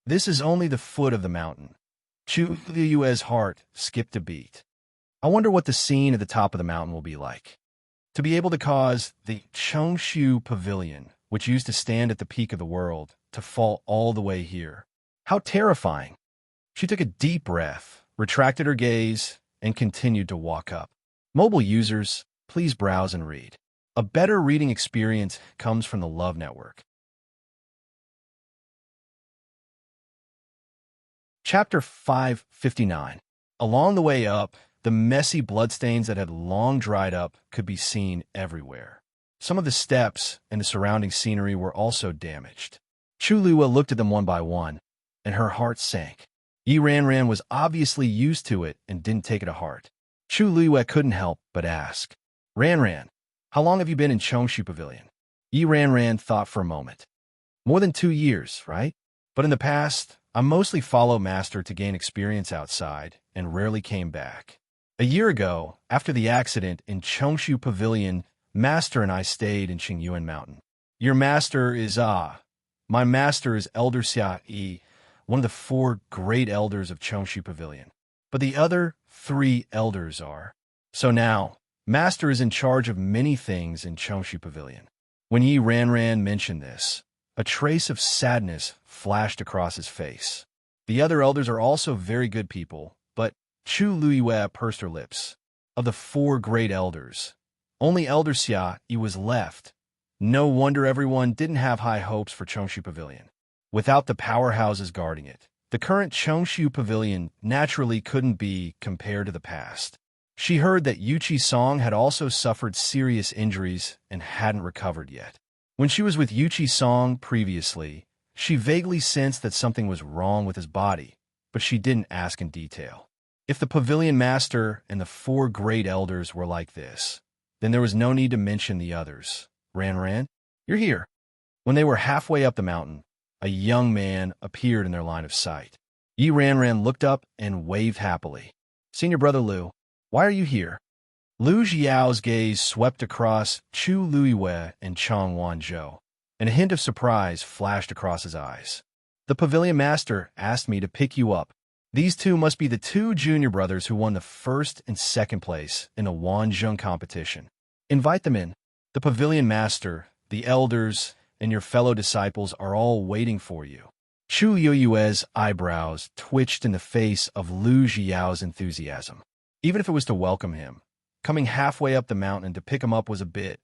This is only the foot of the mountain. Chu Liyue's heart skipped a beat. I wonder what the scene at the top of the mountain will be like. To be able to cause the Chongshu Pavilion, which used to stand at the peak of the world, to fall all the way here. How terrifying! She took a deep breath, retracted her gaze, and continued to walk up. Mobile users, please browse and read. A better reading experience comes from the Love Network. Chapter 559. Along the way up, the messy bloodstains that had long dried up could be seen everywhere. Some of the steps and the surrounding scenery were also damaged. Chu Liyue looked at them one by one, and her heart sank. Yi Ranran was obviously used to it and didn't take it to heart. Chu Liyue couldn't help but ask, "Ranran, how long have you been in Chongshu Pavilion?" Yi Ranran thought for a moment. "More than 2 years, right? But in the past, I mostly followed Master to gain experience outside and rarely came back. A year ago, after the accident in Chongshu Pavilion, Master and I stayed in Qingyuan Mountain. Your master is my master is Elder Xia Yi, one of the 4 great elders of Chongshu Pavilion. But the other 3 elders are. So now, Master is in charge of many things in Chongshu Pavilion." When Yi Ranran mentioned this, a trace of sadness flashed across his face. The other elders are also very good people, but Chu Liyue pursed her lips. Of the 4 great elders, only Elder Xia Yi was left. No wonder everyone didn't have high hopes for Chongshu Pavilion. Without the powerhouses guarding it, the current Chongshu Pavilion naturally couldn't be compared to the past. She heard that Yuchi Song had also suffered serious injuries and hadn't recovered yet. When she was with Yuchi Song previously, she vaguely sensed that something was wrong with his body, but she didn't ask in detail. If the Pavilion Master and the 4 great elders were like this, then there was no need to mention the others. "Ranran, you're here." When they were halfway up the mountain, a young man appeared in their line of sight. Yi Ranran looked up and waved happily. "Senior Brother Liu, why are you here?" Liu Xiao's gaze swept across Chu Liyue and Chang Wanzhou, and a hint of surprise flashed across his eyes. "The Pavilion Master asked me to pick you up. These 2 must be the 2 junior brothers who won the 1st and 2nd place in the Wanzhong competition. Invite them in. The Pavilion Master, the elders, and your fellow disciples are all waiting for you." Chu Liyue's eyebrows twitched in the face of Liu Xiao's enthusiasm. Even if it was to welcome him, coming halfway up the mountain to pick him up was a bit.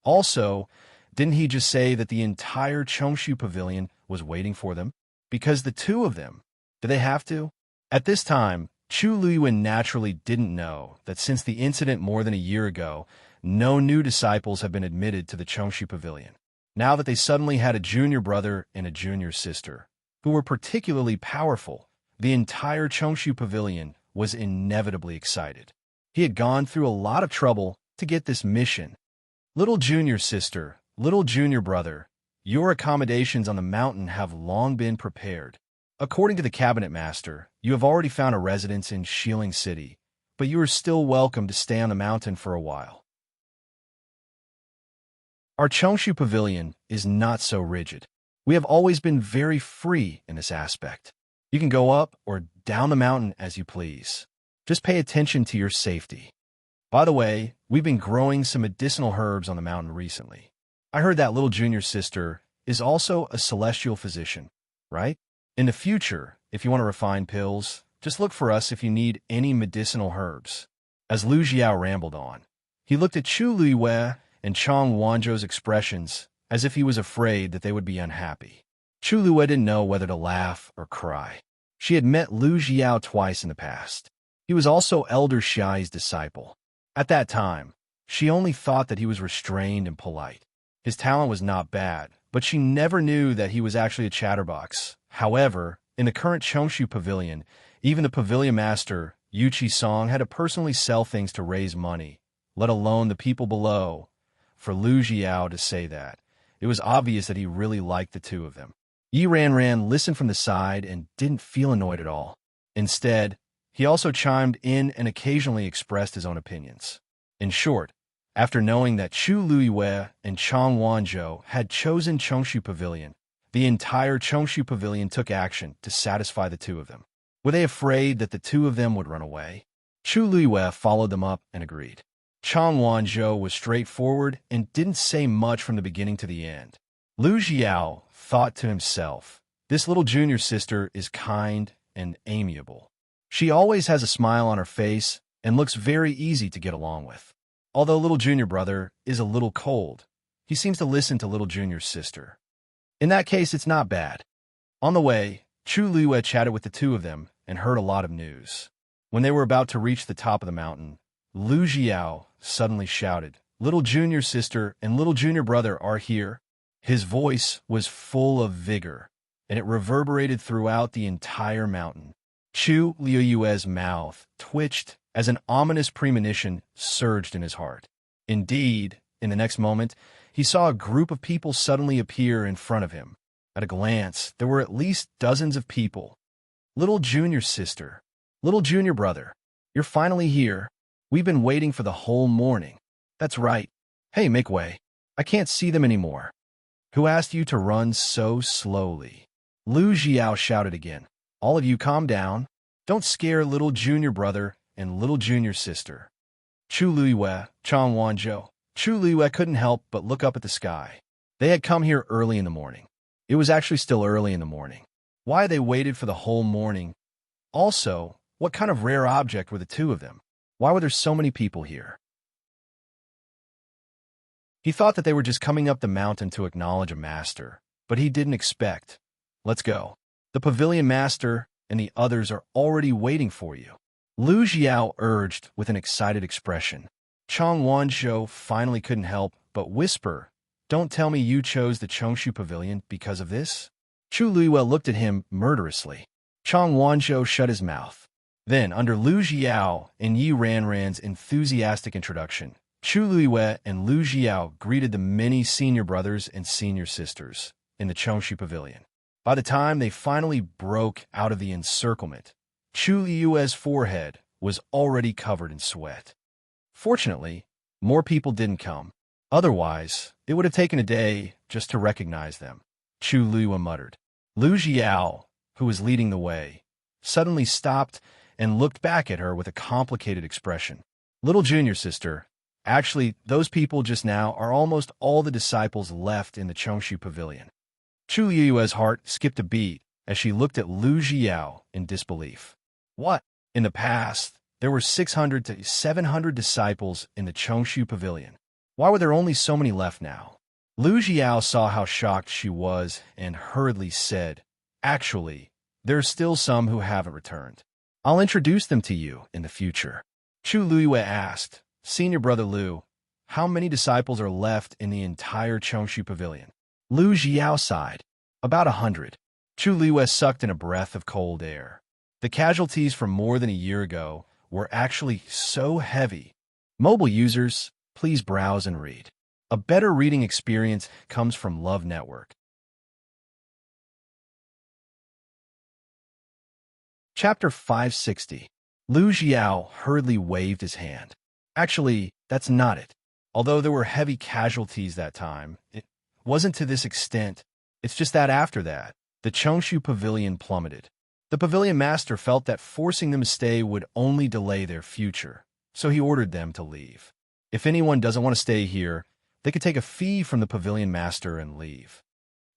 Also, didn't he just say that the entire Chongshu Pavilion was waiting for them? Because the 2 of them, did they have to? At this time, Chu Luiyuan naturally didn't know that since the incident more than a year ago, no new disciples have been admitted to the Chongshu Pavilion. Now that they suddenly had a junior brother and a junior sister, who were particularly powerful, the entire Chongshu Pavilion was inevitably excited. He had gone through a lot of trouble to get this mission. Little junior sister, little junior brother, your accommodations on the mountain have long been prepared. According to the cabinet master, you have already found a residence in Shilin City, but you are still welcome to stay on the mountain for a while. Our Chongshu Pavilion is not so rigid. We have always been very free in this aspect. You can go up or down the mountain as you please. Just pay attention to your safety. By the way, we've been growing some medicinal herbs on the mountain recently. I heard that little junior sister is also a celestial physician, right? In the future, if you want to refine pills, just look for us if you need any medicinal herbs. As Lu Jiao rambled on, he looked at Chu Luiyue and Chong Wanzhou's expressions as if he was afraid that they would be unhappy. Chu Luiyue didn't know whether to laugh or cry. She had met Lu Jiao twice in the past. He was also Elder Xiai's disciple. At that time, she only thought that he was restrained and polite. His talent was not bad, but she never knew that he was actually a chatterbox. However, in the current Chongshu Pavilion, even the pavilion master, Yu Qisong, had to personally sell things to raise money, let alone the people below. For Lu Jiao to say that, it was obvious that he really liked the two of them. Yi Ranran listened from the side and didn't feel annoyed at all. Instead, he also chimed in and occasionally expressed his own opinions. In short, after knowing that Chu Luiyue and Chong Wanzhou had chosen Chongshu Pavilion, the entire Chongshu Pavilion took action to satisfy the two of them. Were they afraid that the two of them would run away? Chu Luiyue followed them up and agreed. Chong Wanzhou was straightforward and didn't say much from the beginning to the end. Lu Jiao thought to himself, this little junior sister is kind and amiable. She always has a smile on her face and looks very easy to get along with. Although little junior brother is a little cold, he seems to listen to little junior sister. In that case, it's not bad. On the way, Chu Luiyue chatted with the two of them and heard a lot of news. When they were about to reach the top of the mountain, Lu Jiao suddenly shouted, "Little junior sister and little junior brother are here." His voice was full of vigor, and it reverberated throughout the entire mountain. Chu Luiyue's mouth twitched as an ominous premonition surged in his heart. Indeed, in the next moment, he saw a group of people suddenly appear in front of him. At a glance, there were at least dozens of people. Little junior sister, little junior brother, you're finally here. We've been waiting for the whole morning. That's right. Hey, make way. I can't see them anymore. Who asked you to run so slowly? Lu Jiao shouted again. All of you calm down. Don't scare little junior brother and little junior sister. Chu Luiyue, Chong Wanzhou. Chu Luiyue couldn't help but look up at the sky. They had come here early in the morning. It was actually still early in the morning. Why they waited for the whole morning? Also, what kind of rare object were the two of them? Why were there so many people here? He thought that they were just coming up the mountain to acknowledge a master, but he didn't expect. Let's go. The pavilion master and the others are already waiting for you. Lu Jiao urged with an excited expression. Chong Wanzhou finally couldn't help but whisper, "Don't tell me you chose the Chongshu Pavilion because of this?" Chu Luiyue looked at him murderously. Chong Wanzhou shut his mouth. Then, under Lu Jiao and Yi Ranran's enthusiastic introduction, Chu Luiyue and Lu Jiao greeted the many senior brothers and senior sisters in the Chongshu Pavilion. By the time they finally broke out of the encirclement, Chu Luiyue's forehead was already covered in sweat. Fortunately, more people didn't come. Otherwise, it would have taken a day just to recognize them. Chu Luiyue muttered. Lu Jiao, who was leading the way, suddenly stopped and looked back at her with a complicated expression. Little junior sister, actually, those people just now are almost all the disciples left in the Chongshu Pavilion. Chu Luiyue's heart skipped a beat as she looked at Lu Jiao in disbelief. What? In the past, there were 600 to 700 disciples in the Chongshu Pavilion. Why were there only so many left now? Lu Jiao saw how shocked she was and hurriedly said, "Actually, there are still some who haven't returned." I'll introduce them to you in the future. Chu Luiyue asked, Senior Brother Lu, how many disciples are left in the entire Chongshu Pavilion? Lu Xiao sighed. About 100. Chu Luiyue sucked in a breath of cold air. The casualties from more than a year ago were actually so heavy. Mobile users, please browse and read. A better reading experience comes from Love Network. Chapter 560. Lu Xiao hurriedly waved his hand. Actually, that's not it. Although there were heavy casualties that time, it wasn't to this extent. It's just that after that, the Chongshu Pavilion plummeted. The Pavilion Master felt that forcing them to stay would only delay their future, so he ordered them to leave. If anyone doesn't want to stay here, they could take a fee from the Pavilion Master and leave.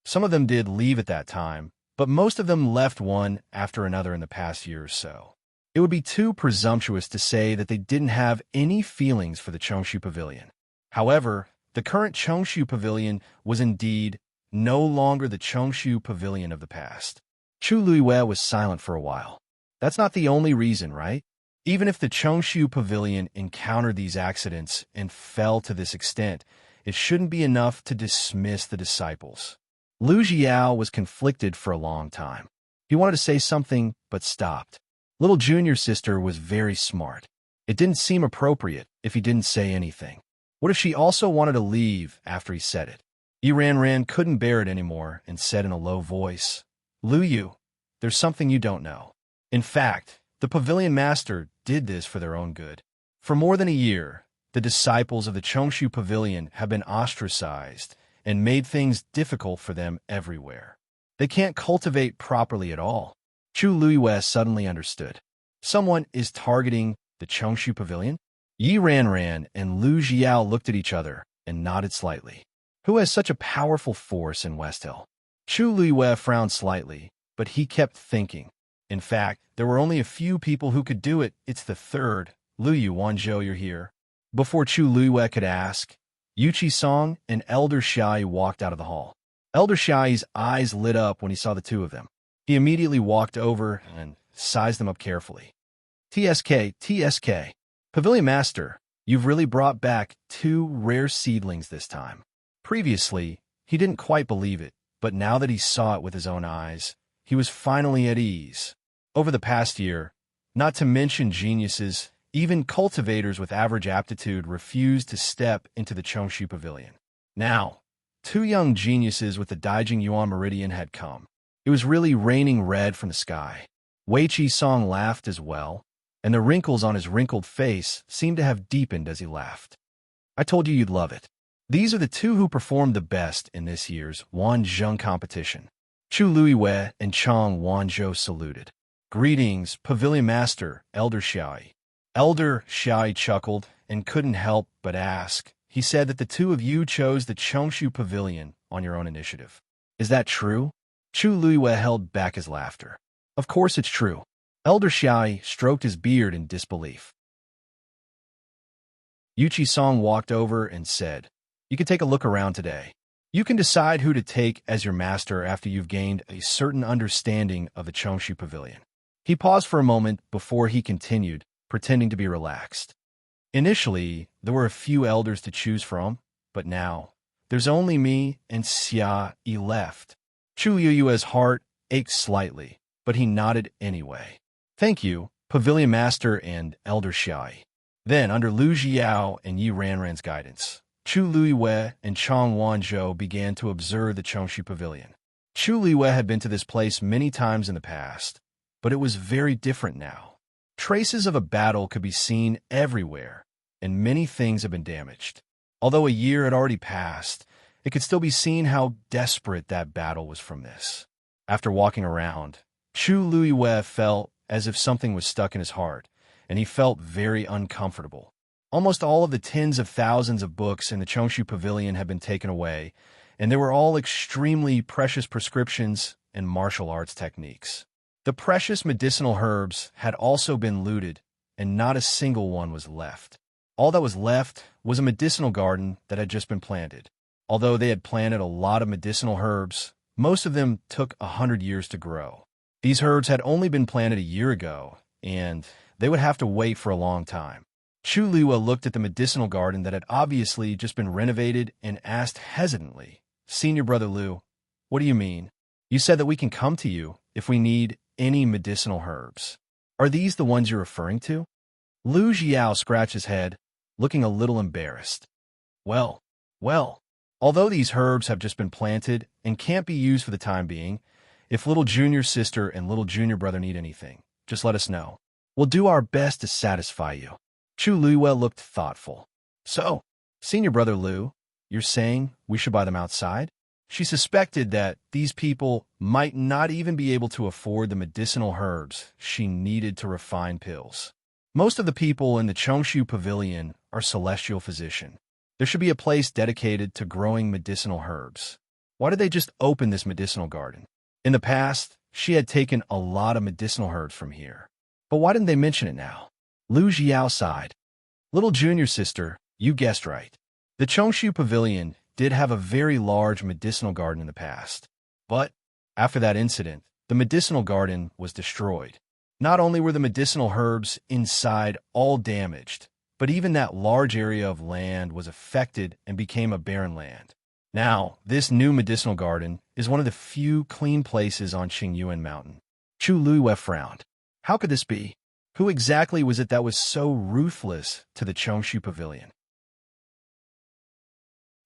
Some of them did leave at that time, but most of them left one after another in the past year or so. It would be too presumptuous to say that they didn't have any feelings for the Chongshu Pavilion. However, the current Chongshu Pavilion was indeed no longer the Chongshu Pavilion of the past. Chu Luiyue was silent for a while. That's not the only reason, right? Even if the Chongshu Pavilion encountered these accidents and fell to this extent, it shouldn't be enough to dismiss the disciples. Lu Xiao was conflicted for a long time. He wanted to say something, but stopped. Little junior sister was very smart. It didn't seem appropriate if he didn't say anything. What if she also wanted to leave after he said it? Ran couldn't bear it anymore and said in a low voice, Lu Yu, there's something you don't know. In fact, the Pavilion Master did this for their own good. For more than a year, the disciples of the Chongshu Pavilion have been ostracized and made things difficult for them everywhere. They can't cultivate properly at all. Chu Luiyue suddenly understood. Someone is targeting the Chongshu Pavilion? Ran and Lu Xiao looked at each other and nodded slightly. Who has such a powerful force in West Hill? Chu Luiyue frowned slightly, but he kept thinking. In fact, there were only a few people who could do it. It's the third. Lu Yu Wanzhou, you're here. Before Chu Luiyue could ask, Yuchi Song and Elder Xiai walked out of the hall. Elder Xiai's eyes lit up when he saw the two of them. He immediately walked over and sized them up carefully. TSK. Pavilion Master, you've really brought back 2 rare seedlings this time. Previously, he didn't quite believe it, but now that he saw it with his own eyes, he was finally at ease. Over the past year, not to mention geniuses, even cultivators with average aptitude refused to step into the Chongshu Pavilion. Now, 2 young geniuses with the Daijing Yuan Meridian had come. It was really raining red from the sky. Wei Chi Song laughed as well, and the wrinkles on his wrinkled face seemed to have deepened as he laughed. I told you you'd love it. These are the 2 who performed the best in this year's Wanzhong competition. Chu Luiyue and Chang Wanzhou saluted. Greetings, Pavilion Master, Elder Xiai. Elder Xiai chuckled and couldn't help but ask. He said that the 2 of you chose the Chongshu Pavilion on your own initiative. Is that true? Chu Luiyue held back his laughter. Of course it's true. Elder Xiai stroked his beard in disbelief. Yuchi Song walked over and said, You can take a look around today. You can decide who to take as your master after you've gained a certain understanding of the Chongshu Pavilion. He paused for a moment before he continued, pretending to be relaxed. Initially, there were a few elders to choose from, but now, there's only me and Xia Yi left. Chu Luiyue's heart ached slightly, but he nodded anyway. Thank you, Pavilion Master and Elder Xiai. Then, under Lu Xiao and Yi Ranran's guidance, Chu Luiyue and Chang Wanzhou began to observe the Chongshu Pavilion. Chu Luiyue had been to this place many times in the past, but it was very different now. Traces of a battle could be seen everywhere, and many things have been damaged. Although a year had already passed, it could still be seen how desperate that battle was from this. After walking around, Chu Luiyue felt as if something was stuck in his heart, and he felt very uncomfortable. Almost all of the tens of thousands of books in the Chongshu Pavilion had been taken away, and they were all extremely precious prescriptions and martial arts techniques. The precious medicinal herbs had also been looted, and not a single one was left. All that was left was a medicinal garden that had just been planted. Although they had planted a lot of medicinal herbs, most of them took 100 years to grow. These herbs had only been planted a year ago, and they would have to wait for a long time. Chu Liwa looked at the medicinal garden that had obviously just been renovated and asked hesitantly, "Senior Brother Liu, what do you mean? You said that we can come to you if we need any medicinal herbs. Are these the ones you're referring to?" Lu Jiao scratched his head, looking a little embarrassed. Well, although these herbs have just been planted and can't be used for the time being, if little junior sister and little junior brother need anything, just let us know. We'll do our best to satisfy you. Chu Luiwe looked thoughtful. So, Senior Brother Liu, you're saying we should buy them outside? She suspected that these people might not even be able to afford the medicinal herbs she needed to refine pills. Most of the people in the Chongshu Pavilion are celestial physicians. There should be a place dedicated to growing medicinal herbs. Why did they just open this medicinal garden? In the past, she had taken a lot of medicinal herbs from here. But why didn't they mention it now? Lu Jiao sighed. Little junior sister, you guessed right. The Chongshu Pavilion did have a very large medicinal garden in the past. But after that incident, the medicinal garden was destroyed. Not only were the medicinal herbs inside all damaged, but even that large area of land was affected and became a barren land. Now, this new medicinal garden is one of the few clean places on Qingyuan Mountain. Chu Luiwe frowned. How could this be? Who exactly was it that was so ruthless to the Chongshu Pavilion?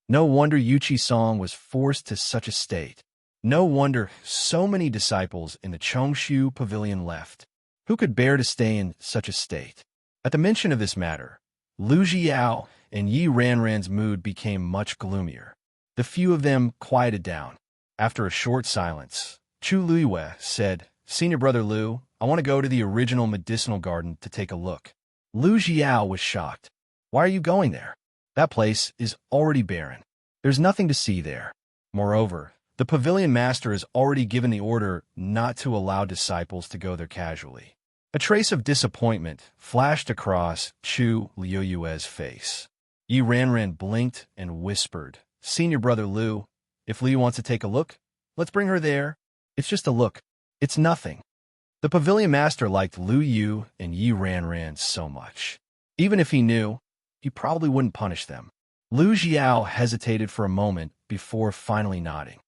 No wonder Yuchi Song was forced to such a state. No wonder so many disciples in the Chongshu Pavilion left. Who could bear to stay in such a state? At the mention of this matter, Lu Jiao and Yi Ranran's mood became much gloomier. The few of them quieted down. After a short silence, Chu Luiwe said, Senior Brother Liu, I want to go to the original medicinal garden to take a look. Lu Jiao was shocked. Why are you going there? That place is already barren. There's nothing to see there. Moreover, the pavilion master has already given the order not to allow disciples to go there casually. A trace of disappointment flashed across Chu Liuyue's face. Yi Ranran blinked and whispered, Senior Brother Liu, if Liu wants to take a look, let's bring her there. It's just a look. It's nothing. The pavilion master liked Lu Yu and Yi Ranran so much. Even if he knew, he probably wouldn't punish them. Lu Jiao hesitated for a moment before finally nodding.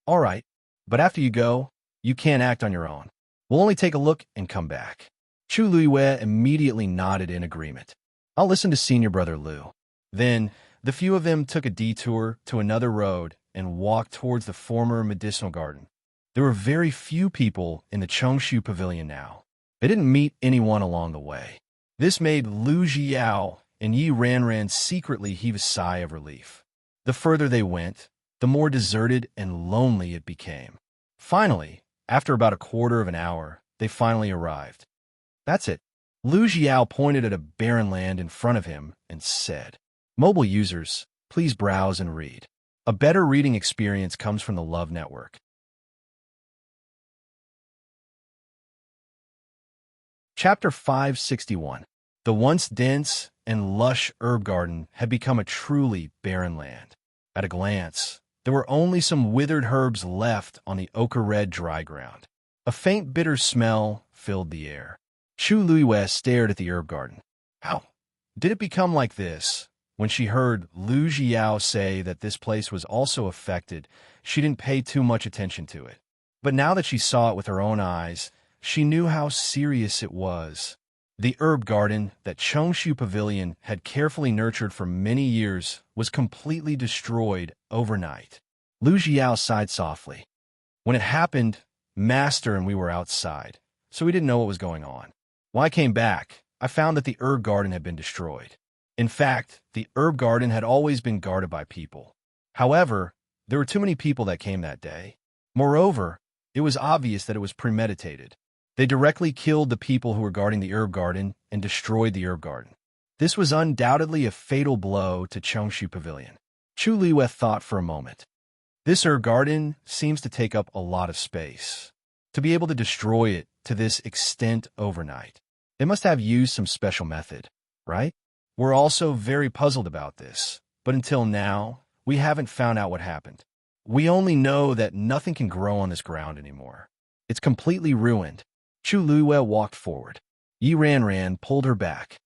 All right, but after you go, you can't act on your own. We'll only take a look and come back. Chu Luiwe immediately nodded in agreement. I'll listen to Senior Brother Liu. Then, the few of them took a detour to another road and walked towards the former medicinal garden. There were very few people in the Chongshu Pavilion now. They didn't meet anyone along the way. This made Lu Jiao and Yi Ranran secretly heave a sigh of relief. The further they went, the more deserted and lonely it became. Finally, after about a quarter of an hour, they finally arrived. That's it. Lu Jiao pointed at a barren land in front of him and said, Mobile users, please browse and read. A better reading experience comes from the Love Network. Chapter 561. The once dense and lush herb garden had become a truly barren land. At a glance, there were only some withered herbs left on the ochre-red dry ground. A faint bitter smell filled the air. Chu Luiwe stared at the herb garden. How did it become like this? When she heard Lu Jiao say that this place was also affected, she didn't pay too much attention to it. But now that she saw it with her own eyes, she knew how serious it was. The herb garden that Chongshu Pavilion had carefully nurtured for many years was completely destroyed overnight. Lu Jiao sighed softly. When it happened, Master and we were outside, so we didn't know what was going on. When I came back, I found that the herb garden had been destroyed. In fact, the herb garden had always been guarded by people. However, there were too many people that came that day. Moreover, it was obvious that it was premeditated. They directly killed the people who were guarding the herb garden and destroyed the herb garden. This was undoubtedly a fatal blow to Chongshu Pavilion. Chu Liwe thought for a moment. This herb garden seems to take up a lot of space. To be able to destroy it to this extent overnight, they must have used some special method, right? We're also very puzzled about this, but until now, we haven't found out what happened. We only know that nothing can grow on this ground anymore. It's completely ruined. Chu Luiwe walked forward. Yi Ran pulled her back.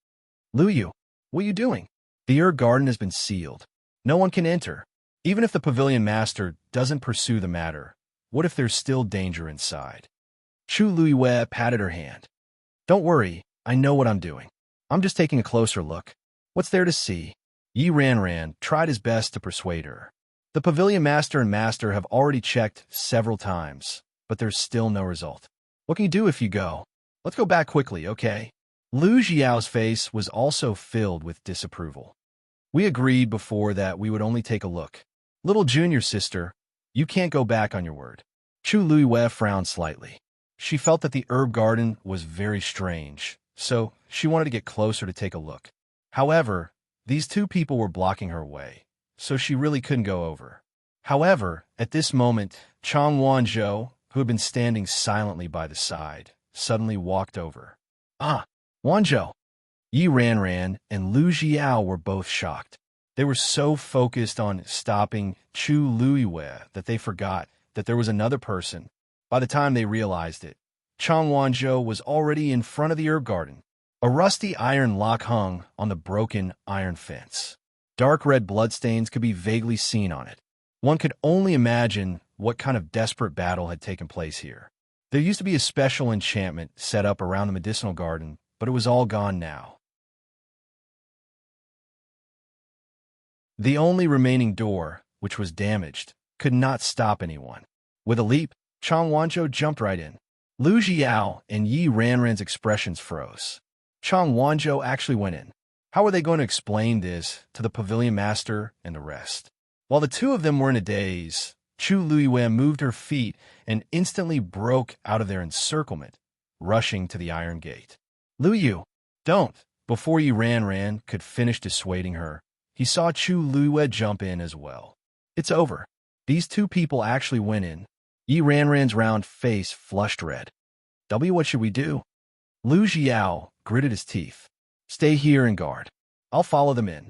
Lu Yu, what are you doing? The herb garden has been sealed. No one can enter. Even if the pavilion master doesn't pursue the matter, what if there's still danger inside? Chu Luiyue patted her hand. Don't worry, I know what I'm doing. I'm just taking a closer look. What's there to see? Yi Ran tried his best to persuade her. The pavilion master and master have already checked several times, but there's still no result. What can you do if you go? Let's go back quickly, okay? Lu Xiao's face was also filled with disapproval. We agreed before that we would only take a look. Little junior sister, you can't go back on your word. Chu Luiyue frowned slightly. She felt that the herb garden was very strange, so she wanted to get closer to take a look. However, these two people were blocking her way, so she really couldn't go over. However, at this moment, Chang Wanzhou, who had been standing silently by the side, suddenly walked over. Ah, Wanzhou! Yi Ran and Lu Xiao were both shocked. They were so focused on stopping Chu Luiyue that they forgot that there was another person. By the time they realized it, Chang Wanzhou was already in front of the herb garden. A rusty iron lock hung on the broken iron fence. Dark red bloodstains could be vaguely seen on it. One could only imagine what kind of desperate battle had taken place here. There used to be a special enchantment set up around the medicinal garden, but it was all gone now. The only remaining door, which was damaged, could not stop anyone. With a leap, Chang Wanzhou jumped right in. Lu Xiao and Yi Ran's expressions froze. Chang Wanzhou actually went in. How were they going to explain this to the pavilion master and the rest? While the two of them were in a daze, Chu Luiyue moved her feet and instantly broke out of their encirclement, rushing to the iron gate. Lu Yu, don't! Before Yi Ran could finish dissuading her, he saw Chu Luiyue jump in as well. It's over. These two people actually went in. Yi Ran's round face flushed red. What should we do? Lu Xiao gritted his teeth. Stay here and guard. I'll follow them in.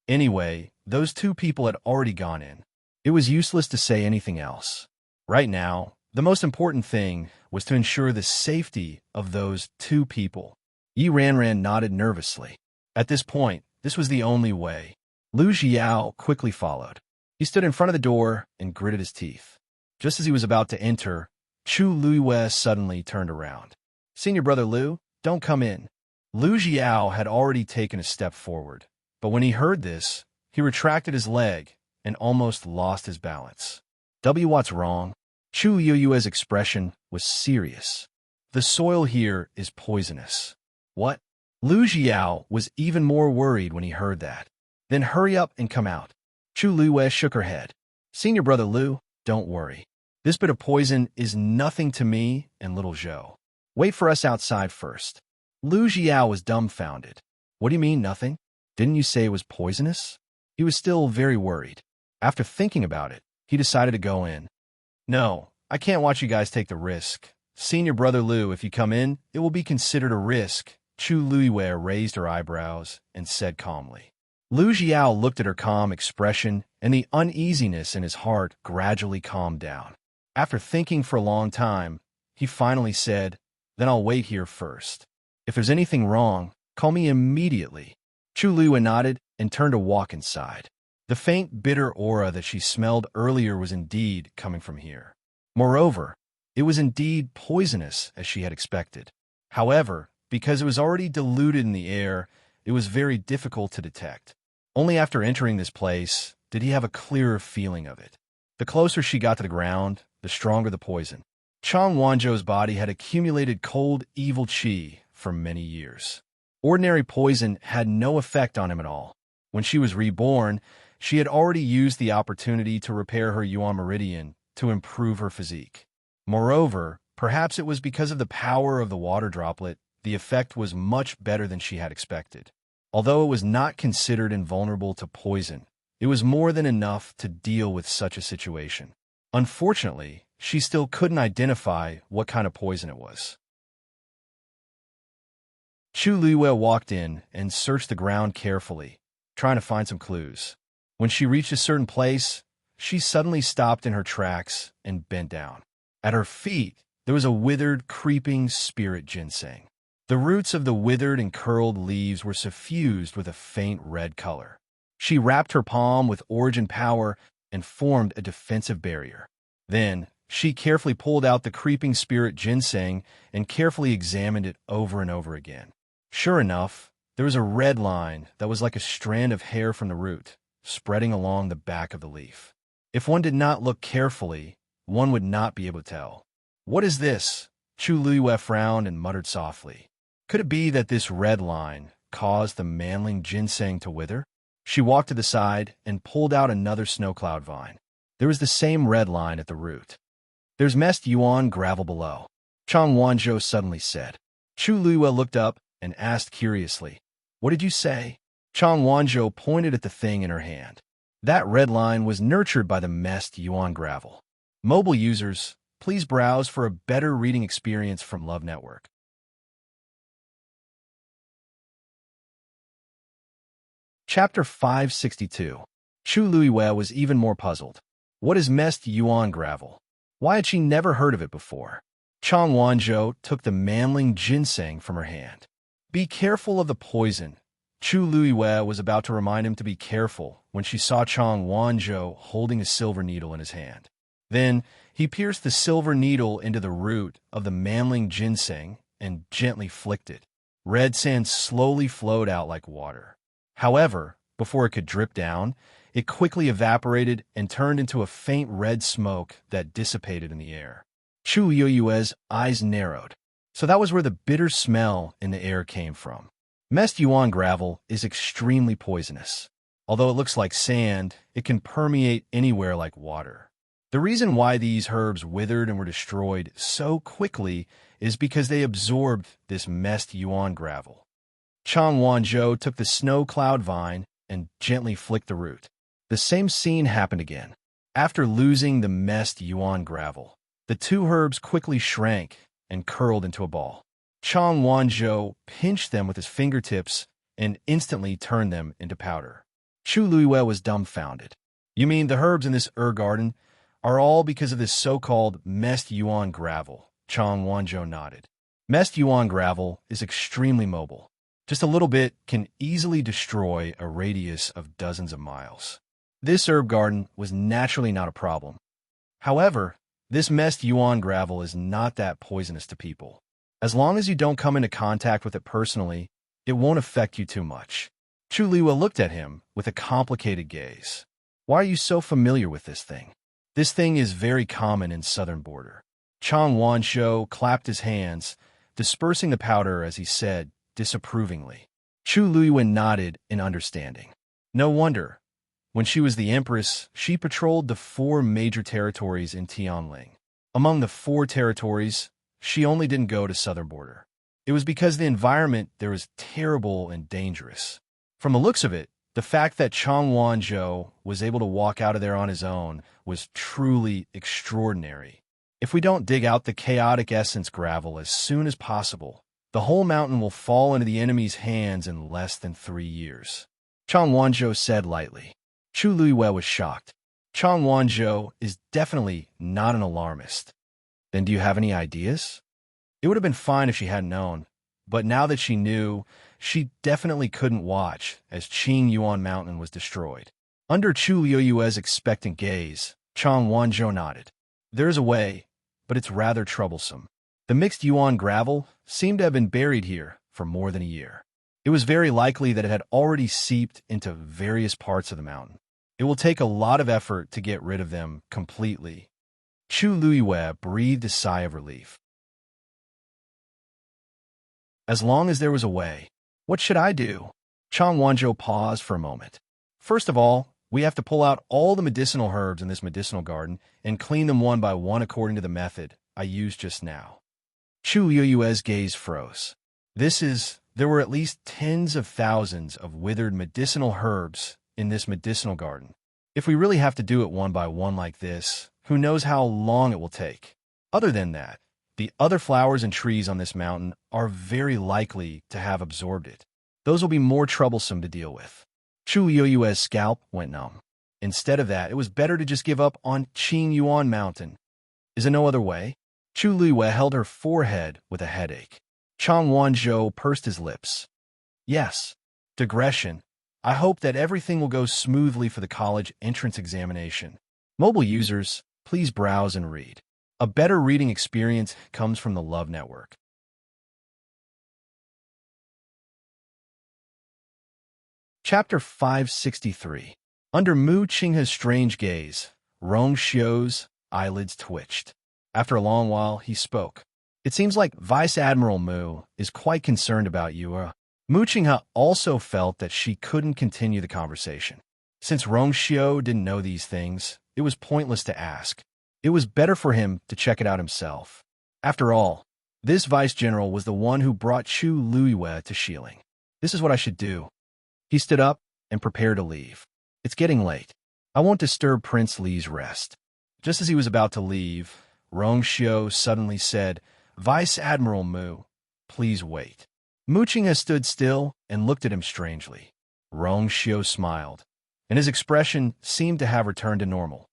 Anyway, those two people had already gone in. It was useless to say anything else. Right now, the most important thing was to ensure the safety of those two people. Yi Ran nodded nervously. At this point, this was the only way. Lu Xiao quickly followed. He stood in front of the door and gritted his teeth. Just as he was about to enter, Chu Luiyue suddenly turned around. Senior brother Lu, don't come in. Lu Xiao had already taken a step forward, but when he heard this, he retracted his leg and almost lost his balance. What's wrong? Chu Luiyue's expression was serious. The soil here is poisonous. What? Lu Xiao was even more worried when he heard that. Then hurry up and come out. Chu Luiyue shook her head. Senior brother Lu, don't worry. This bit of poison is nothing to me and little Zhou. Wait for us outside first. Lu Xiao was dumbfounded. What do you mean, nothing? Didn't you say it was poisonous? He was still very worried. After thinking about it, he decided to go in. No, I can't watch you guys take the risk. Senior brother Lu, if you come in, it will be considered a risk. Chu Luiyue raised her eyebrows and said calmly. Lu Xiao looked at her calm expression, and the uneasiness in his heart gradually calmed down. After thinking for a long time, he finally said, Then I'll wait here first. If there's anything wrong, call me immediately. Chu Luiyue nodded and turned to walk inside. The faint, bitter aura that she smelled earlier was indeed coming from here. Moreover, it was indeed poisonous, as she had expected. However, because it was already diluted in the air, it was very difficult to detect. Only after entering this place did he have a clearer feeling of it. The closer she got to the ground, the stronger the poison. Chang Wanzhou's body had accumulated cold, evil qi for many years. Ordinary poison had no effect on him at all. When she was reborn, she had already used the opportunity to repair her Yuan meridian to improve her physique. Moreover, perhaps it was because of the power of the water droplet, the effect was much better than she had expected. Although it was not considered invulnerable to poison, it was more than enough to deal with such a situation. Unfortunately, she still couldn't identify what kind of poison it was. Chu Luiyue walked in and searched the ground carefully, trying to find some clues. When she reached a certain place, she suddenly stopped in her tracks and bent down. At her feet, there was a withered, creeping spirit ginseng. The roots of the withered and curled leaves were suffused with a faint red color. She wrapped her palm with origin power and formed a defensive barrier. Then, she carefully pulled out the creeping spirit ginseng and carefully examined it over and over again. Sure enough, there was a red line that was like a strand of hair from the root, spreading along the back of the leaf. If one did not look carefully, one would not be able to tell. "What is this?" Chu Luiyue frowned and muttered softly. Could it be that this red line caused the manling ginseng to wither? She walked to the side and pulled out another snow cloud vine. There was the same red line at the root. "There's messed yuan gravel below," Chang Wanzhou suddenly said. Chu Luiyue looked up and asked curiously, "What did you say?" Chang Wanzhou pointed at the thing in her hand. That red line was nurtured by the messed yuan gravel. Mobile users, please browse for a better reading experience from Love Network. Chapter 562. Chu Luiyue was even more puzzled. What is messed yuan gravel? Why had she never heard of it before? Chang Wanzhou took the manling ginseng from her hand. "Be careful of the poison." Chu Luiyue was about to remind him to be careful when she saw Chang Wanzhou holding a silver needle in his hand. Then he pierced the silver needle into the root of the manling ginseng and gently flicked it. Red sand slowly flowed out like water. However, before it could drip down, it quickly evaporated and turned into a faint red smoke that dissipated in the air. Chu Luiyue's eyes narrowed. So that was where the bitter smell in the air came from. Messed yuan gravel is extremely poisonous. Although it looks like sand, it can permeate anywhere like water. The reason why these herbs withered and were destroyed so quickly is because they absorbed this messed yuan gravel. Chang Wanzhou took the snow cloud vine and gently flicked the root. The same scene happened again. After losing the messed yuan gravel, the two herbs quickly shrank and curled into a ball. Chang Wanzhou pinched them with his fingertips and instantly turned them into powder. Chu Luiyue was dumbfounded. "You mean the herbs in this garden are all because of this so-called messed yuan gravel?" Chang Wanzhou nodded. Messed yuan gravel is extremely mobile. Just a little bit can easily destroy a radius of dozens of miles. This herb garden was naturally not a problem. However, this messed yuan gravel is not that poisonous to people. As long as you don't come into contact with it personally, it won't affect you too much. Chu Luiyue looked at him with a complicated gaze. "Why are you so familiar with this thing?" "This thing is very common in southern border." Chang Wanzhou clapped his hands, dispersing the powder as he said disapprovingly. Chu Luiyue nodded in understanding. No wonder. When she was the empress, she patrolled the 4 major territories in Tianling. Among the 4 territories, she only didn't go to southern border. It was because the environment there was terrible and dangerous. From the looks of it, the fact that Chang Wanzhou was able to walk out of there on his own was truly extraordinary. If we don't dig out the chaotic essence gravel as soon as possible, the whole mountain will fall into the enemy's hands in less than 3 years. Chang Wanzhou said lightly. Chu Luiyue was shocked. Chang Wanzhou is definitely not an alarmist. Then do you have any ideas? It would have been fine if she hadn't known, but now that she knew, she definitely couldn't watch as Qing Yuan Mountain was destroyed. Under Chu Luiyue's expectant gaze, Chang Wanzhou nodded. There is a way, but it's rather troublesome. The mixed yuan gravel seemed to have been buried here for more than a year. It was very likely that it had already seeped into various parts of the mountain. It will take a lot of effort to get rid of them completely. Chu Luiyue breathed a sigh of relief. As long as there was a way. What should I do? Chang Wanzhou paused for a moment. First of all, we have to pull out all the medicinal herbs in this medicinal garden and clean them one by one according to the method I used just now. Chu Luiyue's gaze froze. There were at least tens of thousands of withered medicinal herbs in this medicinal garden. If we really have to do it one by one like this, who knows how long it will take? Other than that, the other flowers and trees on this mountain are very likely to have absorbed it. Those will be more troublesome to deal with. Chu Luiyue's scalp went numb. Instead of that, it was better to just give up on Qing Yuan Mountain. Is there no other way? Chu Luiyue held her forehead with a headache. Chang Wanzhou pursed his lips. Yes. Digression. I hope that everything will go smoothly for the college entrance examination. Mobile users, please browse and read. A better reading experience comes from the Love Network. Chapter 563. Under Mu Qinghe's strange gaze, Rong Xiu's eyelids twitched. After a long while, he spoke. It seems like Vice Admiral Mu is quite concerned about you. Mu Qinghe also felt that she couldn't continue the conversation. Since Rong Xiu didn't know these things, it was pointless to ask. It was better for him to check it out himself. After all, this vice general was the one who brought Chu Luiyue to Shilling. This is what I should do. He stood up and prepared to leave. It's getting late. I won't disturb Prince Li's rest. Just as he was about to leave, Rong Xiu suddenly said, Vice Admiral Mu, please wait. Mu Qinghe stood still and looked at him strangely. Rong Xiu smiled, and his expression seemed to have returned to normal.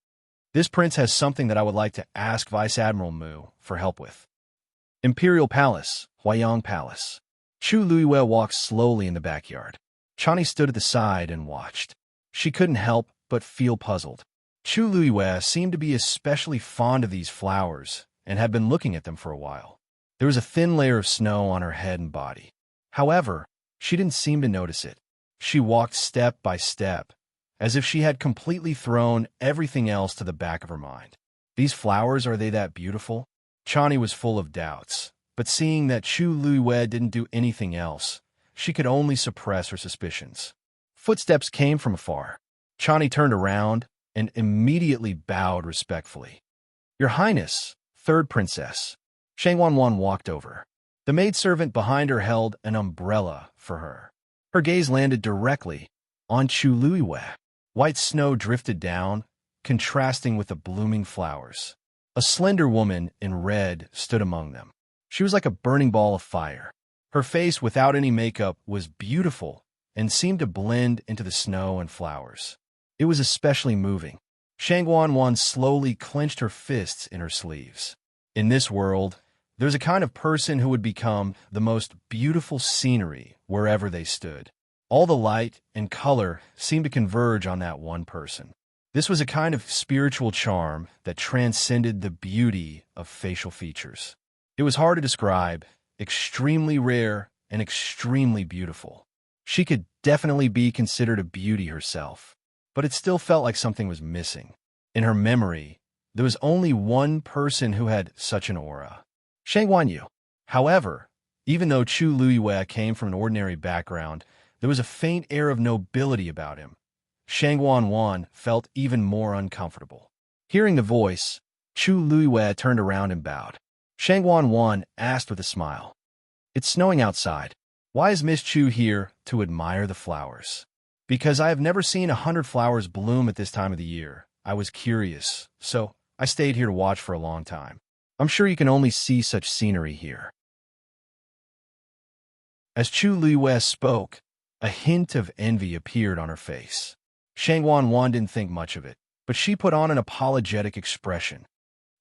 This prince has something that I would like to ask Vice Admiral Mu for help with. Imperial Palace, Huayang Palace. Chu Luiyue walked slowly in the backyard. Chani stood at the side and watched. She couldn't help but feel puzzled. Chu Luiyue seemed to be especially fond of these flowers and had been looking at them for a while. There was a thin layer of snow on her head and body. However, she didn't seem to notice it. She walked step by step, as if she had completely thrown everything else to the back of her mind. These flowers, are they that beautiful? Chani was full of doubts, but seeing that Chu Luiyue didn't do anything else, she could only suppress her suspicions. Footsteps came from afar. Chani turned around and immediately bowed respectfully. Your Highness, third princess. Shang Wanwan walked over. The maidservant behind her held an umbrella for her. Her gaze landed directly on Chu Luiyue. White snow drifted down, contrasting with the blooming flowers. A slender woman in red stood among them. She was like a burning ball of fire. Her face, without any makeup, was beautiful and seemed to blend into the snow and flowers. It was especially moving. Shang Wanwan slowly clenched her fists in her sleeves. In this world, there's a kind of person who would become the most beautiful scenery wherever they stood. All the light and color seemed to converge on that one person. This was a kind of spiritual charm that transcended the beauty of facial features. It was hard to describe, extremely rare and extremely beautiful. She could definitely be considered a beauty herself, but it still felt like something was missing. In her memory, there was only one person who had such an aura. Shang Wanyu. However, even though Chu Luiyue came from an ordinary background, there was a faint air of nobility about him. Shang Wanwan felt even more uncomfortable. Hearing the voice, Chu Luiyue turned around and bowed. Shang Wanwan asked with a smile, It's snowing outside. Why is Miss Chu here to admire the flowers? Because I have never seen 100 flowers bloom at this time of the year. I was curious, so I stayed here to watch for a long time. I'm sure you can only see such scenery here. As Chu Luiyue spoke, a hint of envy appeared on her face. Shang Wanwan didn't think much of it, but she put on an apologetic expression.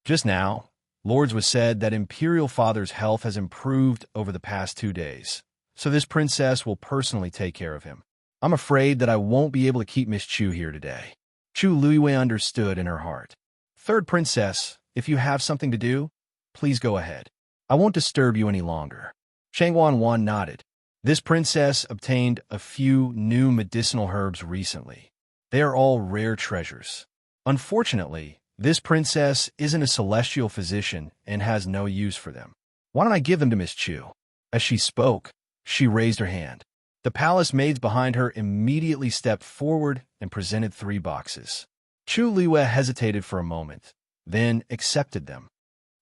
Just now, Lords was said that Imperial Father's health has improved over the past 2 days, so this princess will personally take care of him. I'm afraid that I won't be able to keep Miss Chu here today. Chu Luiyue understood in her heart. Third princess, if you have something to do, please go ahead. I won't disturb you any longer. Shang Wanwan nodded. This princess obtained a few new medicinal herbs recently. They are all rare treasures. Unfortunately, this princess isn't a celestial physician and has no use for them. Why don't I give them to Miss Chu? As she spoke, she raised her hand. The palace maids behind her immediately stepped forward and presented 3 boxes. Chu Luiyue hesitated for a moment, then accepted them.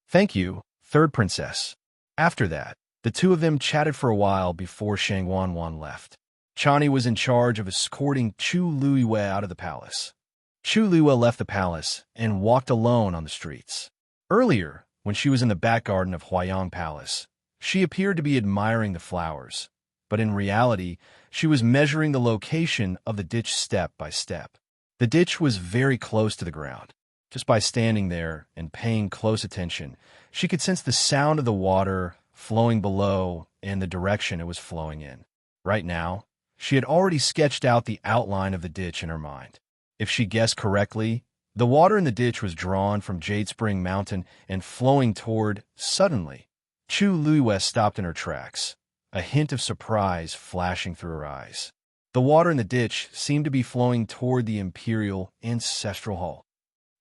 Thank you, third princess. After that, the two of them chatted for a while before Shang Wanwan left. Chani was in charge of escorting Chu Luiyue out of the palace. Chu Luiyue left the palace and walked alone on the streets. Earlier, when she was in the back garden of Huayang Palace, she appeared to be admiring the flowers, but in reality, she was measuring the location of the ditch step by step. The ditch was very close to the ground. Just by standing there and paying close attention, she could sense the sound of the water flowing below, and the direction it was flowing in. Right now, she had already sketched out the outline of the ditch in her mind. If she guessed correctly, the water in the ditch was drawn from Jade Spring Mountain and flowing toward. Suddenly, Chu Luiwe stopped in her tracks, a hint of surprise flashing through her eyes. The water in the ditch seemed to be flowing toward the Imperial Ancestral Hall.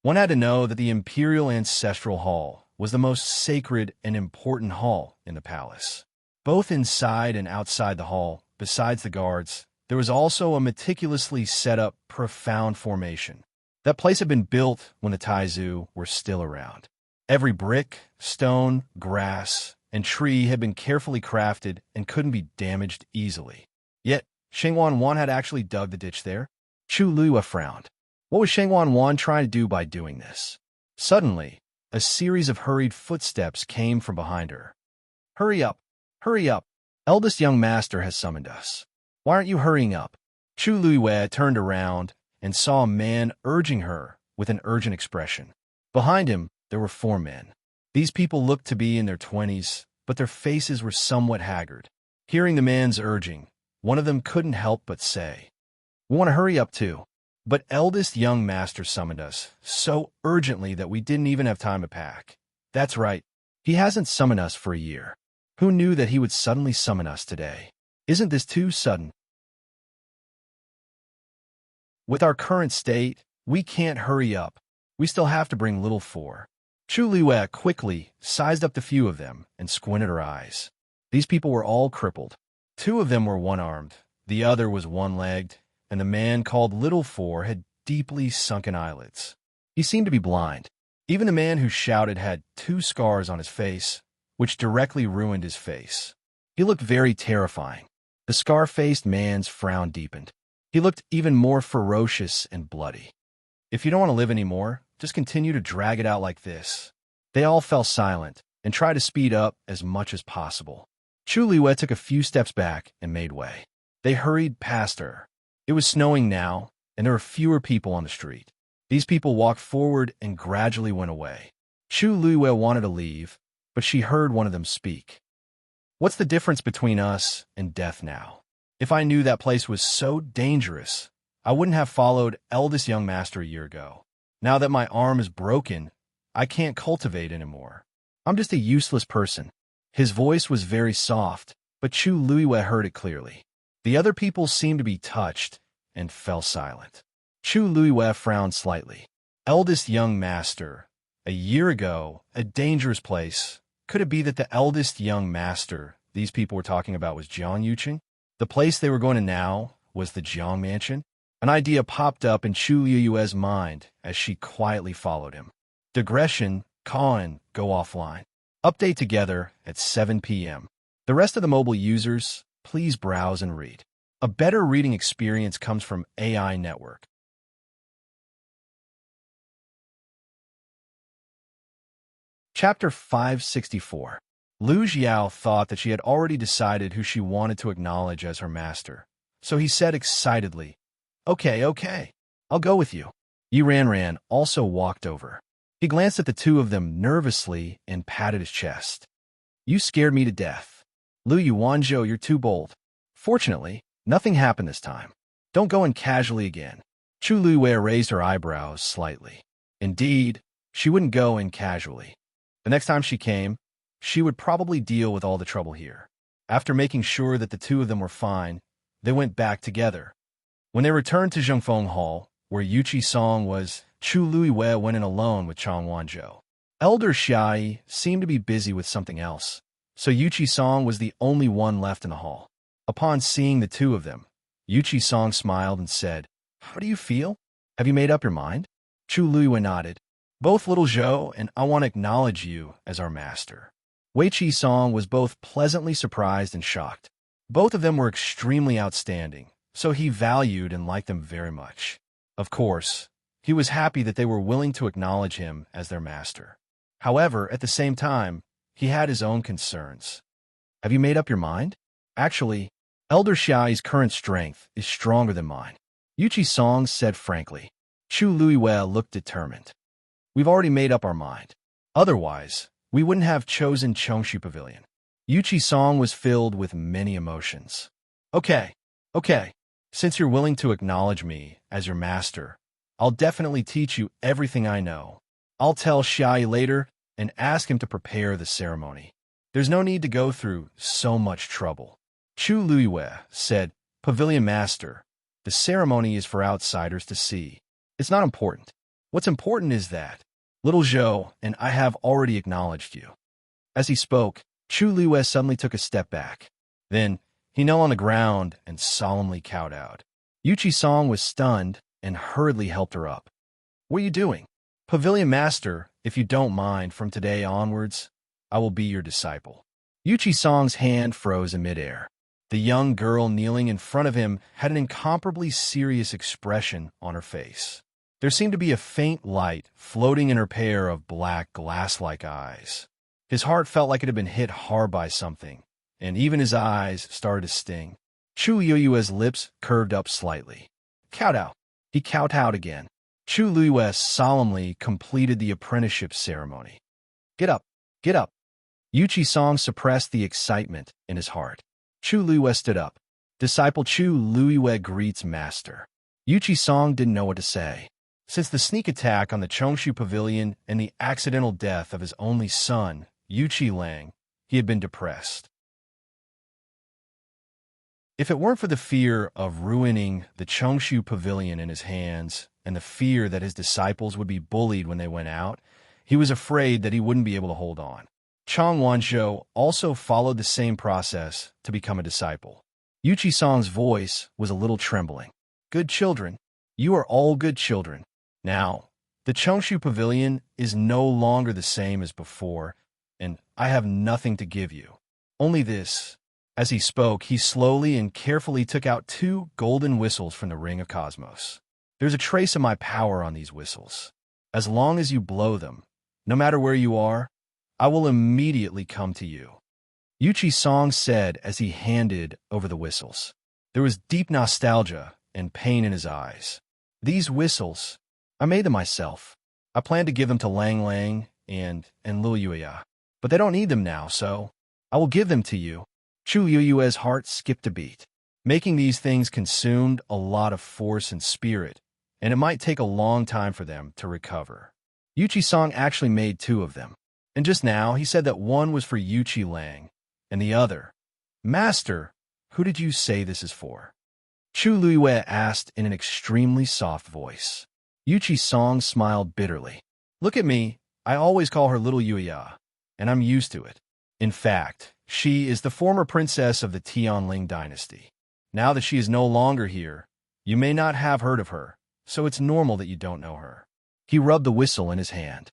One had to know that the Imperial Ancestral Hall was the most sacred and important hall in the palace. Both inside and outside the hall, besides the guards, there was also a meticulously set up, profound formation. That place had been built when the Taizu were still around. Every brick, stone, grass, and tree had been carefully crafted and couldn't be damaged easily. Yet, Shengwan Wan had actually dug the ditch there. Chu Luiwe frowned. What was Shengwan Wan trying to do by doing this? Suddenly, a series of hurried footsteps came from behind her. Hurry up! Hurry up! Eldest young master has summoned us. Why aren't you hurrying up? Chu Luiwe turned around and saw a man urging her with an urgent expression. Behind him, there were 4 men. These people looked to be in their 20s, but their faces were somewhat haggard. Hearing the man's urging, one of them couldn't help but say, "We want to hurry up too." But eldest young master summoned us so urgently that we didn't even have time to pack. That's right. He hasn't summoned us for a year. Who knew that he would suddenly summon us today? Isn't this too sudden? With our current state, we can't hurry up. We still have to bring little 4. Chu Luiwe quickly sized up the few of them and squinted her eyes. These people were all crippled. 2 of them were one-armed, the other was one-legged, and the man called Little 4 had deeply sunken eyelids. He seemed to be blind. Even the man who shouted had 2 scars on his face, which directly ruined his face. He looked very terrifying. The scar-faced man's frown deepened. He looked even more ferocious and bloody. If you don't want to live anymore, just continue to drag it out like this. They all fell silent and tried to speed up as much as possible. Chu Luiwe took a few steps back and made way. They hurried past her. It was snowing now, and there were fewer people on the street. These people walked forward and gradually went away. Chu Luiwe wanted to leave, but she heard one of them speak. "What's the difference between us and death now? If I knew that place was so dangerous, I wouldn't have followed eldest young master a year ago. Now that my arm is broken, I can't cultivate anymore. I'm just a useless person." His voice was very soft, but Chu Luiwe heard it clearly. The other people seemed to be touched and fell silent. Chu Luiwe frowned slightly. Eldest young master. A year ago, a dangerous place. Could it be that the eldest young master these people were talking about was Jiang Yuqing? The place they were going to now was the Jiang Mansion? An idea popped up in Chu Luiwe's mind as she quietly followed him. Digression, call and go offline. Update together at 7 p.m. The rest of the mobile users, please browse and read. A better reading experience comes from AI Network. Chapter 564. Lu Xiao thought that she had already decided who she wanted to acknowledge as her master, so he said excitedly, Okay, I'll go with you." Yi Ranran also walked over. He glanced at the 2 of them nervously and patted his chest. "You scared me to death. Lu Yuanzhou, you're too bold." Fortunately, nothing happened this time. "Don't go in casually again." Chu Luiwe raised her eyebrows slightly. Indeed, she wouldn't go in casually. The next time she came, she would probably deal with all the trouble here. After making sure that the 2 of them were fine, they went back together. When they returned to Zhongfeng Hall, where Yuqi Song was, Chu Luiwe went in alone with Chang Wanzhou. Elder Xiai seemed to be busy with something else, so Yuqi Song was the only one left in the hall. Upon seeing the 2 of them, Yuqi Song smiled and said, "How do you feel? Have you made up your mind?" Chu Luiwe nodded. "Both Little Zhou and I want to acknowledge you as our master." Wei Qi Song was both pleasantly surprised and shocked. Both of them were extremely outstanding, so he valued and liked them very much. Of course, he was happy that they were willing to acknowledge him as their master. However, at the same time, he had his own concerns. "Have you made up your mind?" "Actually, Elder Xiai's current strength is stronger than mine," Yuqi Song said frankly. Chu Luiwe looked determined. "We've already made up our mind. Otherwise, we wouldn't have chosen Chongshu Pavilion. Yuchi-song was filled with many emotions. Okay, okay. Since you're willing to acknowledge me as your master, I'll definitely teach you everything I know. I'll tell Xiai later and ask him to prepare the ceremony. There's no need to go through so much trouble. Chu Luiyue said, Pavilion Master, the ceremony is for outsiders to see. It's not important. What's important is that little Zhou and I have already acknowledged you. As he spoke, Chu Luiyue suddenly took a step back. Then, he knelt on the ground and solemnly kowtowed. Yuchi-song was stunned and hurriedly helped her up. What are you doing? Pavilion Master, if you don't mind, from today onwards, I will be your disciple. Yuchi-song's hand froze in midair. The young girl kneeling in front of him had an incomparably serious expression on her face. There seemed to be a faint light floating in her pair of black, glass-like eyes. His heart felt like it had been hit hard by something, and even his eyes started to sting. Chu Luiyue's lips curved up slightly. Kowtow. He kowtowed again. Chu Luiyue solemnly completed the apprenticeship ceremony. Get up, get up. Yuchi-song suppressed the excitement in his heart. Chu Luiyue stood up. Disciple Chu Luiyue greets master. Yuchi-song didn't know what to say. Since the sneak attack on the Chongshu Pavilion and the accidental death of his only son, Yuchi Lang, he had been depressed. If it weren't for the fear of ruining the Chongshu Pavilion in his hands and the fear that his disciples would be bullied when they went out, he was afraid that he wouldn't be able to hold on. Chang Wanzhou also followed the same process to become a disciple. Yuchi-song's voice was a little trembling. Good children, you are all good children. Now, the Chongshu Pavilion is no longer the same as before, and I have nothing to give you. Only this. As he spoke, he slowly and carefully took out 2 golden whistles from the Ring of Cosmos. There's a trace of my power on these whistles. As long as you blow them, no matter where you are, I will immediately come to you. Yuchi-song said as he handed over the whistles. There was deep nostalgia and pain in his eyes. These whistles, I made them myself. I planned to give them to Lang Lang and Lil Yuya, but they don't need them now, so I will give them to you. Chu Yueyue's heart skipped a beat. Making these things consumed a lot of force and spirit, and it might take a long time for them to recover. Yuchi-song actually made 2 of them, and just now he said that one was for Yuchi Lang, and the other. Master, who did you say this is for? Chu Luiyue asked in an extremely soft voice. Yuchi-song smiled bitterly. Look at me, I always call her Little Yuya, and I'm used to it. In fact, she is the former princess of the Tianling dynasty. Now that she is no longer here, you may not have heard of her, so it's normal that you don't know her. He rubbed the whistle in his hand.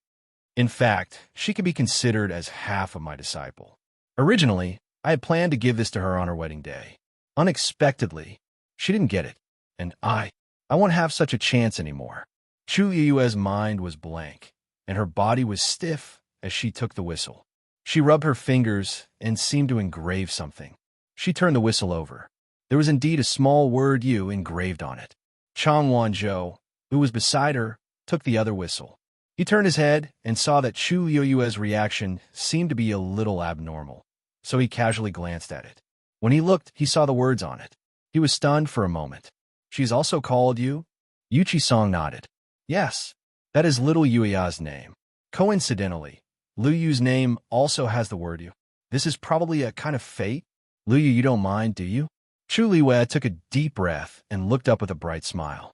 In fact, she could be considered as half of my disciple. Originally, I had planned to give this to her on her wedding day. Unexpectedly, she didn't get it, and I won't have such a chance anymore. Chu Yueyue's mind was blank, and her body was stiff as she took the whistle. She rubbed her fingers and seemed to engrave something. She turned the whistle over. There was indeed a small word U engraved on it. Chang Wanzhou, who was beside her, took the other whistle. He turned his head and saw that Chu Yueyue's reaction seemed to be a little abnormal, so he casually glanced at it. When he looked, he saw the words on it. He was stunned for a moment. She's also called you? Yuchi-song nodded. Yes, that is Little Yuya's name. Coincidentally, Lu Yu's name also has the word U. This is probably a kind of fate. Lu Yu, you don't mind, do you? Chu Luiyue took a deep breath and looked up with a bright smile.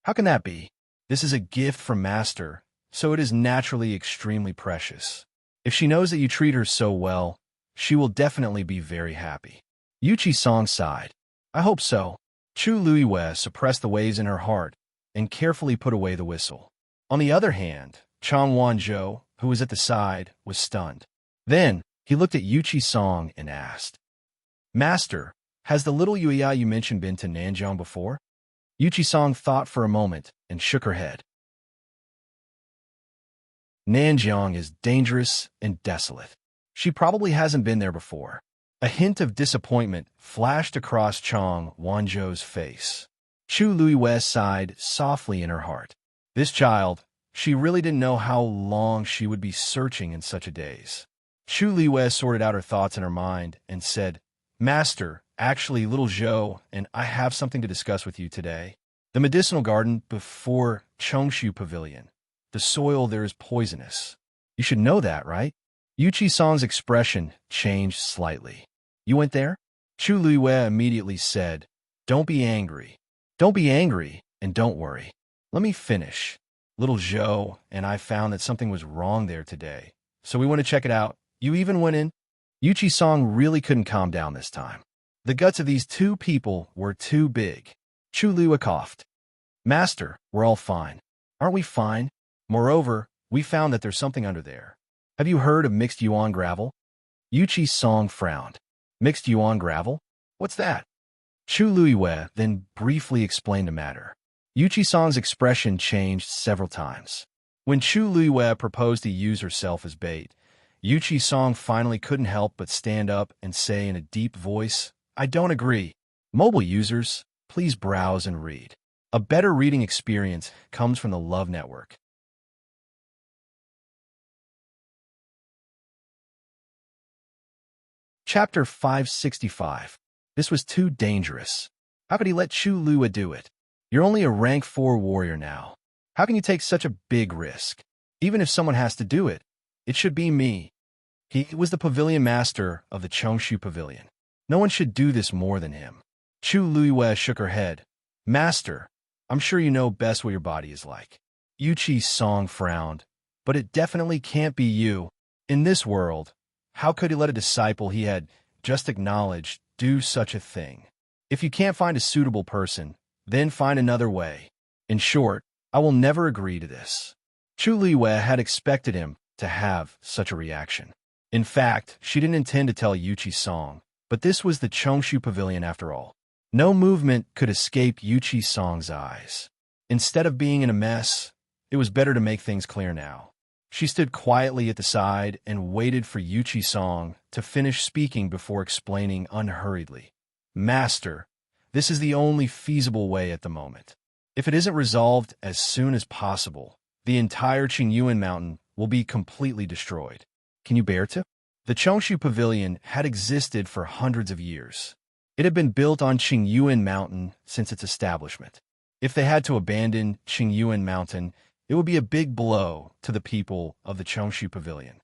How can that be? This is a gift from Master, so it is naturally extremely precious. If she knows that you treat her so well, she will definitely be very happy. Yuchi-song sighed. I hope so. Chu Luiyue suppressed the waves in her heart and carefully put away the whistle. On the other hand, Chang Wanzhou, who was at the side, was stunned. Then, he looked at Yuchi-song and asked, Master, has the little Yuya you mentioned been to Nanjiang before? Yuchi-song thought for a moment and shook her head. Nanjiang is dangerous and desolate. She probably hasn't been there before. A hint of disappointment flashed across Chang Wanzhou's face. Chu Luiyue sighed softly in her heart. This child, she really didn't know how long she would be searching in such a daze. Chu Liwei sorted out her thoughts in her mind and said, Master, actually, little Zhou and I have something to discuss with you today. The medicinal garden before Chongshu Pavilion. The soil there is poisonous. You should know that, right? Yu Chi-song's expression changed slightly. You went there? Chu Liwei immediately said, Don't be angry. Don't be angry, and don't worry. Let me finish. Little Zhou and I found that something was wrong there today, so we went to check it out. You even went in? Yu Chi-song really couldn't calm down this time. The guts of these two people were too big. Chu Liwei coughed. Master, we're all fine. Aren't we fine? Moreover, we found that there's something under there. Have you heard of mixed yuan gravel? Yu Chi-song frowned. Mixed yuan gravel? What's that? Chu Liwei then briefly explained the matter. Yu Chi-song's expression changed several times. When Chu Liwei proposed to use herself as bait, Yu Chi-song finally couldn't help but stand up and say in a deep voice, I don't agree. Mobile users, please browse and read. A better reading experience comes from the Love Network. Chapter 565. This was too dangerous. How could he let Chu Liwei do it? You're only a rank 4 warrior now. How can you take such a big risk? Even if someone has to do it, it should be me. He was the pavilion master of the Chongshu Pavilion. No one should do this more than him. Chu Liwei shook her head. Master, I'm sure you know best what your body is like. Yu Chi-song frowned. But it definitely can't be you. In this world, how could he let a disciple he had just acknowledged do such a thing? If you can't find a suitable person, then find another way. In short, I will never agree to this. Chu Liwei had expected him to have such a reaction. In fact, she didn't intend to tell Yu Chi-song, but this was the Chongshu Pavilion after all. No movement could escape Yu Chi-song's eyes. Instead of being in a mess, it was better to make things clear now. She stood quietly at the side and waited for Yu Chi-song to finish speaking before explaining unhurriedly. Master, this is the only feasible way at the moment. If it isn't resolved as soon as possible, the entire Qingyuan mountain will be completely destroyed. Can you bear to? The Chongshu Pavilion had existed for hundreds of years. It had been built on Qingyuan Mountain since its establishment. If they had to abandon Qingyuan Mountain, it would be a big blow to the people of the Chongshu Pavilion.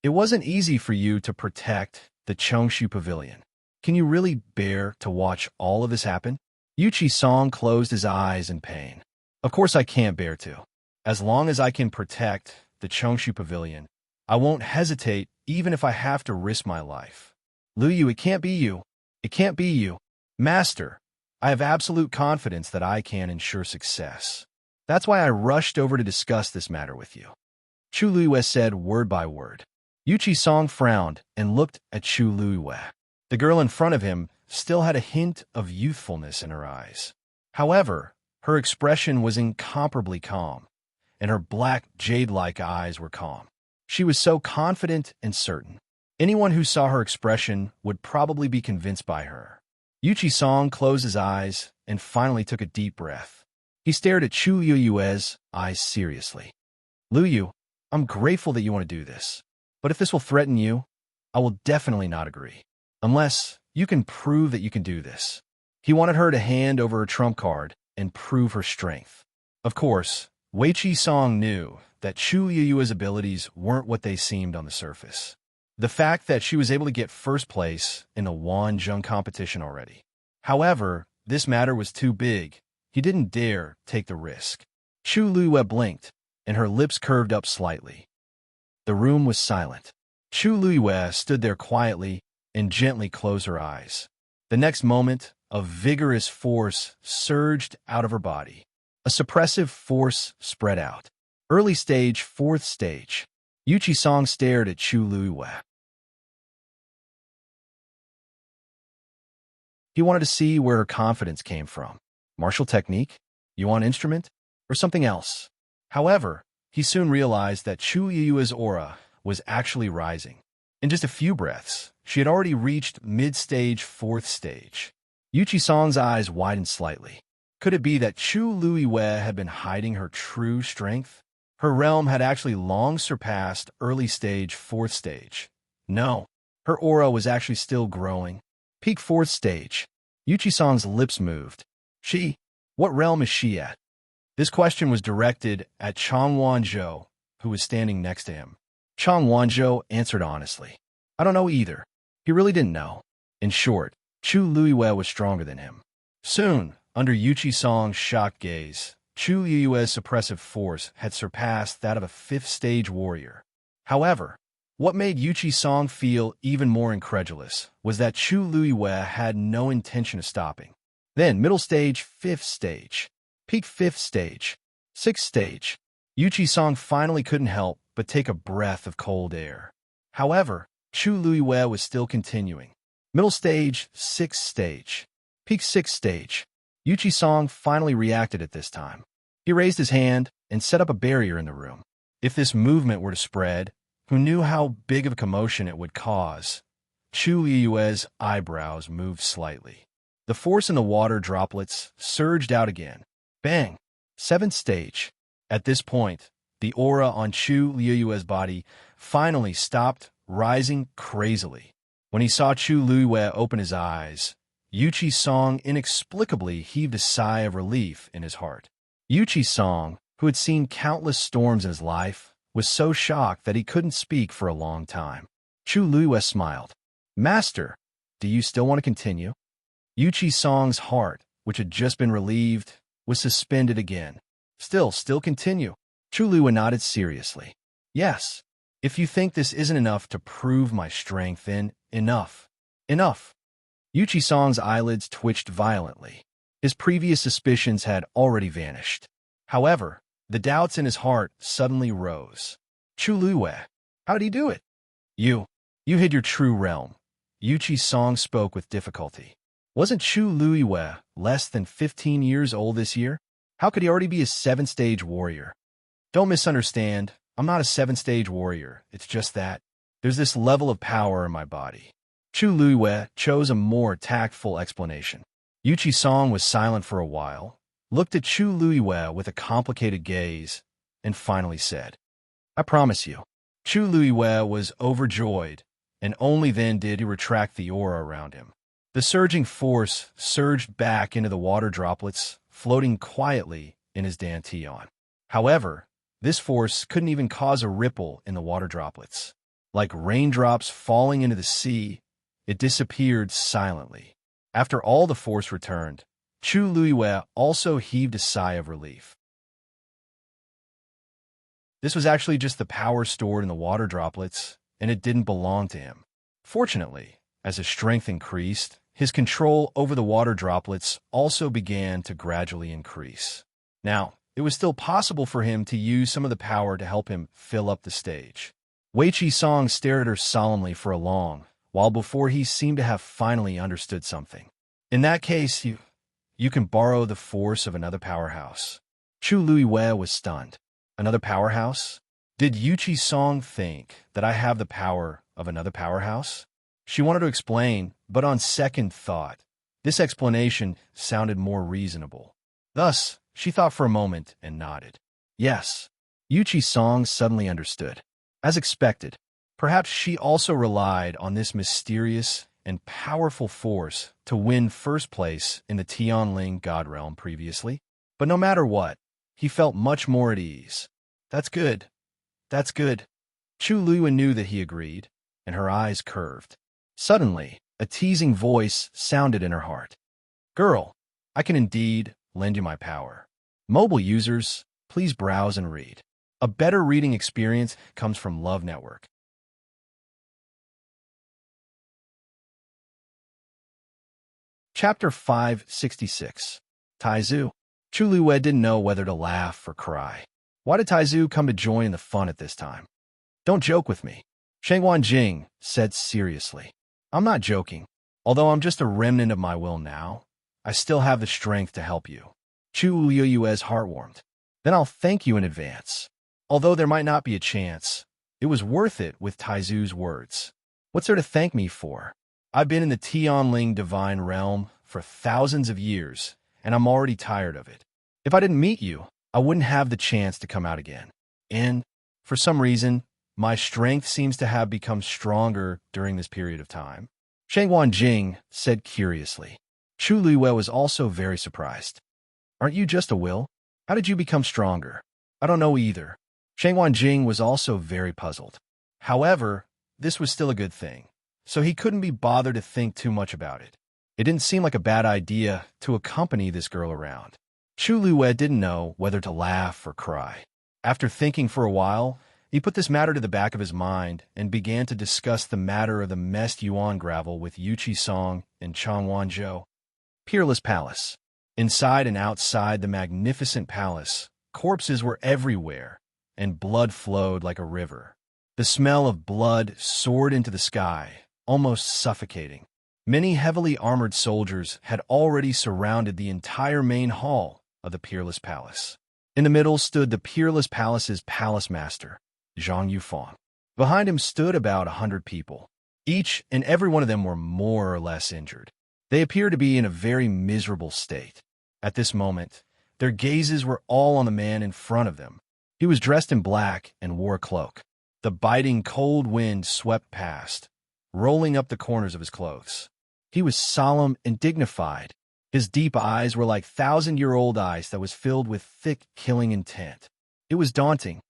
It wasn't easy for you to protect the Chongshu Pavilion. Can you really bear to watch all of this happen? Yu Chi-song closed his eyes in pain. Of course I can't bear to. As long as I can protect the Chongshu Pavilion, I won't hesitate even if I have to risk my life. Lu Yu, it can't be you. It can't be you. Master, I have absolute confidence that I can ensure success. That's why I rushed over to discuss this matter with you. Chu Liwei said word by word. Yu Chi-song frowned and looked at Chu Liwei. The girl in front of him still had a hint of youthfulness in her eyes. However, her expression was incomparably calm, and her black jade-like eyes were calm. She was so confident and certain. Anyone who saw her expression would probably be convinced by her. Yu Chi-song closed his eyes and finally took a deep breath. He stared at Chu Liwei's eyes seriously. Lu Yu, I'm grateful that you want to do this, but if this will threaten you, I will definitely not agree. Unless you can prove that you can do this. He wanted her to hand over her trump card and prove her strength. Of course, Wei Chi-song knew that Chu Liwei's abilities weren't what they seemed on the surface. The fact that she was able to get first place in the Wanzhong competition already. However, this matter was too big. He didn't dare take the risk. Chu Liwei blinked, and her lips curved up slightly. The room was silent. Chu Liwei stood there quietly and gently closed her eyes. The next moment, a vigorous force surged out of her body. A suppressive force spread out. Early stage, fourth stage. Yu Chi-song stared at Chu Liwei. He wanted to see where her confidence came from. Martial technique, yuan instrument, or something else. However, he soon realized that Chu Liwei's aura was actually rising. In just a few breaths, she had already reached mid-stage, fourth stage. Yu Chi-song's eyes widened slightly. Could it be that Chu Liwei had been hiding her true strength? Her realm had actually long surpassed early stage, fourth stage. No, her aura was actually still growing. Peak 4th stage. Yuchi-san's lips moved. She? What realm is she at? This question was directed at Chang Wanzhou, who was standing next to him. Chang Wanzhou answered honestly. I don't know either. He really didn't know. In short, Chu Luiyue was stronger than him. Soon, under Yuchi-sang's shocked gaze, Chu Luiyue's suppressive force had surpassed that of a 5th-stage warrior. However, what made Yuchi-sang feel even more incredulous was that Chu Luiyue had no intention of stopping. Then, middle stage, 5th stage. Peak 5th stage. 6th stage. Yuchi-sang finally couldn't help but take a breath of cold air. However, Chu Luiyue was still continuing. Middle stage, 6th stage. Peak 6th stage. Yuchi-sang finally reacted at this time. He raised his hand and set up a barrier in the room. If this movement were to spread, who knew how big of a commotion it would cause? Chu Luiyue's eyebrows moved slightly. The force in the water droplets surged out again. Bang! 7th stage. At this point, the aura on Chu Luiyue's body finally stopped rising crazily. When he saw Chu Luiyue open his eyes, Yuchi-sang inexplicably heaved a sigh of relief in his heart. Yuchi-sang, who had seen countless storms in his life, was so shocked that he couldn't speak for a long time. Chu Luiyue smiled. Master, do you still want to continue? Yuchi-sang's heart, which had just been relieved, was suspended again. Still continue. Chu Luiyue nodded seriously. Yes, if you think this isn't enough to prove my strength, then enough. Enough. Yuchi-sang's eyelids twitched violently. His previous suspicions had already vanished. However, the doubts in his heart suddenly rose. Chu Luiyue, how did he do it? You hid your true realm. Yuchi-sang spoke with difficulty. Wasn't Chu Luiyue less than 15 years old this year? How could he already be a 7th-stage warrior? Don't misunderstand. I'm not a 7th-stage warrior. It's just that there's this level of power in my body. Chu Luiyue chose a more tactful explanation. Yuchi-sang was silent for a while, looked at Chu Luiyue with a complicated gaze, and finally said, I promise you. Chu Luiyue was overjoyed, and only then did he retract the aura around him. The surging force surged back into the water droplets, floating quietly in his dantian. However, this force couldn't even cause a ripple in the water droplets. Like raindrops falling into the sea, it disappeared silently. After all the force returned, Chu Luiyue also heaved a sigh of relief. This was actually just the power stored in the water droplets, and it didn't belong to him. Fortunately, as his strength increased, his control over the water droplets also began to gradually increase. Now, it was still possible for him to use some of the power to help him fill up the stage. Yuchi-sang stared at her solemnly for a long while before he seemed to have finally understood something. In that case, you can borrow the force of another powerhouse. Chu Luiyue was stunned. Another powerhouse? Did Yuchi-sang think that I have the power of another powerhouse? She wanted to explain, but on second thought, this explanation sounded more reasonable. Thus, she thought for a moment and nodded. Yes, Yuchi-sang suddenly understood. As expected, perhaps she also relied on this mysterious and powerful force to win first place in the Tianling God Realm previously. But no matter what, he felt much more at ease. That's good. That's good. Chu Luiyue knew that he agreed, and her eyes curved. Suddenly, a teasing voice sounded in her heart. Girl, I can indeed lend you my power. Mobile users, please browse and read. A better reading experience comes from Love Network. Chapter 566. Taizu. Chu Luiyue didn't know whether to laugh or cry. Why did Taizu come to join in the fun at this time? Don't joke with me, Sheng Wanjing said seriously. I'm not joking. Although I'm just a remnant of my will now, I still have the strength to help you. Chu Luiyue's heart warmed. Then I'll thank you in advance. Although there might not be a chance, it was worth it with Taizu's words. What's there to thank me for? I've been in the Tianling divine realm for thousands of years, and I'm already tired of it. If I didn't meet you, I wouldn't have the chance to come out again. And, for some reason, My strength seems to have become stronger during this period of time. Shang Wanjing said curiously. Chu Luiyue was also very surprised. Aren't you just a will? How did you become stronger? I don't know either. Shang Wanjing was also very puzzled. However, this was still a good thing, so he couldn't be bothered to think too much about it. It didn't seem like a bad idea to accompany this girl around. Chu Luiyue didn't know whether to laugh or cry. After thinking for a while, he put this matter to the back of his mind and began to discuss the matter of the messed yuan gravel with Yu Qisong and Chang Wanzhou. Peerless Palace. Inside and outside the magnificent palace, corpses were everywhere, and blood flowed like a river. The smell of blood soared into the sky, almost suffocating. Many heavily armored soldiers had already surrounded the entire main hall of the Peerless Palace. In the middle stood the Peerless Palace's palace master, Zhang Yufang. Behind him stood about 100 people. Each and every one of them were more or less injured. They appeared to be in a very miserable state. At this moment, their gazes were all on the man in front of them. He was dressed in black and wore a cloak. The biting cold wind swept past, rolling up the corners of his clothes. He was solemn and dignified. His deep eyes were like thousand-year-old ice that was filled with thick, killing intent. It was daunting.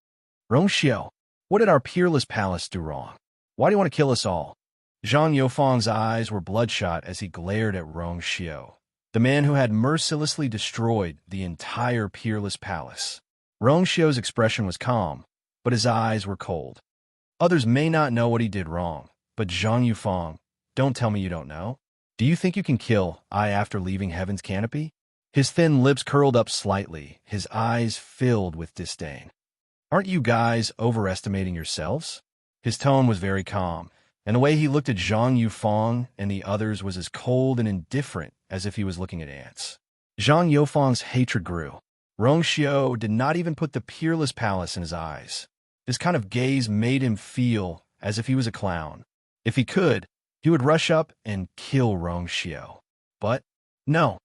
Rongxiu, what did our Peerless Palace do wrong? Why do you want to kill us all? Zhang Yufang's eyes were bloodshot as he glared at Rongxiu, the man who had mercilessly destroyed the entire Peerless Palace. Rongxiu's expression was calm, but his eyes were cold. Others may not know what he did wrong, but Zhang Yufang, don't tell me you don't know. Do you think you can kill I after leaving Heaven's Canopy? His thin lips curled up slightly, his eyes filled with disdain. Aren't you guys overestimating yourselves? His tone was very calm, and the way he looked at Zhang Yufang and the others was as cold and indifferent as if he was looking at ants. Zhang Yufang's hatred grew. Rongxiu did not even put the Peerless Palace in his eyes. This kind of gaze made him feel as if he was a clown. If he could, he would rush up and kill Rongxiu. But no.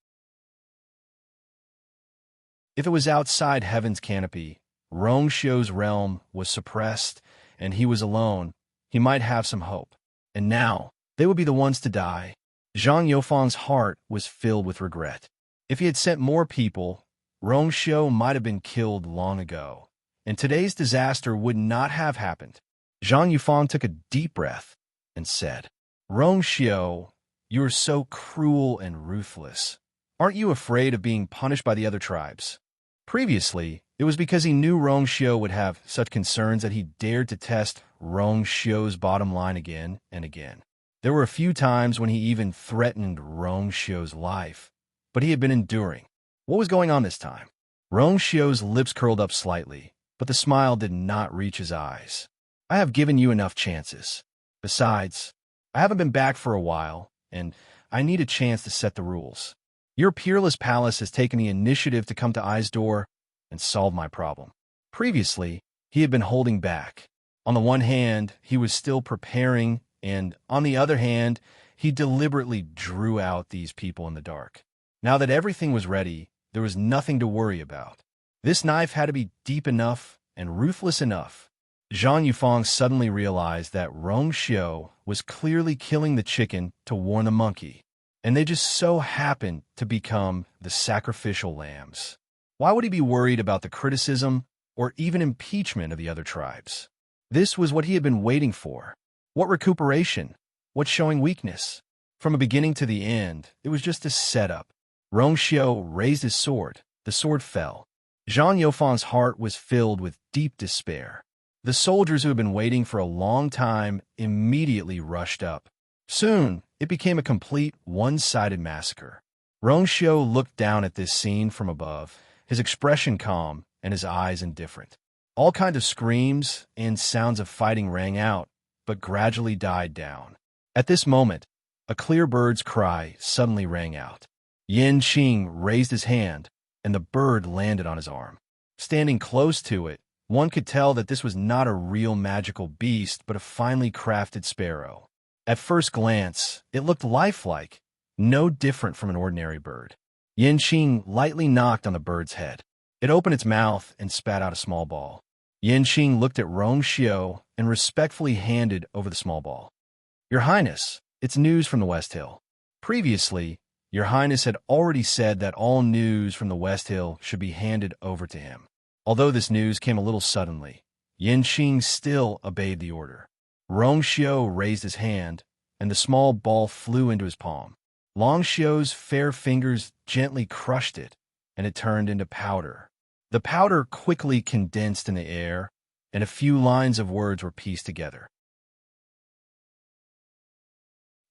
If it was outside Heaven's Canopy, Rongxiu's realm was suppressed, and he was alone, he might have some hope. And now, they would be the ones to die. Zhang Yufang's heart was filled with regret. If he had sent more people, Rongxiu might have been killed long ago, and today's disaster would not have happened. Zhang Yufang took a deep breath and said, Rongxiu, you are so cruel and ruthless. Aren't you afraid of being punished by the other tribes? Previously, it was because he knew Rongxiu would have such concerns that he dared to test Rongxiu's bottom line again and again. There were a few times when he even threatened Rongxiu's life, but he had been enduring. What was going on this time? Rongxiu's lips curled up slightly, but the smile did not reach his eyes. I have given you enough chances. Besides, I haven't been back for a while, and I need a chance to set the rules. Your Peerless Palace has taken the initiative to come to Ai's door and solve my problem. Previously, he had been holding back. On the one hand, he was still preparing, and on the other hand, he deliberately drew out these people in the dark. Now that everything was ready, there was nothing to worry about. This knife had to be deep enough and ruthless enough. Zhang Yufang suddenly realized that Rongxiu was clearly killing the chicken to warn the monkey, and they just so happened to become the sacrificial lambs. Why would he be worried about the criticism or even impeachment of the other tribes? This was what he had been waiting for. What recuperation? What showing weakness? From the beginning to the end, it was just a setup. Rongxiu raised his sword. The sword fell. Zhang Yufang's heart was filled with deep despair. The soldiers who had been waiting for a long time immediately rushed up. Soon, it became a complete one-sided massacre. Rongxiu looked down at this scene from above, his expression calm and his eyes indifferent. All kinds of screams and sounds of fighting rang out, but gradually died down. At this moment, a clear bird's cry suddenly rang out. Yan Qing raised his hand, and the bird landed on his arm. Standing close to it, one could tell that this was not a real magical beast, but a finely crafted sparrow. At first glance, it looked lifelike, no different from an ordinary bird. Yan Qing lightly knocked on the bird's head. It opened its mouth and spat out a small ball. Yan Qing looked at Rongxiu and respectfully handed over the small ball. "Your Highness, it's news from the West Hill." Previously, Your Highness had already said that all news from the West Hill should be handed over to him. Although this news came a little suddenly, Yin Qing still obeyed the order. Rong Xiu raised his hand, and the small ball flew into his palm. Long Xiu's fair fingers gently crushed it, and it turned into powder. The powder quickly condensed in the air, and a few lines of words were pieced together.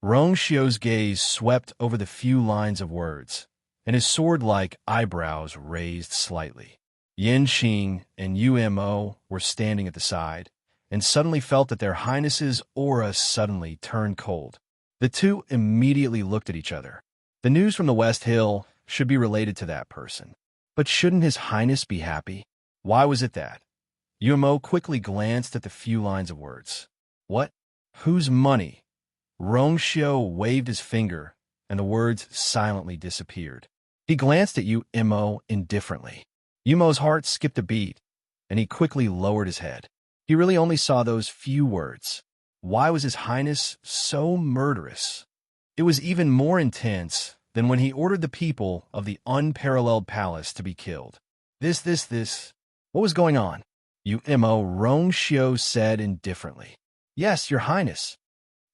Rong Xiu's gaze swept over the few lines of words, and his sword-like eyebrows raised slightly. Yin Qing and Umo were standing at the side, and suddenly felt that their Highnesses' aura suddenly turned cold. The two immediately looked at each other. The news from the West Hill should be related to that person. But shouldn't His Highness be happy? Why was it that? Umo quickly glanced at the few lines of words. What? Whose money? Rong Xiu waved his finger, and the words silently disappeared. He glanced at Umo indifferently. Umo's heart skipped a beat, and he quickly lowered his head. He really only saw those few words. Why was His Highness so murderous? It was even more intense than when he ordered the people of the unparalleled palace to be killed. This. What was going on? Umo, Rong Xiu said indifferently. Yes, Your Highness.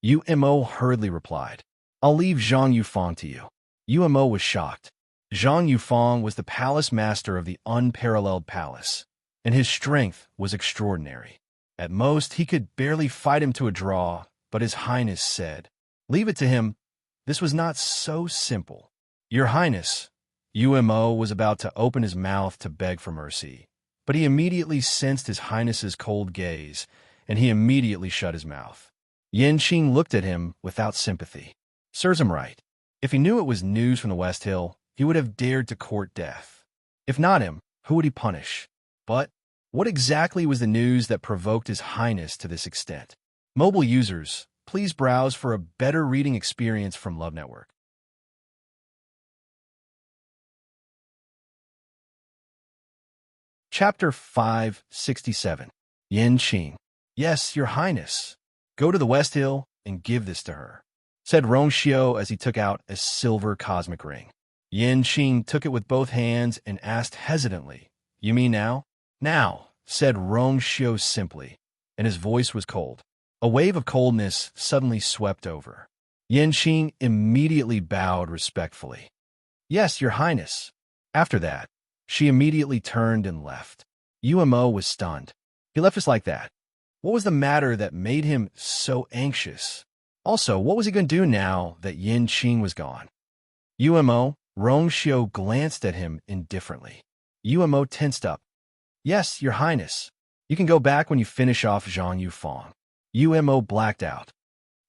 Umo hurriedly replied. I'll leave Zhang Yufang to you. Umo was shocked. Zhang Yufang was the palace master of the unparalleled palace, and his strength was extraordinary. At most, he could barely fight him to a draw, but His Highness said, "Leave it to him." This was not so simple. Your Highness, Umo was about to open his mouth to beg for mercy, but he immediately sensed His Highness's cold gaze, and he immediately shut his mouth. Yin Qing looked at him without sympathy. Serves him right. If he knew it was news from the West Hill, he would have dared to court death. If not him, who would he punish? But what exactly was the news that provoked His Highness to this extent? Mobile users, please browse for a better reading experience from Love Network. Chapter 567. Yin Qing. Yes, Your Highness. Go to the West Hill and give this to her, said Rong Xiu as he took out a silver cosmic ring. Yin Qing took it with both hands and asked hesitantly, You mean now? Now, said Rong Xiu simply, and his voice was cold. A wave of coldness suddenly swept over. Yin Qing immediately bowed respectfully. Yes, Your Highness. After that, she immediately turned and left. Umo was stunned. He left us like that. What was the matter that made him so anxious? Also, what was he going to do now that Yin Qing was gone? Umo, Rong Xiu glanced at him indifferently. Umo tensed up. Yes, Your Highness. You can go back when you finish off Zhang Yufang. Umo blacked out.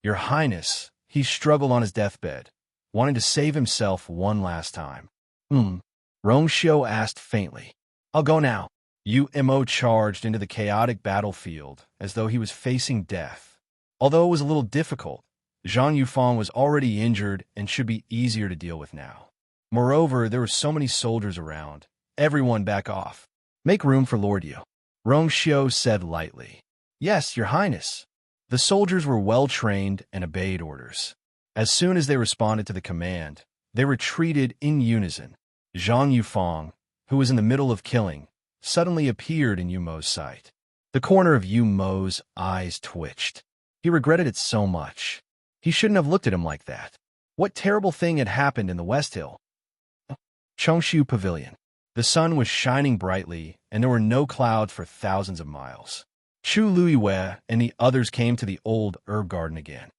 Your Highness, he struggled on his deathbed, wanting to save himself one last time. Rong Xiu asked faintly. I'll go now. Umo charged into the chaotic battlefield as though he was facing death. Although it was a little difficult, Zhang Yufang was already injured and should be easier to deal with now. Moreover, there were so many soldiers around. Everyone back off. Make room for Lord Yu. Rong Xiu said lightly. Yes, Your Highness. The soldiers were well-trained and obeyed orders. As soon as they responded to the command, they retreated in unison. Zhang Yufang, who was in the middle of killing, suddenly appeared in Umo's sight. The corner of Umo's eyes twitched. He regretted it so much. He shouldn't have looked at him like that. What terrible thing had happened in the West Hill? Chongshu Pavilion. The sun was shining brightly, and there were no clouds for thousands of miles. Chu Luiwei and the others came to the old herb garden again.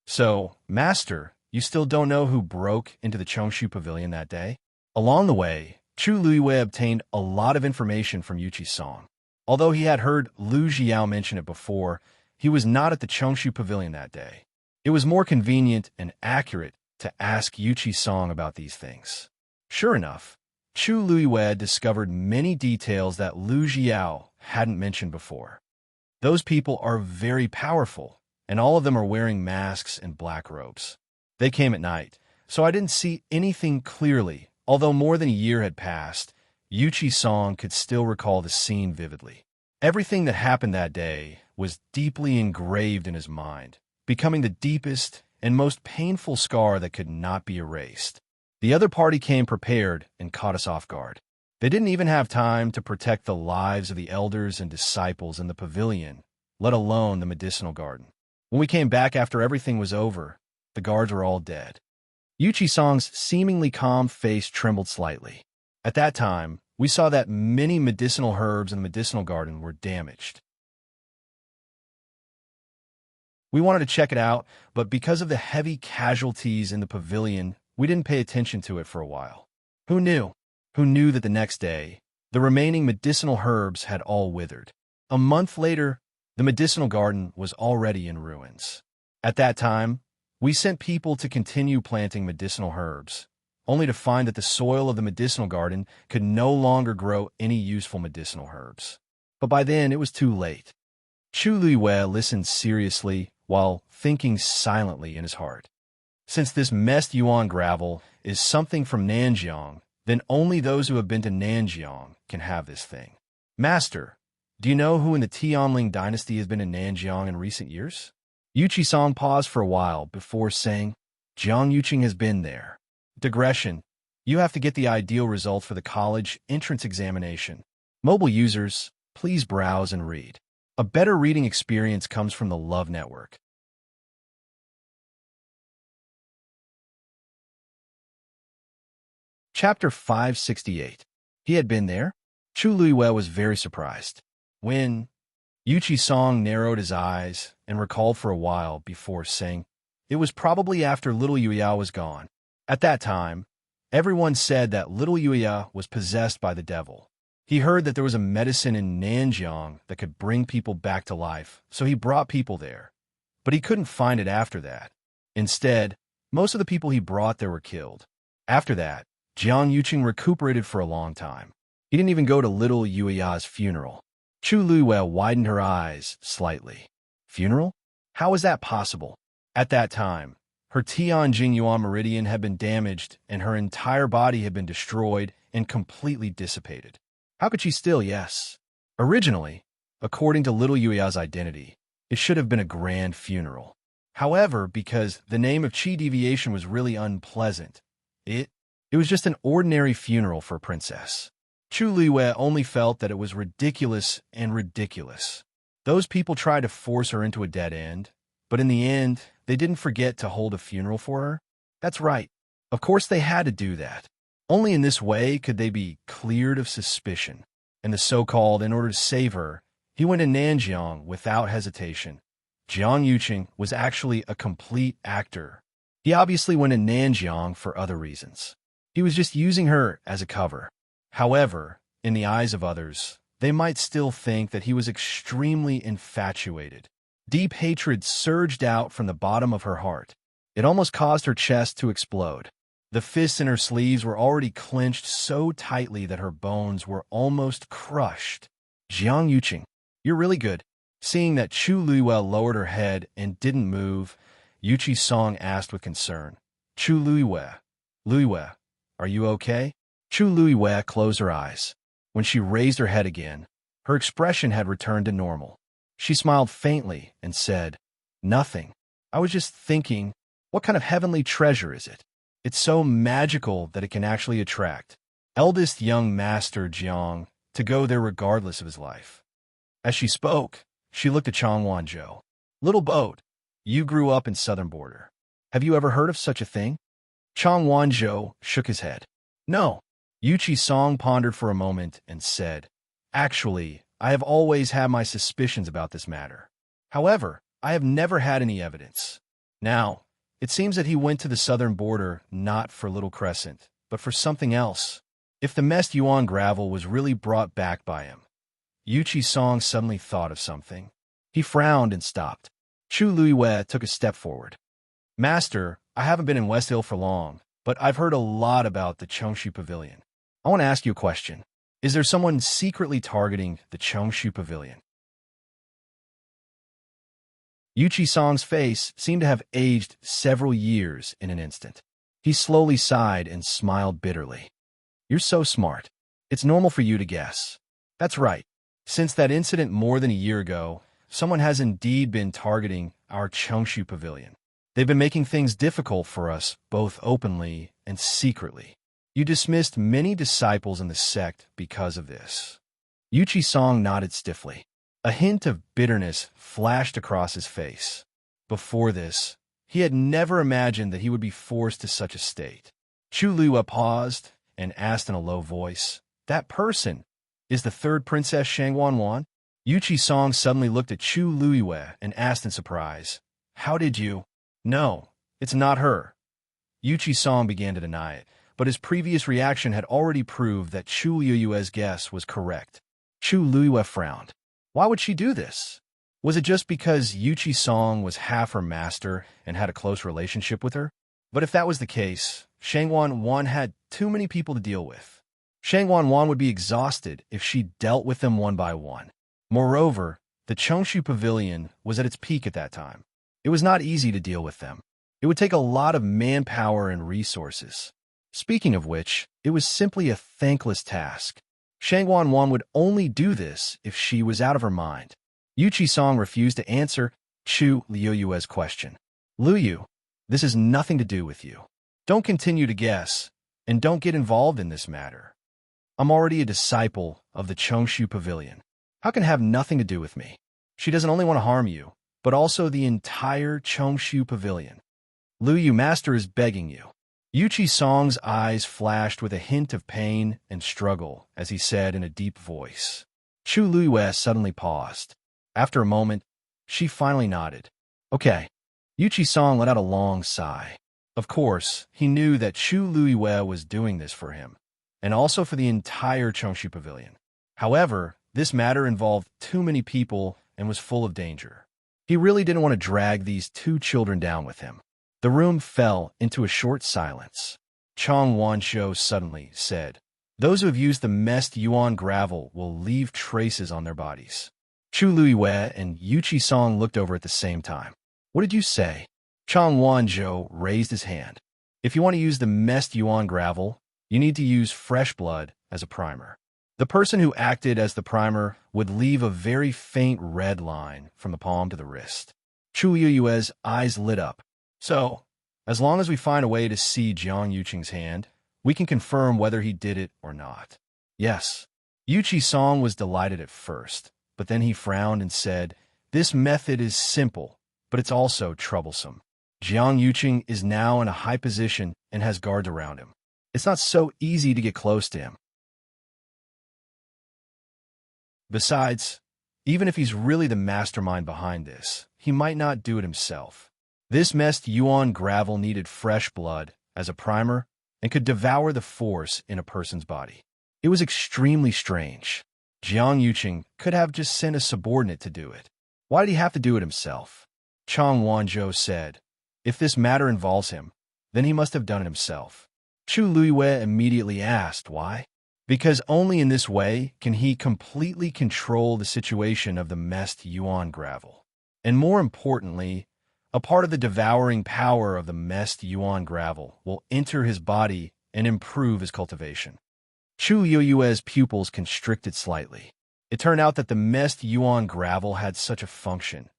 So, Master, you still don't know who broke into the Chongshu Pavilion that day? Along the way, Chu Luiwei obtained a lot of information from Yuchi Song. Although he had heard Lu Jiao mention it before, he was not at the Chongshu Pavilion that day. It was more convenient and accurate to ask Yuchi Song about these things. Sure enough, Chu Luiwei discovered many details that Lu Jiao hadn't mentioned before. Those people are very powerful, and all of them are wearing masks and black robes. They came at night, so I didn't see anything clearly. Although more than a year had passed, Yuchi Song could still recall the scene vividly. Everything that happened that day was deeply engraved in his mind, becoming the deepest and most painful scar that could not be erased. The other party came prepared and caught us off guard. They didn't even have time to protect the lives of the elders and disciples in the pavilion, let alone the medicinal garden. When we came back after everything was over, the guards were all dead. Yuchi-sang's seemingly calm face trembled slightly. At that time, we saw that many medicinal herbs in the medicinal garden were damaged. We wanted to check it out, but because of the heavy casualties in the pavilion, we didn't pay attention to it for a while. Who knew? Who knew that the next day, the remaining medicinal herbs had all withered? A month later, the medicinal garden was already in ruins. At that time, we sent people to continue planting medicinal herbs, only to find that the soil of the medicinal garden could no longer grow any useful medicinal herbs. But by then, it was too late. Chu Luiwei listened seriously while thinking silently in his heart. Since this messed yuan gravel is something from Nanjiang, then only those who have been to Nanjiang can have this thing. Master, do you know who in the Tianling dynasty has been in Nanjiang in recent years? Yuchi-san paused for a while before saying, Jiang Yuqing has been there. Digression. You have to get the ideal results for the college entrance examination. Mobile users, please browse and read. A better reading experience comes from the Love Network. Chapter 568. He had been there? Chu Luiwei was very surprised. When Yuchi-song narrowed his eyes and recalled for a while before saying, it was probably after little Yuya was gone. At that time, everyone said that little Yuya was possessed by the devil. He heard that there was a medicine in Nanjiang that could bring people back to life, so he brought people there. But he couldn't find it after that. Instead, most of the people he brought there were killed. After that, Jiang Yuqing recuperated for a long time. He didn't even go to little Yuya's funeral. Chu Luiwei widened her eyes slightly. Funeral? How is that possible? At that time, her Tianjing Yuan meridian had been damaged and her entire body had been destroyed and completely dissipated. How could she still, yes? Originally, according to little Yuya's identity, it should have been a grand funeral. However, because the name of Qi deviation was really unpleasant, it was just an ordinary funeral for a princess. Chu Luiwei only felt that it was ridiculous and ridiculous. Those people tried to force her into a dead end, but in the end, they didn't forget to hold a funeral for her. That's right. Of course they had to do that. Only in this way could they be cleared of suspicion. And the so-called, in order to save her, he went to Nanjiang without hesitation. Jiang Yuqing was actually a complete actor. He obviously went to Nanjiang for other reasons. He was just using her as a cover. However, in the eyes of others, they might still think that he was extremely infatuated. Deep hatred surged out from the bottom of her heart. It almost caused her chest to explode. The fists in her sleeves were already clenched so tightly that her bones were almost crushed. Jiang Yuqing, you're really good. Seeing that Chu Luiwei lowered her head and didn't move, Yuchi-song asked with concern, Chu Luiwei, are you okay? Chu Luiwei closed her eyes. When she raised her head again, her expression had returned to normal. She smiled faintly and said, Nothing. I was just thinking, what kind of heavenly treasure is it? It's so magical that it can actually attract eldest young master Jiang to go there regardless of his life. As she spoke, she looked at Chang Wanzhou. Little boat, you grew up in southern border. Have you ever heard of such a thing? Chang Wanzhou shook his head. No. Yuchi-song pondered for a moment and said, Actually, I have always had my suspicions about this matter. However, I have never had any evidence. Now, it seems that he went to the southern border not for Little Crescent, but for something else. If the messed yuan gravel was really brought back by him. Yuchi-song suddenly thought of something. He frowned and stopped. Chu Luiwei took a step forward. Master, I haven't been in West Hill for long, but I've heard a lot about the Cheongshu Pavilion. I want to ask you a question. Is there someone secretly targeting the Cheongshu Pavilion? Yuchi-song's face seemed to have aged several years in an instant. He slowly sighed and smiled bitterly. You're so smart. It's normal for you to guess. That's right. Since that incident more than a year ago, someone has indeed been targeting our Cheongshu pavilion. They've been making things difficult for us, both openly and secretly. You dismissed many disciples in the sect because of this. Yuchi Song nodded stiffly. A hint of bitterness flashed across his face. Before this, he had never imagined that he would be forced to such a state. Chu Lua paused and asked in a low voice, "That person is the third Princess Shangwanwan?" Yuchi Song suddenly looked at Chu Luiyue and asked in surprise, "How did you?" "No, it's not her." Yuchi Song began to deny it, but his previous reaction had already proved that Chu Luiyue's guess was correct. Chu Luiyue frowned. Why would she do this? Was it just because Yuchi Song was half her master and had a close relationship with her? But if that was the case, Shangwan Wan had too many people to deal with. Shangwan Wan would be exhausted if she dealt with them one by one. Moreover, the Cheongshu Pavilion was at its peak at that time. It was not easy to deal with them. It would take a lot of manpower and resources. Speaking of which, it was simply a thankless task. Shangwan Wan would only do this if she was out of her mind. Yuchi Song refused to answer Chu Liuyue's question. "Luyu, this has nothing to do with you. Don't continue to guess, and don't get involved in this matter. I'm already a disciple of the Cheongshu Pavilion. How can it have nothing to do with me? She doesn't only want to harm you, but also the entire Cheongshu Pavilion. Luyu Master is begging you." Yuchi Song's eyes flashed with a hint of pain and struggle as he said in a deep voice. Chu Luiyue suddenly paused. After a moment, she finally nodded. "Okay." Yuchi Song let out a long sigh. Of course, he knew that Chu Luiyue was doing this for him, and also for the entire Cheongshu Pavilion. However, this matter involved too many people and was full of danger. He really didn't want to drag these two children down with him. The room fell into a short silence. Chong Wanshou suddenly said, "Those who have used the messed yuan gravel will leave traces on their bodies." Chu Luiyue and Yuchi Song looked over at the same time. "What did you say?" Chong Wanzhou raised his hand. "If you want to use the messed yuan gravel, you need to use fresh blood as a primer. The person who acted as the primer would leave a very faint red line from the palm to the wrist." Chu Yueyue's eyes lit up. "So, as long as we find a way to see Jiang Yuqing's hand, we can confirm whether he did it or not." "Yes." Yuchi Song was delighted at first, but then he frowned and said, "This method is simple, but it's also troublesome. Jiang Yuqing is now in a high position and has guards around him. It's not so easy to get close to him. Besides, even if he's really the mastermind behind this, he might not do it himself. This messed yuan gravel needed fresh blood as a primer and could devour the force in a person's body. It was extremely strange. Jiang Yuqing could have just sent a subordinate to do it. Why did he have to do it himself?" Chong Wanzhou said, "If this matter involves him, then he must have done it himself." Chu Luiyue immediately asked why. "Because only in this way can he completely control the situation of the messed yuan gravel. And more importantly, a part of the devouring power of the messed yuan gravel will enter his body and improve his cultivation." Chu Yueyue's pupils constricted slightly. It turned out that the messed yuan gravel had such a function.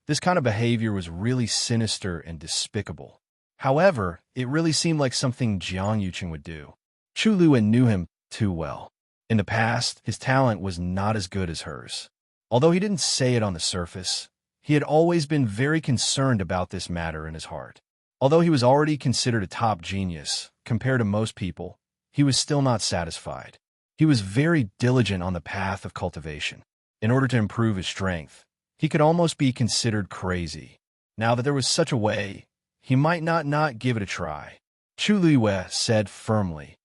This kind of behavior was really sinister and despicable. However, it really seemed like something Jiang Yuqing would do. Chu Luiyue knew him too well. In the past, his talent was not as good as hers. Although he didn't say it on the surface, he had always been very concerned about this matter in his heart. Although he was already considered a top genius, compared to most people, he was still not satisfied. He was very diligent on the path of cultivation. In order to improve his strength, he could almost be considered crazy. Now that there was such a way, he might not give it a try. Chu Luiyue said firmly,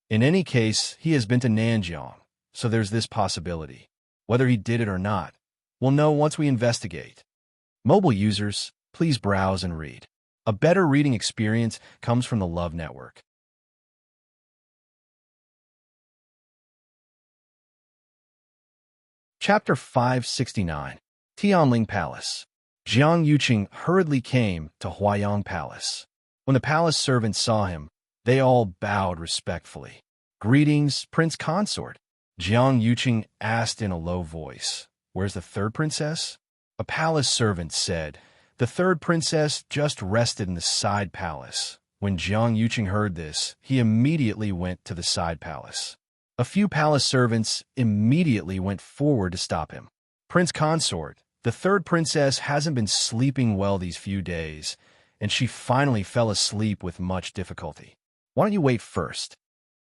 "In any case, he has been to Nanjiang, so there's this possibility. Whether he did it or not, we'll know once we investigate." Mobile users, please browse and read. A better reading experience comes from the Love Network. Chapter 569, Tianling Palace. Jiang Yuqing hurriedly came to Huayang Palace. When the palace servants saw him, they all bowed respectfully. "Greetings, Prince Consort." Jiang Yuqing asked in a low voice. "Where's the third princess?" A palace servant said. The third princess just rested in the side palace. When Jiang Yuqing heard this, he immediately went to the side palace. A few palace servants immediately went forward to stop him. Prince Consort, the third princess hasn't been sleeping well these few days, and she finally fell asleep with much difficulty. Why don't you wait first?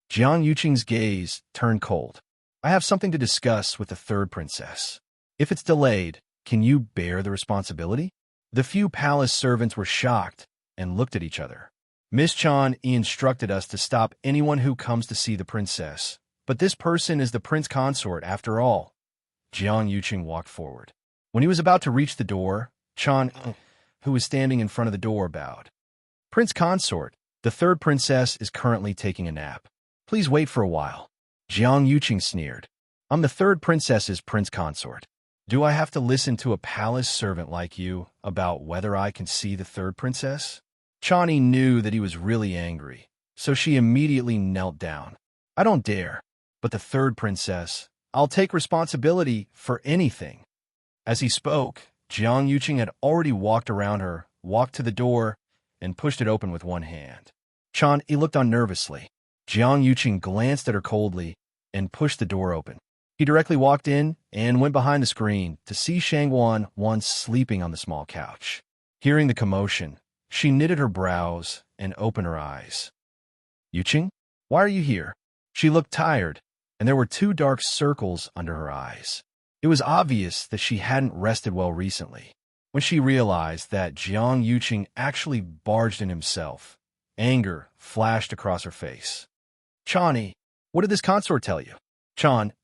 Jiang Yuqing's gaze turned cold. I have something to discuss with the third princess. If it's delayed, can you bear the responsibility? The few palace servants were shocked and looked at each other. Miss Chan instructed us to stop anyone who comes to see the princess, but this person is the prince consort after all. Jiang Yuqing walked forward. When he was about to reach the door, Chan, who was standing in front of the door, bowed. Prince consort, the third princess is currently taking a nap. Please wait for a while. Jiang Yuqing sneered. I'm the third princess's prince consort. Do I have to listen to a palace servant like you about whether I can see the third princess? Chani knew that he was really angry, so she immediately knelt down. I don't dare, but the third princess, I'll take responsibility for anything. As he spoke, Jiang Yuqing had already walked around her, walked to the door, and pushed it open with one hand. He looked on nervously. Jiang Yuqing glanced at her coldly and pushed the door open. He directly walked in and went behind the screen to see Shangguan once sleeping on the small couch. Hearing the commotion, she knitted her brows and opened her eyes. Yuqing, why are you here? She looked tired, and there were 2 dark circles under her eyes. It was obvious that she hadn't rested well recently. When she realized that Jiang Yuqing actually barged in himself, anger flashed across her face. Chani, what did this consort tell you?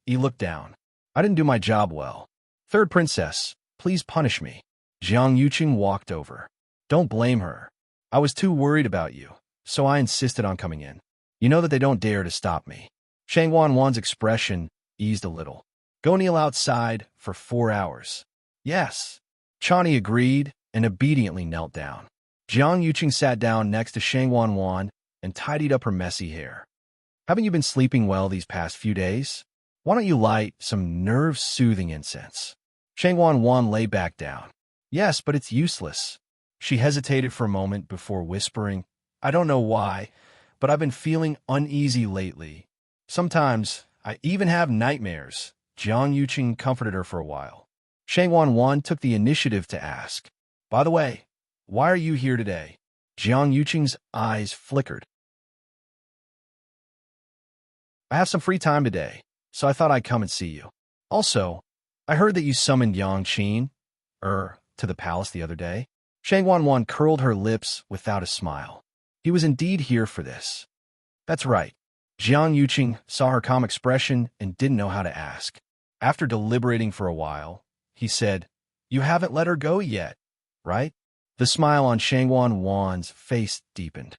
He looked down. I didn't do my job well. Third princess, please punish me. Jiang Yuqing walked over. Don't blame her. I was too worried about you, so I insisted on coming in. You know that they don't dare to stop me. Shangguan Wan's expression eased a little. Go kneel outside for 4 hours. Yes. Chani agreed and obediently knelt down. Jiang Yuqing sat down next to Shangguan Wan and tidied up her messy hair. Haven't you been sleeping well these past few days? Why don't you light some nerve-soothing incense? Shangguan Wan lay back down. Yes, but it's useless. She hesitated for a moment before whispering, I don't know why, but I've been feeling uneasy lately. Sometimes I even have nightmares. Jiang Yuqing comforted her for a while. Shangguan Wan took the initiative to ask, by the way, why are you here today? Jiang Yuqing's eyes flickered. I have some free time today, so I thought I'd come and see you. Also, I heard that you summoned Yang Qin, to the palace the other day. Shangguan Wan curled her lips without a smile. He was indeed here for this. That's right. Jiang Yuqing saw her calm expression and didn't know how to ask. After deliberating for a while, he said, You haven't let her go yet, right? The smile on Shangguan Wan's face deepened.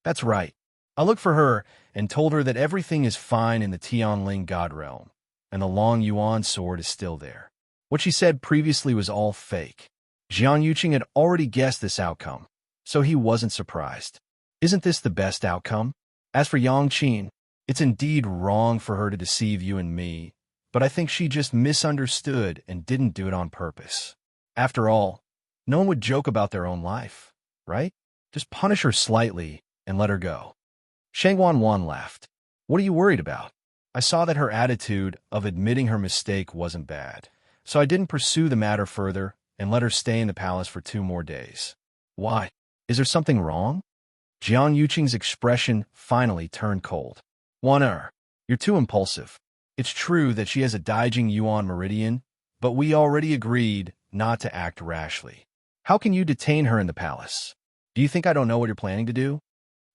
That's right. I looked for her and told her that everything is fine in the Tianling God Realm, and the Long Yuan sword is still there. What she said previously was all fake. Jiang Yuqing had already guessed this outcome, so he wasn't surprised. Isn't this the best outcome? As for Yang Qin, it's indeed wrong for her to deceive you and me, but I think she just misunderstood and didn't do it on purpose. After all, no one would joke about their own life, right? Just punish her slightly and let her go. Shangguan Wan laughed. What are you worried about? I saw that her attitude of admitting her mistake wasn't bad, so I didn't pursue the matter further and let her stay in the palace for 2 more days. Why? Is there something wrong? Jiang Yuqing's expression finally turned cold. You're too impulsive. It's true that she has a Daijing Yuan meridian, but we already agreed not to act rashly. How can you detain her in the palace? Do you think I don't know what you're planning to do?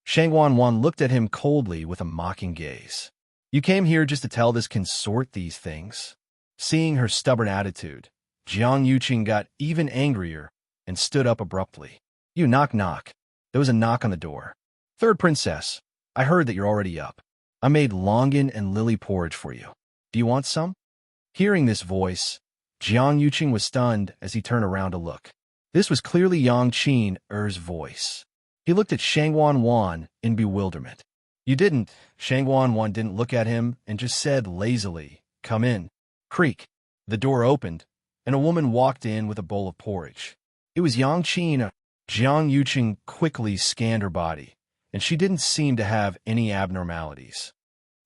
Shangguan Wan looked at him coldly with a mocking gaze. You came here just to tell this consort these things? Seeing her stubborn attitude, Jiang Yuqing got even angrier and stood up abruptly. You knock. There was a knock on the door. Third princess, I heard that you're already up. I made longan and lily porridge for you. Do you want some? Hearing this voice, Jiang Yuqing was stunned as he turned around to look. This was clearly Yang Qin's voice. He looked at Shangguan Wan in bewilderment. You didn't. Shangguan Wan didn't look at him and just said lazily, Come in. Creak. The door opened, and a woman walked in with a bowl of porridge. It was Yang Qin. Jiang Yuqing quickly scanned her body, and she didn't seem to have any abnormalities.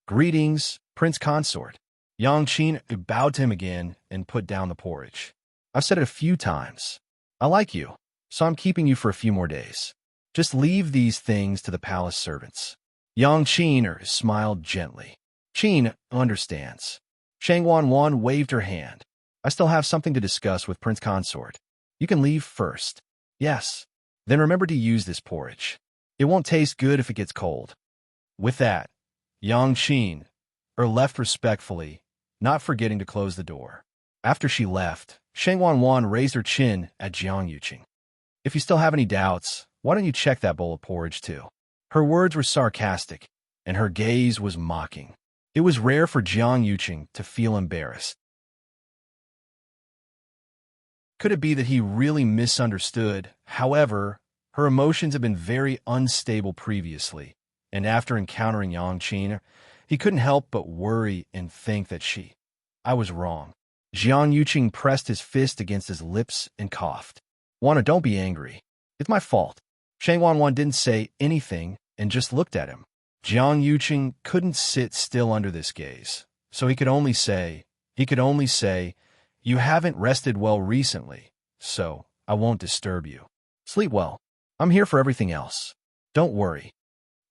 "Greetings, Prince Consort." Yang Qin bowed to him again and put down the porridge. "I've said it a few times. I like you, so I'm keeping you for a few more days. Just leave these things to the palace servants." Yang Qin smiled gently. "Qin understands." Shang Wanwan waved her hand. "I still have something to discuss with Prince Consort. You can leave first." "Yes. Then remember to use this porridge. It won't taste good if it gets cold." With that, Yang Qin left respectfully, not forgetting to close the door. After she left, Shang Wanwan raised her chin at Jiang Yuqing. "If you still have any doubts, why don't you check that bowl of porridge too?" Her words were sarcastic, and her gaze was mocking. It was rare for Jiang Yuqing to feel embarrassed. Could it be that he really misunderstood? However, her emotions had been very unstable previously, and after encountering Yang Qin, he couldn't help but worry and think that I was wrong. Jiang Yuqing pressed his fist against his lips and coughed. "Wana, don't be angry. It's my fault." Shang Wanwan didn't say anything and just looked at him. Jiang Yuqing couldn't sit still under this gaze, so he could only say, "You haven't rested well recently, so I won't disturb you. Sleep well. I'm here for everything else. Don't worry."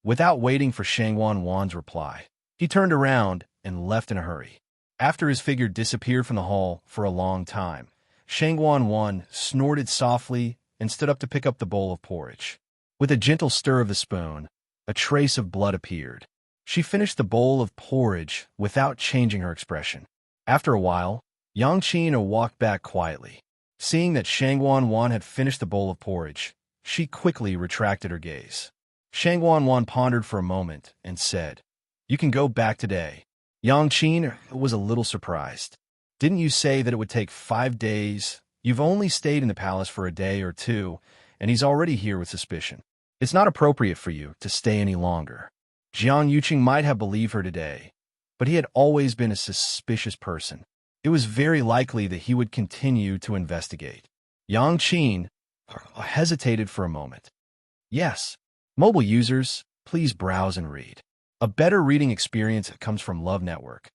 Without waiting for Shang Wanwan's reply, he turned around and left in a hurry. After his figure disappeared from the hall for a long time, Shang Wanwan snorted softly and stood up to pick up the bowl of porridge. With a gentle stir of the spoon, a trace of blood appeared. She finished the bowl of porridge without changing her expression. After a while, Yang Qin walked back quietly. Seeing that Shang Wanwan had finished the bowl of porridge, she quickly retracted her gaze. Shang Wanwan pondered for a moment and said, "You can go back today." Yang Qin was a little surprised. "Didn't you say that it would take 5 days? You've only stayed in the palace for a day or two, and he's already here with suspicion. It's not appropriate for you to stay any longer." Jiang Yuqing might have believed her today, but he had always been a suspicious person. It was very likely that he would continue to investigate. Yang Qin hesitated for a moment. "Yes, mobile users, please browse and read. A better reading experience comes from Love Network."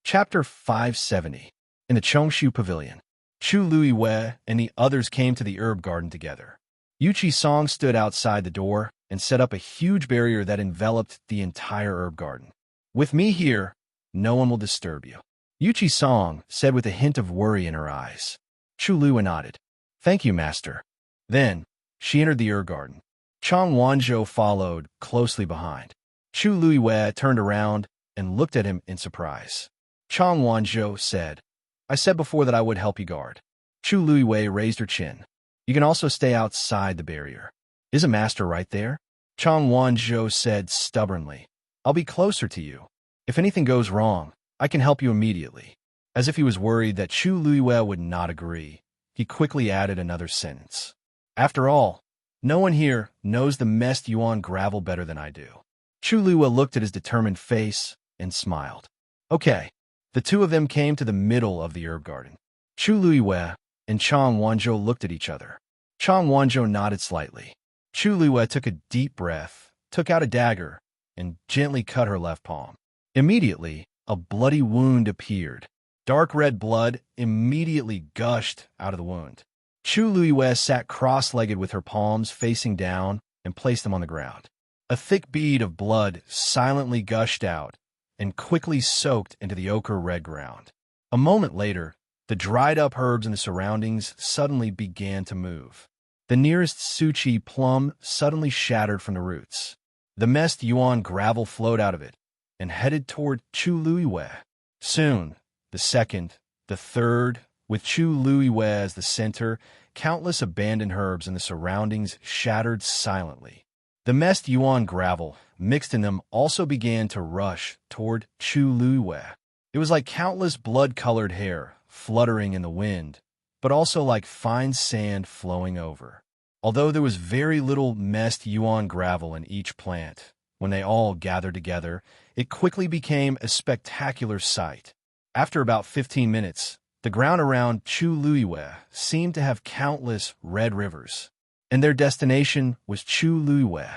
Chapter 570. In the Chongshu Pavilion, Chu Luiwei and the others came to the herb garden together. Yuchi Song stood outside the door and set up a huge barrier that enveloped the entire herb garden. "With me here, no one will disturb you," Yuchi Song said with a hint of worry in her eyes. Chu Luiwei nodded. "Thank you, master." Then, she entered the herb garden. Chang Wanzhou followed closely behind. Chu Luiwei turned around and looked at him in surprise. Chang Wanzhou said, "I said before that I would help you guard." Chu Luiwei raised her chin. "You can also stay outside the barrier. Isn't master right there?" Chang Wanzhou said stubbornly. "I'll be closer to you. If anything goes wrong, I can help you immediately." As if he was worried that Chu Luiwei would not agree, he quickly added another sentence. "After all, no one here knows the messed yuan gravel better than I do." Chu Luiwei looked at his determined face and smiled. "Okay." The two of them came to the middle of the herb garden. Chu Luiwei and Chang Wanzhou looked at each other. Chang Wanzhou nodded slightly. Chu Luiwei took a deep breath, took out a dagger, and gently cut her left palm. Immediately, a bloody wound appeared. Dark red blood immediately gushed out of the wound. Chu Luiwei sat cross-legged with her palms facing down and placed them on the ground. A thick bead of blood silently gushed out and quickly soaked into the ochre-red ground. A moment later, the dried-up herbs in the surroundings suddenly began to move. The nearest Suchi plum suddenly shattered from the roots. The messed yuan gravel flowed out of it and headed toward Chu Luiwei. Soon, the second, the third, with Chu Luiwei as the center, countless abandoned herbs in the surroundings shattered silently. The messed yuan gravel, mixed in them, also began to rush toward Chu Luiwei. It was like countless blood-colored hair fluttering in the wind, but also like fine sand flowing over. Although there was very little messed yuan gravel in each plant, When they all gathered together, it quickly became a spectacular sight. After about 15 minutes, the ground around Chu Luiwe seemed to have countless red rivers, and their destination was Chu Luiwe.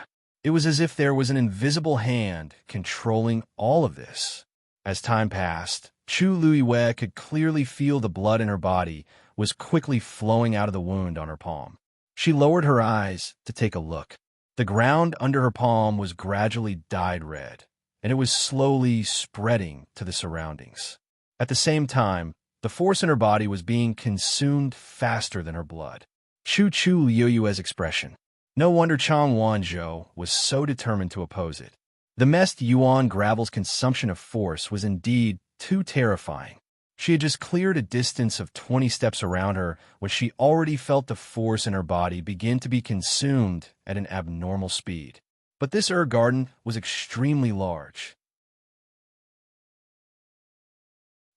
It was as if there was an invisible hand controlling all of this. As time passed, Chu Luiwe could clearly feel the blood in her body was quickly flowing out of the wound on her palm. She lowered her eyes to take a look. The ground under her palm was gradually dyed red, and it was slowly spreading to the surroundings. At the same time, the force in her body was being consumed faster than her blood. Chu Liuyue's expression. No wonder Chang Wanzhou was so determined to oppose it. The Mest Yuan Gravel's consumption of force was indeed too terrifying. She had just cleared a distance of 20 steps around her when she already felt the force in her body begin to be consumed at an abnormal speed. But this garden was extremely large.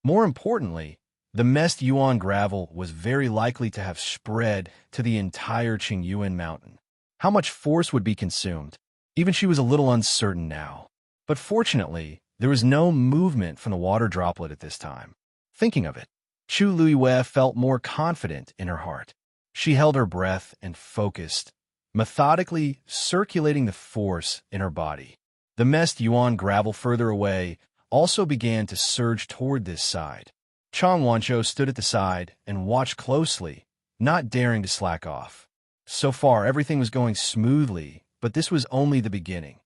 More importantly, the Mest Yuan Gravel was very likely to have spread to the entire Qingyuan mountain. How much force would be consumed? Even she was a little uncertain now. But fortunately, there was no movement from the water droplet at this time. Thinking of it, Chu Luiwe felt more confident in her heart. She held her breath and focused, methodically circulating the force in her body. The Mest Yuan Gravel further away also began to surge toward this side. Chang Wanzhou stood at the side and watched closely, not daring to slack off. So far, everything was going smoothly, but this was only the beginning.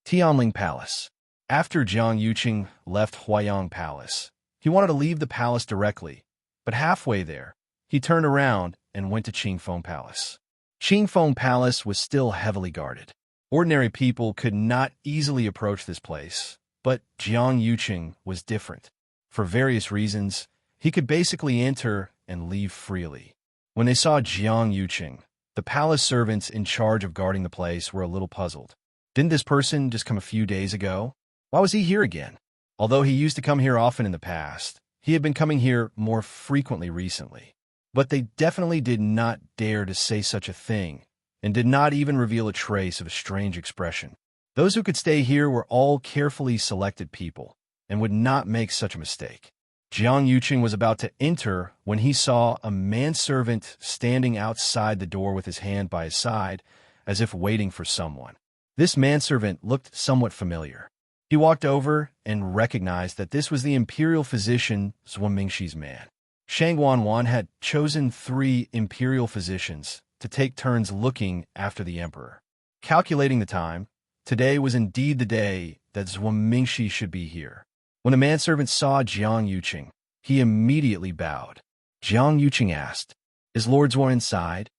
Tianling Palace. After Jiang Yuqing left Huayang Palace, he wanted to leave the palace directly, but halfway there, he turned around and went to Qingfeng Palace. Qingfeng Palace was still heavily guarded. Ordinary people could not easily approach this place, but Jiang Yuqing was different. For various reasons, he could basically enter and leave freely. When they saw Jiang Yuqing, the palace servants in charge of guarding the place were a little puzzled. Didn't this person just come a few days ago? Why was he here again? Although he used to come here often in the past, he had been coming here more frequently recently. But they definitely did not dare to say such a thing, and did not even reveal a trace of a strange expression. Those who could stay here were all carefully selected people, and would not make such a mistake. Jiang Yuqing was about to enter when he saw a manservant standing outside the door with his hand by his side, as if waiting for someone. This manservant looked somewhat familiar. He walked over and recognized that this was the Imperial physician Zhuo Mingxi's man. Shang Wanwan had chosen 3 Imperial physicians to take turns looking after the Emperor. Calculating the time, today was indeed the day that Zhuo Mingxi should be here. When the manservant saw Jiang Yuqing, he immediately bowed. Jiang Yuqing asked, "Is Lord Zhuo inside?"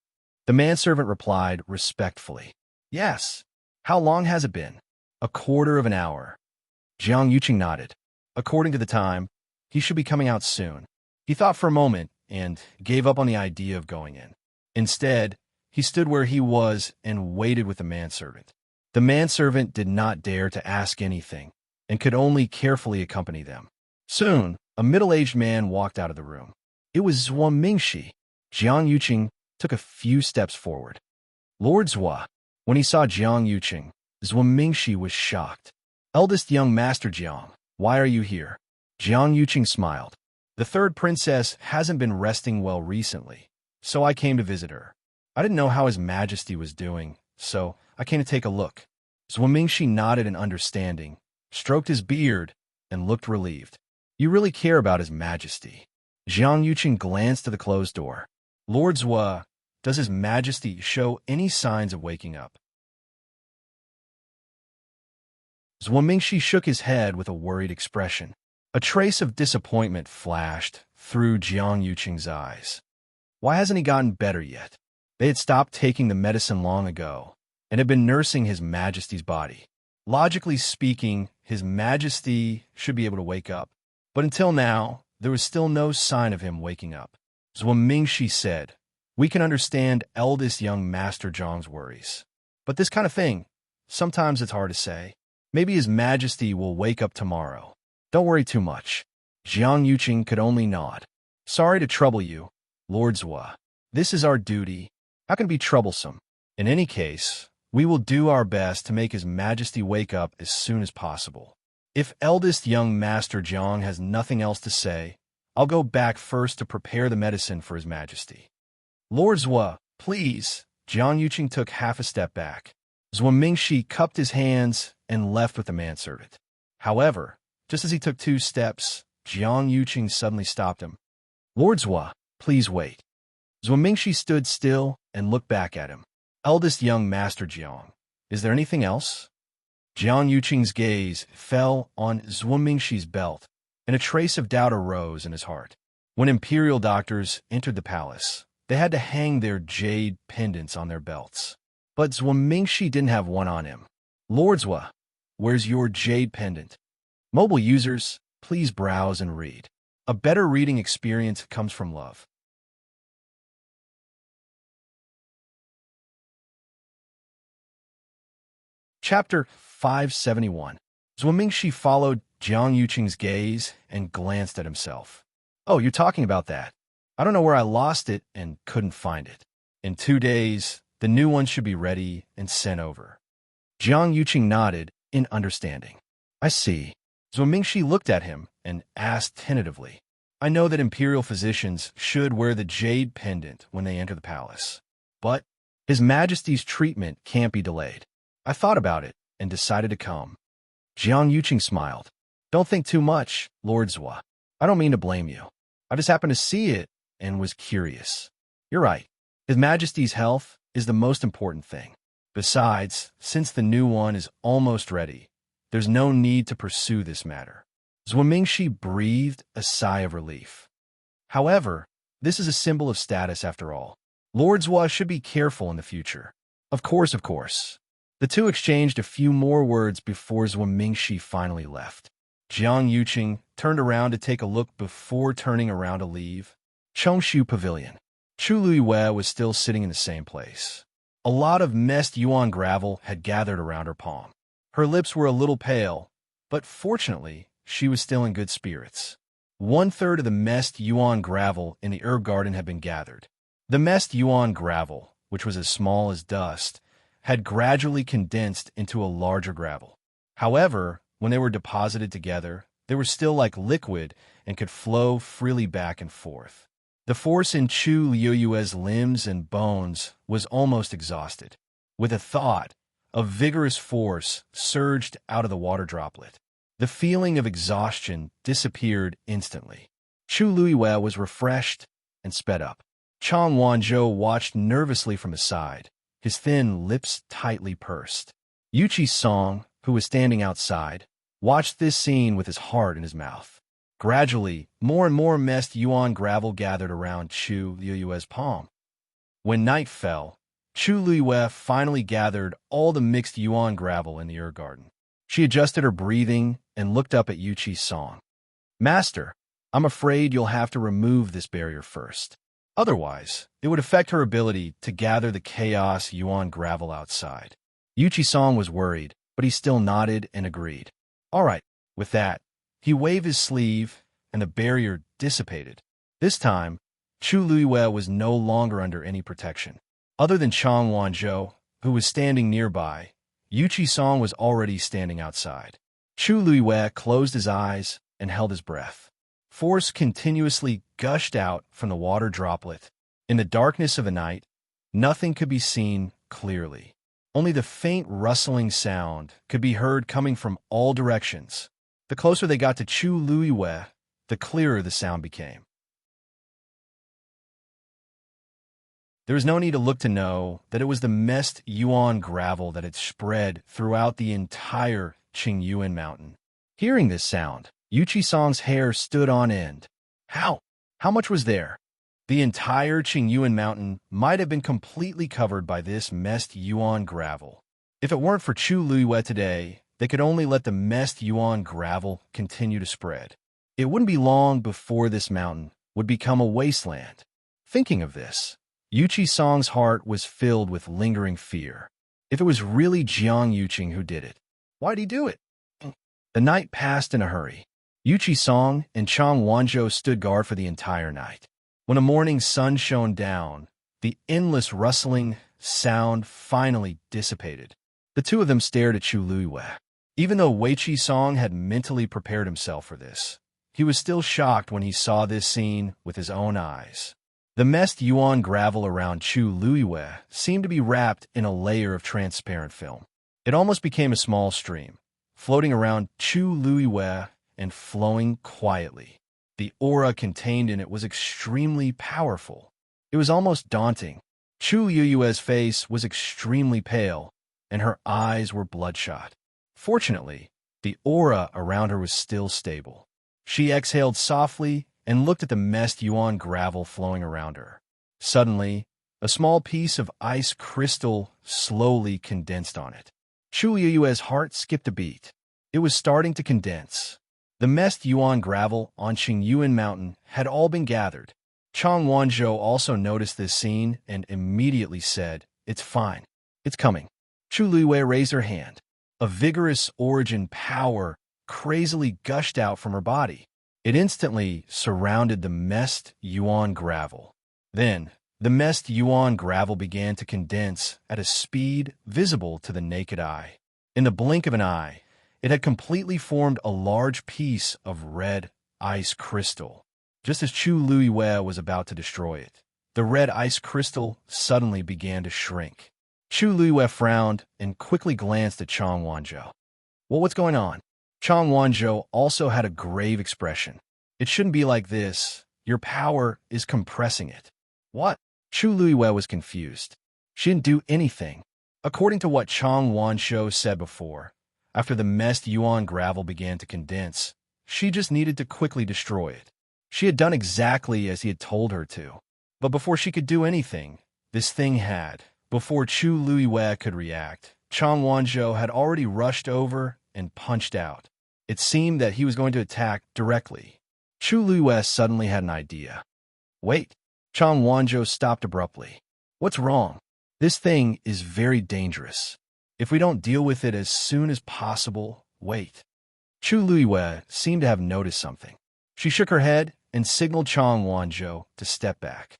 The manservant replied respectfully, "Yes. How long has it been?" "A quarter of an hour." Jiang Yuqing nodded. According to the time, he should be coming out soon. He thought for a moment and gave up on the idea of going in. Instead, he stood where he was and waited with the manservant. The manservant did not dare to ask anything, and could only carefully accompany them. Soon, a middle-aged man walked out of the room. It was Zhuo Mingxi. Jiang Yuqing took a few steps forward. "Lord Zhuo." When he saw Jiang Yuqing, Zhuo Mingxi was shocked. "Eldest young Master Jiang, why are you here?" Jiang Yuqing smiled. "The third princess hasn't been resting well recently, so I came to visit her. I didn't know how His Majesty was doing, so I came to take a look." Zhuo Mingxi nodded in understanding, stroked his beard, and looked relieved. "You really care about His Majesty." Jiang Yuqing glanced to the closed door. "Lord Zhuo, does His Majesty show any signs of waking up?" Zhuo Mingxi shook his head with a worried expression. A trace of disappointment flashed through Jiang Yuqing's eyes. Why hasn't he gotten better yet? They had stopped taking the medicine long ago, and had been nursing His Majesty's body. Logically speaking, His Majesty should be able to wake up. But until now, there was still no sign of him waking up. Zhuo Mingxi said, "We can understand eldest young Master Zhang's worries. But this kind of thing, sometimes it's hard to say. Maybe His Majesty will wake up tomorrow. Don't worry too much." Jiang Yuqing could only nod. "Sorry to trouble you, Lord Zhuo. This is our duty. How can it be troublesome? In any case, We will do our best to make His Majesty wake up as soon as possible. If eldest young Master Jiang has nothing else to say, I'll go back first to prepare the medicine for His Majesty. Lord Zhua, please. Jiang Yuqing took half a step back. Zhua Mingxi cupped his hands and left with the manservant. However, just as he took 2 steps, Jiang Yuqing suddenly stopped him. Lord Zhua, please wait. Zhua Mingxi stood still and looked back at him. Eldest young Master Jiang, is there anything else? Jiang Yuqing's gaze fell on Zhua Mingxi's belt, and a trace of doubt arose in his heart. When Imperial doctors entered the palace, they had to hang their jade pendants on their belts. But Zhua Mingxi didn't have one on him. Lord Zhua, where's your jade pendant? Mobile users, please browse and read. A better reading experience comes from love. Chapter 571. Zhua Mingxi followed Jiang Yuqing's gaze and glanced at himself. Oh, you're talking about that. I don't know where I lost it and couldn't find it. In 2 days, the new one should be ready and sent over. Jiang Yuqing nodded in understanding. I see. Zhua Mingxi looked at him and asked tentatively. I know that Imperial physicians should wear the jade pendant when they enter the palace. But His Majesty's treatment can't be delayed. I thought about it and decided to come. Jiang Yuqing smiled. Don't think too much, Lord Zhua. I don't mean to blame you. I just happened to see it and was curious. You're right. His Majesty's health is the most important thing. Besides, since the new one is almost ready, there's no need to pursue this matter. Zhua Mingxi breathed a sigh of relief. However, this is a symbol of status after all. Lord Zhua should be careful in the future. Of course, of course. The two exchanged a few more words before Zhua Mingxi finally left. Jiang Yuqing turned around to take a look before turning around to leave. Chongshu Pavilion. Chu Luiyue was still sitting in the same place. A lot of messed yuan gravel had gathered around her palm. Her lips were a little pale, but fortunately, she was still in good spirits. 1/3 of the messed yuan gravel in the herb garden had been gathered. The messed yuan gravel, which was as small as dust, had gradually condensed into a larger gravel. However, when they were deposited together, they were still like liquid and could flow freely back and forth. The force in Chu Luiyue's limbs and bones was almost exhausted. With a thought, a vigorous force surged out of the water droplet. The feeling of exhaustion disappeared instantly. Chu Luiyue was refreshed and sped up. Chang Wanzhou watched nervously from his side, his thin lips tightly pursed. Yuqi Song, who was standing outside, watched this scene with his heart in his mouth. Gradually, more and more messed yuan gravel gathered around Chu Luiyue's palm. When night fell, Chu Luiyue finally gathered all the mixed yuan gravel in the herb garden. She adjusted her breathing and looked up at Yuqi Song. Master, I'm afraid you'll have to remove this barrier first. Otherwise, it would affect her ability to gather the chaos yuan gravel outside. Yuqi Song was worried, but he still nodded and agreed. All right, with that, he waved his sleeve, and the barrier dissipated. This time, Chu Luiyue was no longer under any protection. Other than Chang Wanzhou, who was standing nearby, Yuqi Song was already standing outside. Chu Luiyue closed his eyes and held his breath. Force continuously gushed out from the water droplet. In the darkness of the night, nothing could be seen clearly. Only the faint rustling sound could be heard coming from all directions. The closer they got to Chu Luiyue, the clearer the sound became. There was no need to look to know that it was the messed yuan gravel that had spread throughout the entire Qingyuan mountain. Hearing this sound, Yuqi Song's hair stood on end. How much was there? The entire Qingyuan mountain might have been completely covered by this messed yuan gravel. If it weren't for Chu Luiyue today, they could only let the messed yuan gravel continue to spread. It wouldn't be long before this mountain would become a wasteland. Thinking of this, Yuqi Song's heart was filled with lingering fear. If it was really Jiang Yuqing who did it, why'd he do it? The night passed in a hurry. Yuqi Song and Chang Wanzhou stood guard for the entire night. When the morning sun shone down, the endless rustling sound finally dissipated. The two of them stared at Chu Luiwei. Even though Wei Qi Song had mentally prepared himself for this, he was still shocked when he saw this scene with his own eyes. The messed yuan gravel around Chu Luiwei seemed to be wrapped in a layer of transparent film. It almost became a small stream, floating around Chu Luiwei and flowing quietly. The aura contained in it was extremely powerful. It was almost daunting. Chu Luiwei's face was extremely pale, and her eyes were bloodshot. Fortunately, the aura around her was still stable. She exhaled softly and looked at the messed yuan gravel flowing around her. Suddenly, a small piece of ice crystal slowly condensed on it. Chu Luiwei's heart skipped a beat. It was starting to condense. The messed yuan gravel on Qingyuan Mountain had all been gathered. Chang Wanzhou also noticed this scene and immediately said, "It's fine. It's coming." Chu Luiwei raised her hand. A vigorous origin power crazily gushed out from her body. It instantly surrounded the messed yuan gravel. Then, the messed yuan gravel began to condense at a speed visible to the naked eye. In the blink of an eye, it had completely formed a large piece of red ice crystal. Just as Chu Luiwei was about to destroy it, the red ice crystal suddenly began to shrink. Chu Luiwei frowned and quickly glanced at Chang Wanzhou. "Well, what's going on?" Chang Wanzhou also had a grave expression. "It shouldn't be like this. Your power is compressing it." "What?" Chu Luiwei was confused. She didn't do anything. According to what Chang Wanzhou said before, after the messed yuan gravel began to condense, she just needed to quickly destroy it. She had done exactly as he had told her to. But before she could do anything, this thing had. Before Chu Luiwei could react, Chang Wanzhou had already rushed over and punched out. It seemed that he was going to attack directly. Chu Luiwei suddenly had an idea. "Wait." Chang Wanzhou stopped abruptly. "What's wrong? This thing is very dangerous. If we don't deal with it as soon as possible, wait." Chu Luiwei seemed to have noticed something. She shook her head and signaled Chang Wanzhou to step back.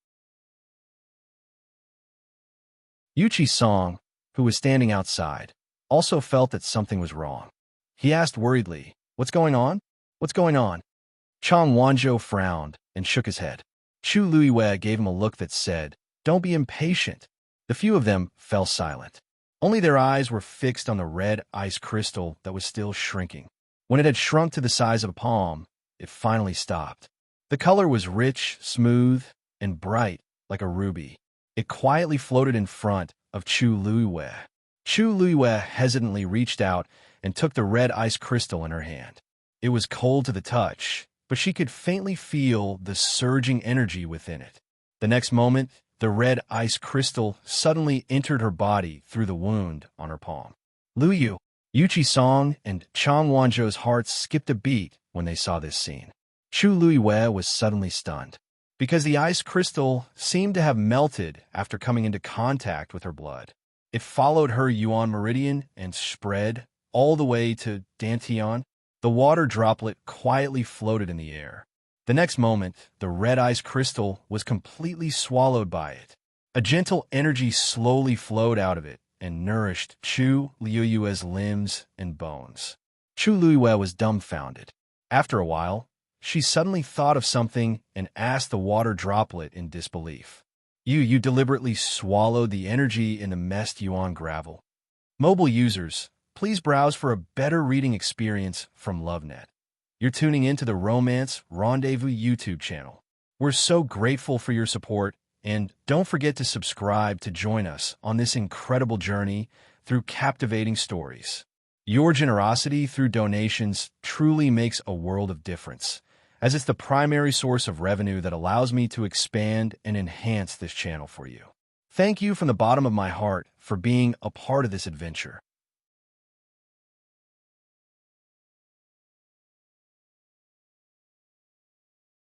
Yuqi Song, who was standing outside, also felt that something was wrong. He asked worriedly, "What's going on? What's going on?" Chang Wanzhou frowned and shook his head. Chu Luiwei gave him a look that said, "Don't be impatient." The few of them fell silent. Only their eyes were fixed on the red ice crystal that was still shrinking. When it had shrunk to the size of a palm, it finally stopped. The color was rich, smooth, and bright like a ruby. It quietly floated in front of Chu Luiwei. Chu Luiwei hesitantly reached out and took the red ice crystal in her hand. It was cold to the touch, but she could faintly feel the surging energy within it. The next moment, the red ice crystal suddenly entered her body through the wound on her palm. Luyu, Yuqi Song, and Chang Wanzhou's hearts skipped a beat when they saw this scene. Chu Luiwei was suddenly stunned, because the ice crystal seemed to have melted after coming into contact with her blood. It followed her yuan meridian and spread all the way to Dantian. The water droplet quietly floated in the air. The next moment, the red ice crystal was completely swallowed by it. A gentle energy slowly flowed out of it and nourished Chu Luiwei's limbs and bones. Chu Luiwei was dumbfounded. After a while, she suddenly thought of something and asked the water droplet in disbelief. You deliberately swallowed the energy in the messed yuan gravel." Mobile users, please browse for a better reading experience from LoveNet. You're tuning into the Romance Rendezvous YouTube channel. We're so grateful for your support, and don't forget to subscribe to join us on this incredible journey through captivating stories. Your generosity through donations truly makes a world of difference, as it's the primary source of revenue that allows me to expand and enhance this channel for you. Thank you from the bottom of my heart for being a part of this adventure.